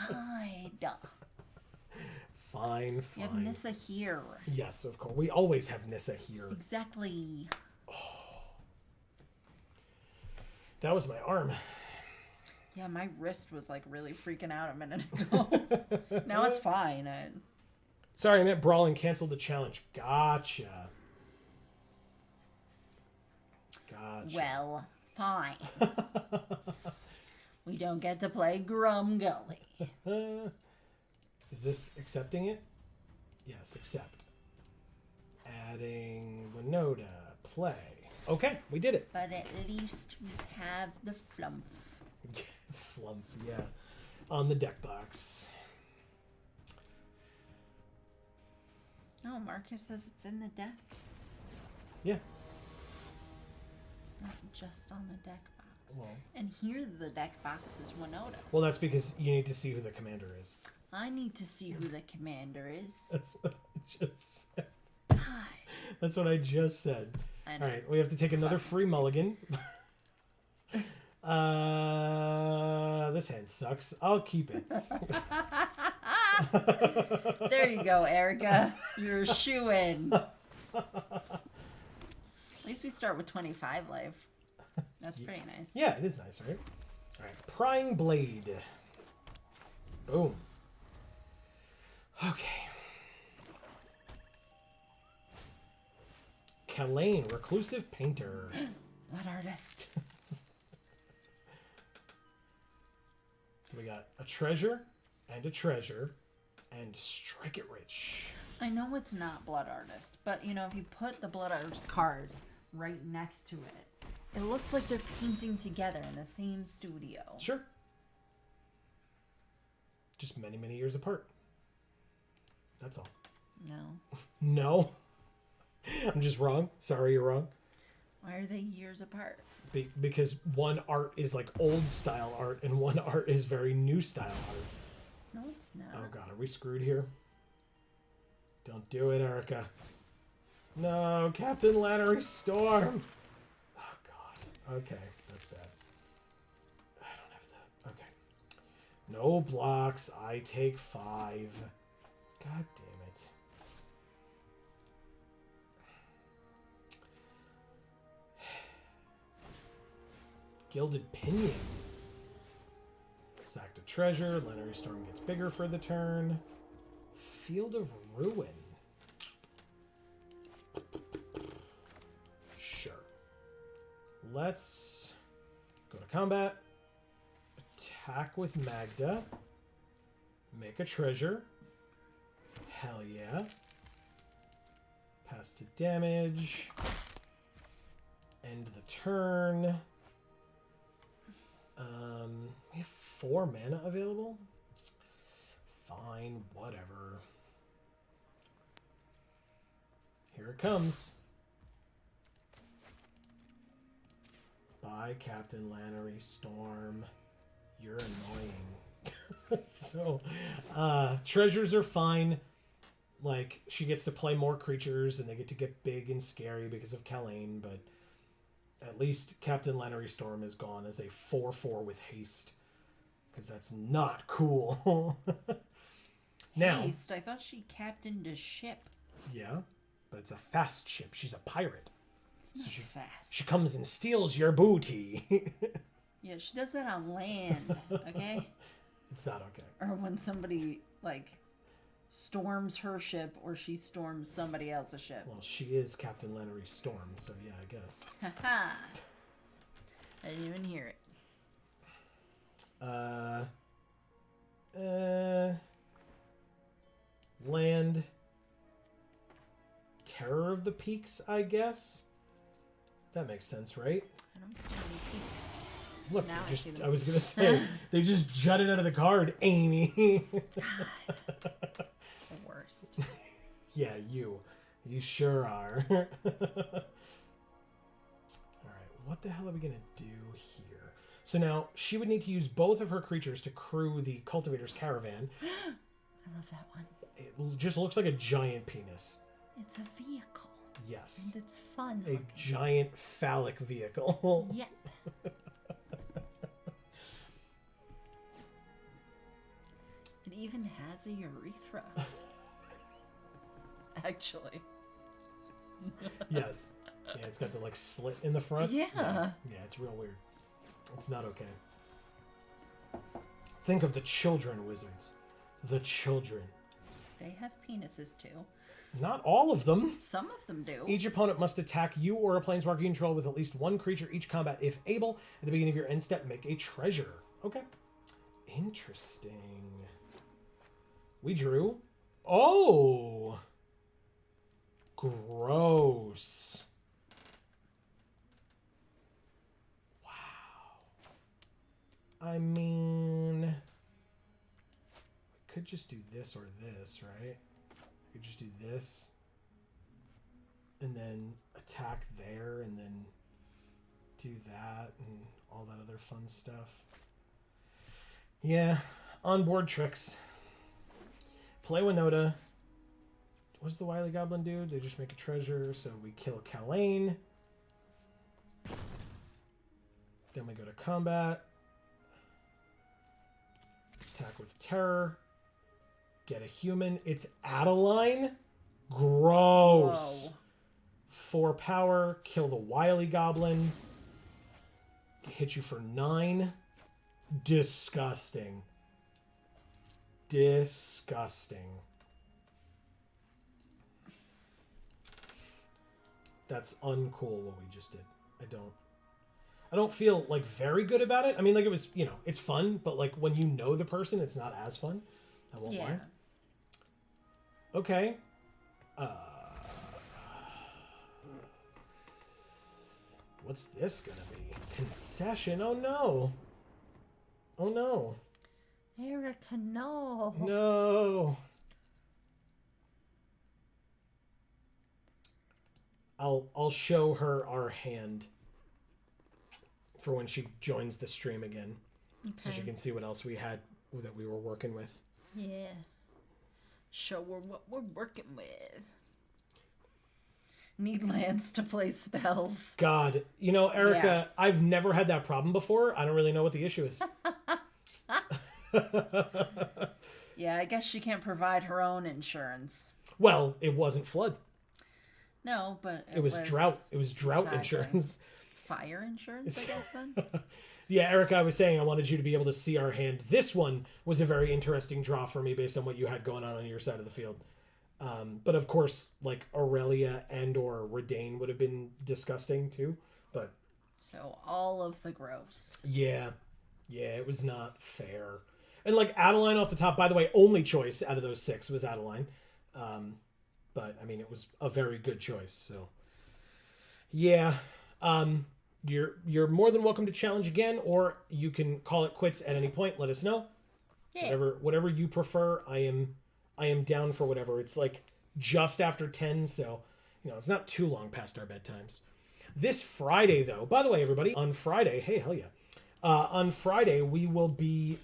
Kinda. Fine. You have Nissa here. Yes, of course. We always have Nissa here. Exactly. That was my arm. Yeah, my wrist was like really freaking out a minute ago. Now it's fine. Sorry, I meant Brawl and canceled the challenge. Gotcha. Well, fine. We don't get to play Grumgully. Is this accepting it? Yes, accept. Adding Winota. Play. Okay, we did it. But at least we have the flump. Flump, yeah. On the deck box. Oh, Marcus says it's in the deck. Yeah. It's not just on the deck box. Well, And here the deck box is Winota. well, that's because you need to see who the commander is. I need to see who the commander is. That's what I just said. God. That's what I just said. I All know. right, we have to take another free mulligan. This hand sucks. I'll keep it. There you go, Erica. You're a shoo-in. At least we start with 25 life. That's pretty nice. Yeah, it is nice, right? All right, Prying Blade. Boom. Okay. Kalane, Reclusive Painter. What artist? So we got a treasure and a treasure and Strike It Rich. I know it's not Blood Artist, but you know, if you put the Blood Artist card right next to it, it looks like they're painting together in the same studio. Sure. Just many, many years apart. That's all. No. No. I'm just wrong. Sorry, you're wrong. Why are they years apart? Because one art is like old style art and one art is very new style art. No, it's not. Oh god, are we screwed here? Don't do it, Erica. No, Captain Lannery Storm. Oh god. Okay, that's bad. I don't have the... Okay. No blocks. I take 5. God damn it. Gilded Pinions. Sacked a treasure. Lannery Storm gets bigger for the turn. Field of Ruin. Sure. Let's go to combat. Attack with Magda. Make a treasure. Hell yeah. Pass to damage. End the turn. We have 4 mana available. Fine, whatever. Here it comes. Bye, Captain Lannery Storm. You're annoying. So, treasures are fine. Like, she gets to play more creatures, and they get to get big and scary because of Kalane, but At least Captain Lannery Storm is gone as a 4/4 with haste. Because that's not cool. Now, Haste, I thought she captained a ship. yeah, but it's a fast ship. She's a pirate. It's not fast. She comes and steals your booty. Yeah, she does that on land, okay? It's not okay. Or when somebody, like, storms her ship or she storms somebody else's ship. Well, she is Captain Lannery Storm, so yeah, I guess. Haha. I didn't even hear it. Land. Terror of the Peaks, I guess. That makes sense, right? I don't see any peaks. Look, Now just, I see them. I was gonna say they just jutted out of the card, Amy. The worst. Yeah, you sure are. All right, what the hell are we gonna do here? So now she would need to use both of her creatures to crew the cultivator's caravan. I love that one. It just looks like a giant penis. It's a vehicle. Yes. And it's fun. A giant phallic vehicle. Yep. It even has a urethra. Actually. Yes. Yeah, it's got the like slit in the front. Yeah. Yeah, it's real weird. It's not okay. Think of the children, wizards. The children. They have penises too. Not all of them. Some of them do. Each opponent must attack you or a planeswalker you control with at least one creature each combat if able. At the beginning of your end step, make a treasure. Okay. Interesting. We drew. Oh! Gross. Wow. I mean, we could just do this or this, right? We could just do this. And then attack there, and then do that, and all that other fun stuff. Yeah, onboard tricks. Play Winota. What does the Wily Goblin do? They just make a treasure, so we kill Kalane. Then we go to combat. Attack with Terror. Get a human. It's Adeline? Gross. Whoa. 4 power. Kill the Wily Goblin. Hit you for 9. Disgusting. Disgusting. That's uncool what we just did. I don't feel like very good about it. I mean, like it was, you know, it's fun, but like when you know the person, it's not as fun. I won't lie. Okay. What's this gonna be? Concession? Oh no. Oh no. Erica, no. No. I'll show her our hand for when she joins the stream again. Okay. So she can see what else we had that we were working with. Yeah. Show her what we're working with. Need lands to play spells. God, you know, Erica, I've never had that problem before. I don't really know what the issue is. Yeah, I guess she can't provide her own insurance. Well, it wasn't flood. No, but it was drought. It was drought exactly. insurance. Fire insurance, I guess, then? Yeah, Erica, I was saying I wanted you to be able to see our hand. This one was a very interesting draw for me based on what you had going on your side of the field. But of course, like Aurelia and or Redain would have been disgusting too. But so all of the gross. Yeah, it was not fair. And like Adeline off the top, by the way, only choice out of those 6 was Adeline. But I mean, it was a very good choice. So yeah, you're more than welcome to challenge again, or you can call it quits at any point. Let us know. Yeah. Whatever you prefer. I am down for whatever. It's like just after 10, so you know it's not too long past our bedtimes. This Friday, though, by the way, everybody, on Friday, hey, hell yeah, on Friday we will be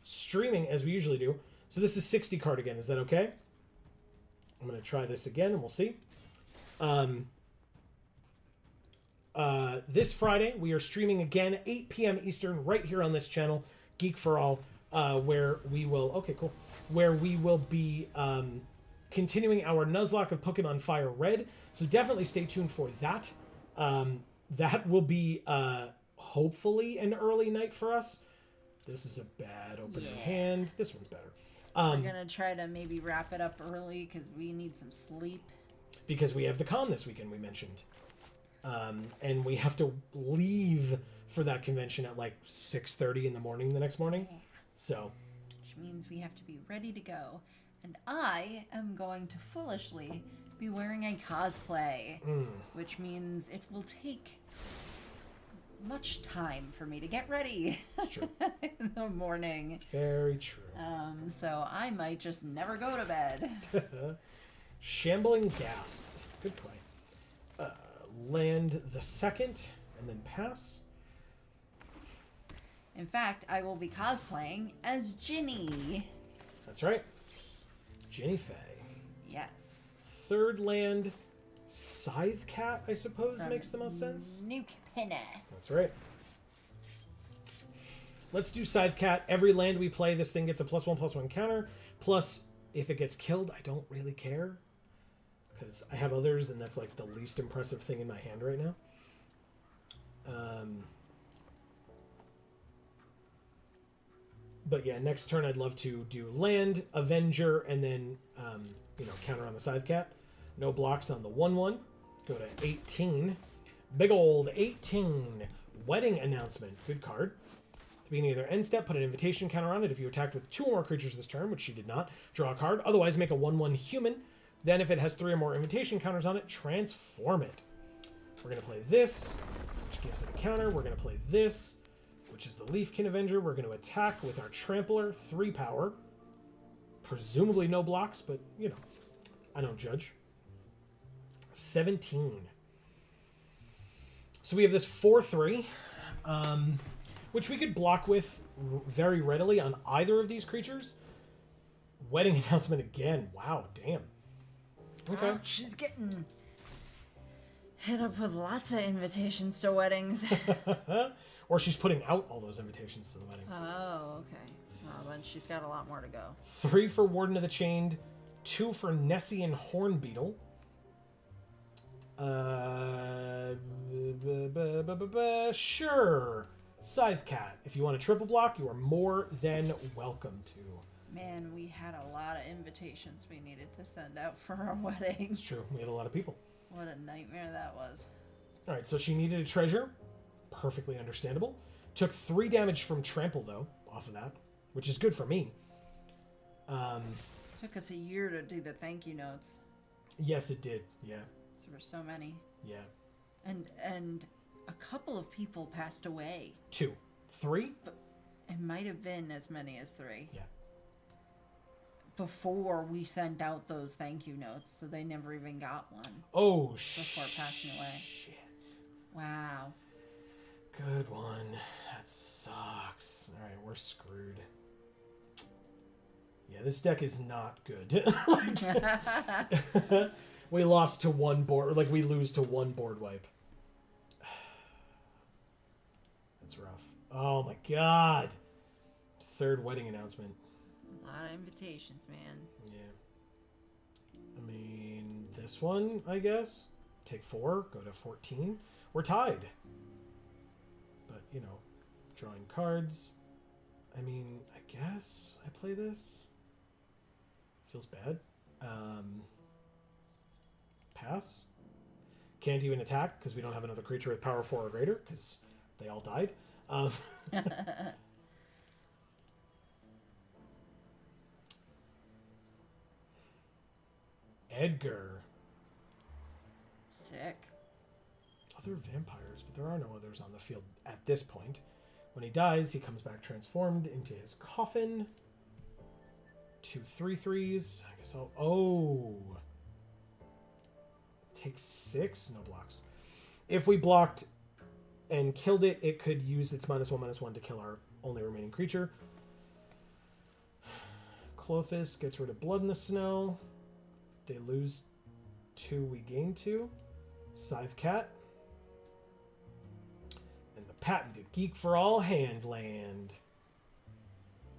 streaming as we usually do. So this is 60 card again. Is that okay? I'm gonna try this again, and we'll see. this Friday, we are streaming again, 8 p.m. Eastern, right here on this channel, Geek for All, where we will... Okay, cool. Where we will be continuing our Nuzlocke of Pokemon Fire Red. So definitely stay tuned for that. That will be hopefully an early night for us. This is a bad opening hand. This one's better. We're going to try to maybe wrap it up early because we need some sleep. Because we have the con this weekend, we mentioned. And we have to leave for that convention at like 6:30 in the morning the next morning. So... Which means we have to be ready to go. And I am going to foolishly be wearing a cosplay. Which means it will take much time for me to get ready in the morning. Very true. So I might just never go to bed. Shambling Ghast. Good play. Land the second and then pass. In fact, I will be cosplaying as Ginny. That's right. Ginny Faye. Yes. Third land, Scythe Cat, I suppose, makes the most sense. Nuke Pinna. That's right. Let's do Scythe Cat. Every land we play, this thing gets a +1/+1 counter. Plus, if it gets killed, I don't really care. Because I have others, and that's like the least impressive thing in my hand right now. But yeah, next turn I'd love to do land, Avenger, and then, counter on the Scythe Cat. No blocks on the 1/1. Go to 18. Big old 18. Wedding Announcement. Good card. At the beginning of their end step, put an invitation counter on it. If you attacked with 2 or more creatures this turn, which she did not, draw a card. Otherwise, make a 1/1 human. Then if it has 3 or more invitation counters on it, transform it. We're going to play this, which gives it a counter. We're going to play this, which is the Leafkin Avenger. We're going to attack with our Trampler, 3 power. Presumably no blocks, but, I don't judge. 17. So we have this 4/3, which we could block with very readily on either of these creatures. Wedding Announcement again. Wow, damn. Okay. Ouch, she's getting hit up with lots of invitations to weddings. Or she's putting out all those invitations to the weddings. Oh, okay. Well, then she's got a lot more to go. 3 for Warden of the Chained, 2 for Nessian Hornbeetle. Sure. Scythe Cat. If you want a triple block, you are more than welcome to. Man, we had a lot of invitations we needed to send out for our wedding. It's true. We had a lot of people. What a nightmare that was. All right, so she needed a treasure. Perfectly understandable. Took 3 damage from Trample, though, off of that, which is good for me. Took us a year to do the thank you notes. Yes, it did. Yeah. There were so many. Yeah. And a couple of people passed away. 2. 3? But it might have been as many as 3. Yeah. Before we sent out those thank you notes, so they never even got one. Oh, before passing away. Shit. Wow. Good one. That sucks. All right, we're screwed. Yeah, this deck is not good. We lost to 1 board, like we lose to 1 board wipe. That's rough. Oh my god. 3rd Wedding Announcement. A lot of invitations, man. Yeah. I mean, this one, I guess. Take 4, go to 14. We're tied. But, drawing cards. I mean, I guess I play this. Feels bad. Pass. Can't even attack because we don't have another creature with power 4 or greater because they all died. Edgar. Sick. Other vampires, but there are no others on the field at this point. When he dies, he comes back transformed into his coffin. 2 3/3s. I guess I'll... Oh. Take 6? No blocks. If we blocked and killed it, it could use its -1/-1 to kill our only remaining creature. Clothis gets rid of Blood in the Snow. They lose 2, we gain 2. Scythe Cat. Patented Geek for All Handland.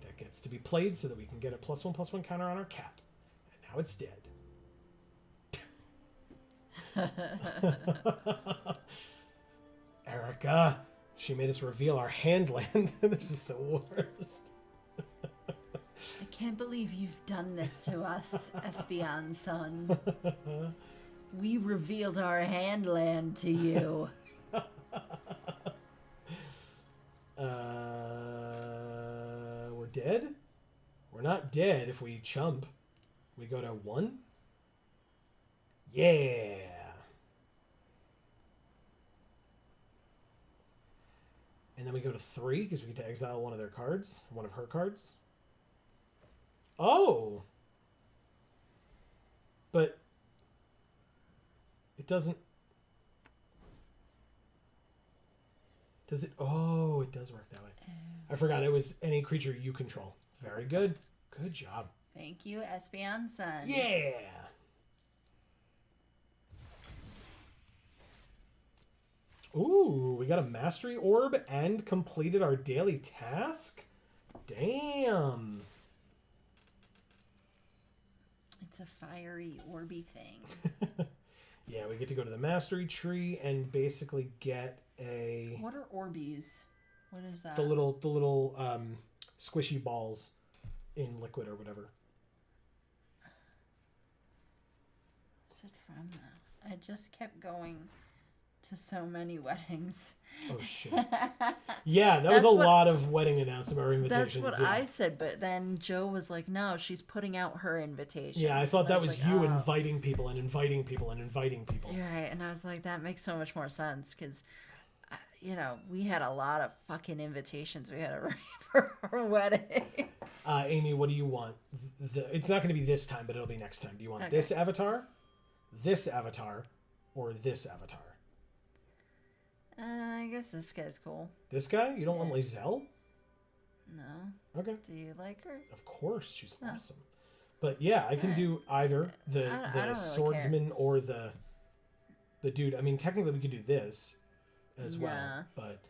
That gets to be played so that we can get a +1/+1 counter on our cat. And now it's dead. Erica, she made us reveal our handland. This is the worst. I can't believe you've done this to us, Espion son. We revealed our handland to you. We're dead? We're not dead if we chump. We go to 1? Yeah. And then we go to 3 because we get to exile one of their cards, one of her cards. Oh! But it doesn't... Does it? Oh, it does work that way. I forgot it was any creature you control. Very good. Good job. Thank you, Espion son. Yeah! Ooh, we got a mastery orb and completed our daily task? Damn. It's a fiery orby thing. Yeah, we get to go to the mastery tree and basically get a... What are orbies? What is that? The little squishy balls in liquid or whatever. What's it from now? I just kept going to so many weddings. Oh, shit. Yeah, that was a lot of wedding announcement or invitations. That's what I said, but then Joe was like, no, she's putting out her invitation. Yeah, I thought that was like, you inviting people and inviting people and inviting people. You're right, and I was like, that makes so much more sense, because, you know, we had a lot of fucking invitations we had to write for our wedding. Amy, what do you want? It's not going to be this time, but it'll be next time. Do you want this avatar, or this avatar? I guess this guy's cool. This guy? You don't want Lizelle? No. Okay. Do you like her? Of course, she's awesome. But yeah, I can do either the really swordsman or the dude. I mean, technically we could do this as well, but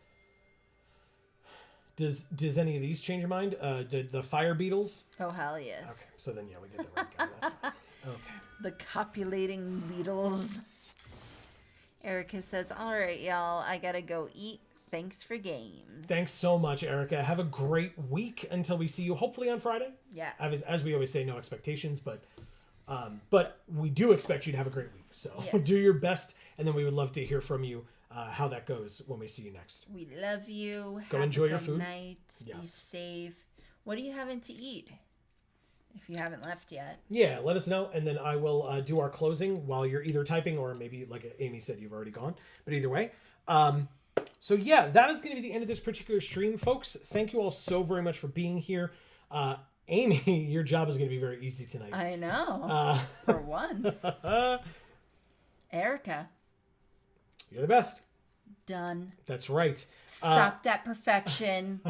does any of these change your mind? The fire beetles? Oh, hell yes. Okay, so then yeah, we get the right guy. That's fine. Okay. The copulating beetles. Erica says, all right, y'all, I gotta go eat. Thanks for games. Thanks so much, Erica. Have a great week until we see you hopefully on Friday. Yes. As we always say, no expectations, but we do expect you to have a great week. So yes. Do your best, and then we would love to hear from you how that goes when we see you next. We love you. Go enjoy your food. Night. Yes. Be safe. What are you having to eat? If you haven't left yet. Yeah, let us know, and then I will do our closing while you're either typing or maybe, like Amy said, you've already gone. But either way. So yeah, that is going to be the end of this particular stream, folks. Thank you all so very much for being here. Amy, your job is going to be very easy tonight. I know. For once. Erica. You're the best. Done. That's right. Stopped at perfection.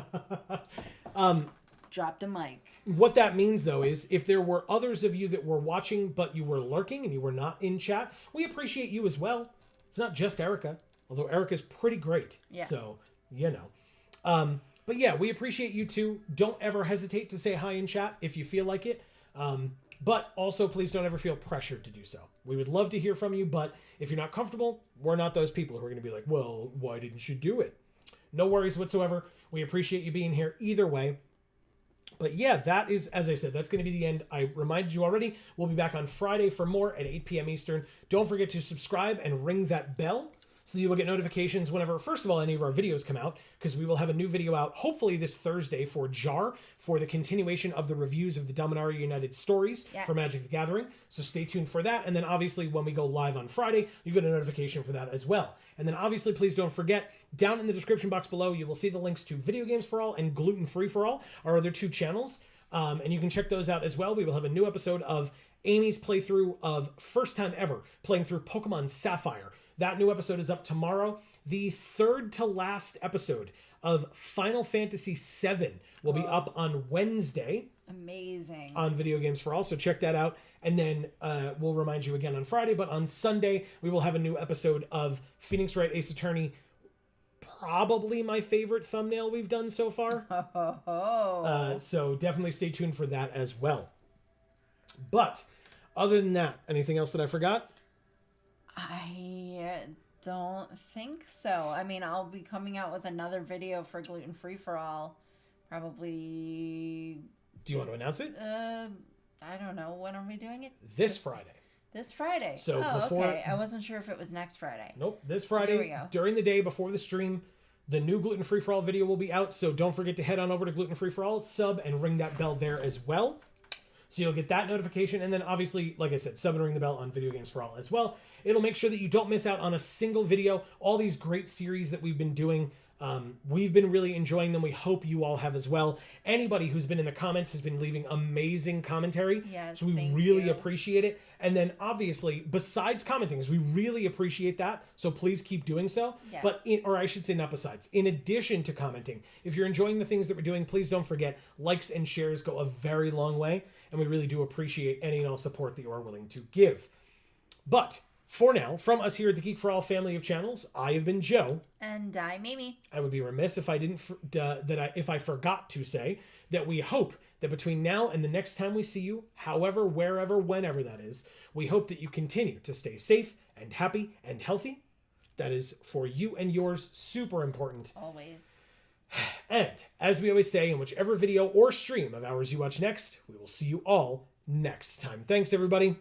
Dropped a mic. What that means, though, is if there were others of you that were watching, but you were lurking and you were not in chat, we appreciate you as well. It's not just Erica, although Erica's pretty great. Yeah. So, you know. But yeah, we appreciate you too. Don't ever hesitate to say hi in chat if you feel like it. But also, please don't ever feel pressured to do so. We would love to hear from you, but if you're not comfortable, we're not those people who are going to be like, well, why didn't you do it? No worries whatsoever. We appreciate you being here either way. But yeah, that is, as I said, that's going to be the end. I reminded you already, we'll be back on Friday for more at 8 p.m. Eastern. Don't forget to subscribe and ring that bell so that you will get notifications whenever, first of all, any of our videos come out, because we will have a new video out hopefully this Thursday for JAR, for the continuation of the reviews of the Dominaria United stories for Magic the Gathering. So stay tuned for that. And then obviously when we go live on Friday, you get a notification for that as well. And then obviously, please don't forget, down in the description box below, you will see the links to Video Games for All and Gluten Free for All, our other two channels. And you can check those out as well. We will have a new episode of Amy's playthrough of first time ever playing through Pokemon Sapphire. That new episode is up tomorrow. The third to last episode of Final Fantasy VII will be up on Wednesday. Amazing. On Video Games for All, so check that out. And then we'll remind you again on Friday, but on Sunday, we will have a new episode of Phoenix Wright Ace Attorney probably my favorite thumbnail we've done so far. So definitely stay tuned for that as well. But other than that, anything else that I forgot? I don't think so. I mean, I'll be coming out with another video for Gluten Free for All. Probably. Do you want to announce it? I don't know. When are we doing it? This Friday. This Friday. So before... okay. I wasn't sure if it was next Friday. Nope. This So Friday, there we go. during the day before the stream, the new Gluten Free for All video will be out. So don't forget to head on over to Gluten Free for All, sub, and ring that bell there as well. So you'll get that notification. And then obviously, like I said, sub and ring the bell on Video Games for All as well. It'll make sure that you don't miss out on a single video. All these great series that we've been doing. We've been really enjoying them. We hope you all have as well. Anybody who's been in the comments has been leaving amazing commentary. Yes, so we thank really you. appreciate it. And then obviously, besides commenting, we really appreciate that. So please keep doing so. Yes. But or I should say not besides. In addition to commenting, if you're enjoying the things that we're doing, please don't forget likes and shares go a very long way. And we really do appreciate any and all support that you are willing to give. But for now, from us here at the Geek for All family of channels, I have been Joe. And I'm Mimi. I would be remiss if I didn't if I forgot to say that we hope that between now and the next time we see you, however, wherever, whenever that is, we hope that you continue to stay safe and happy and healthy. That is for you and yours super important. Always. And as we always say, in whichever video or stream of ours you watch next, we will see you all next time. Thanks, everybody.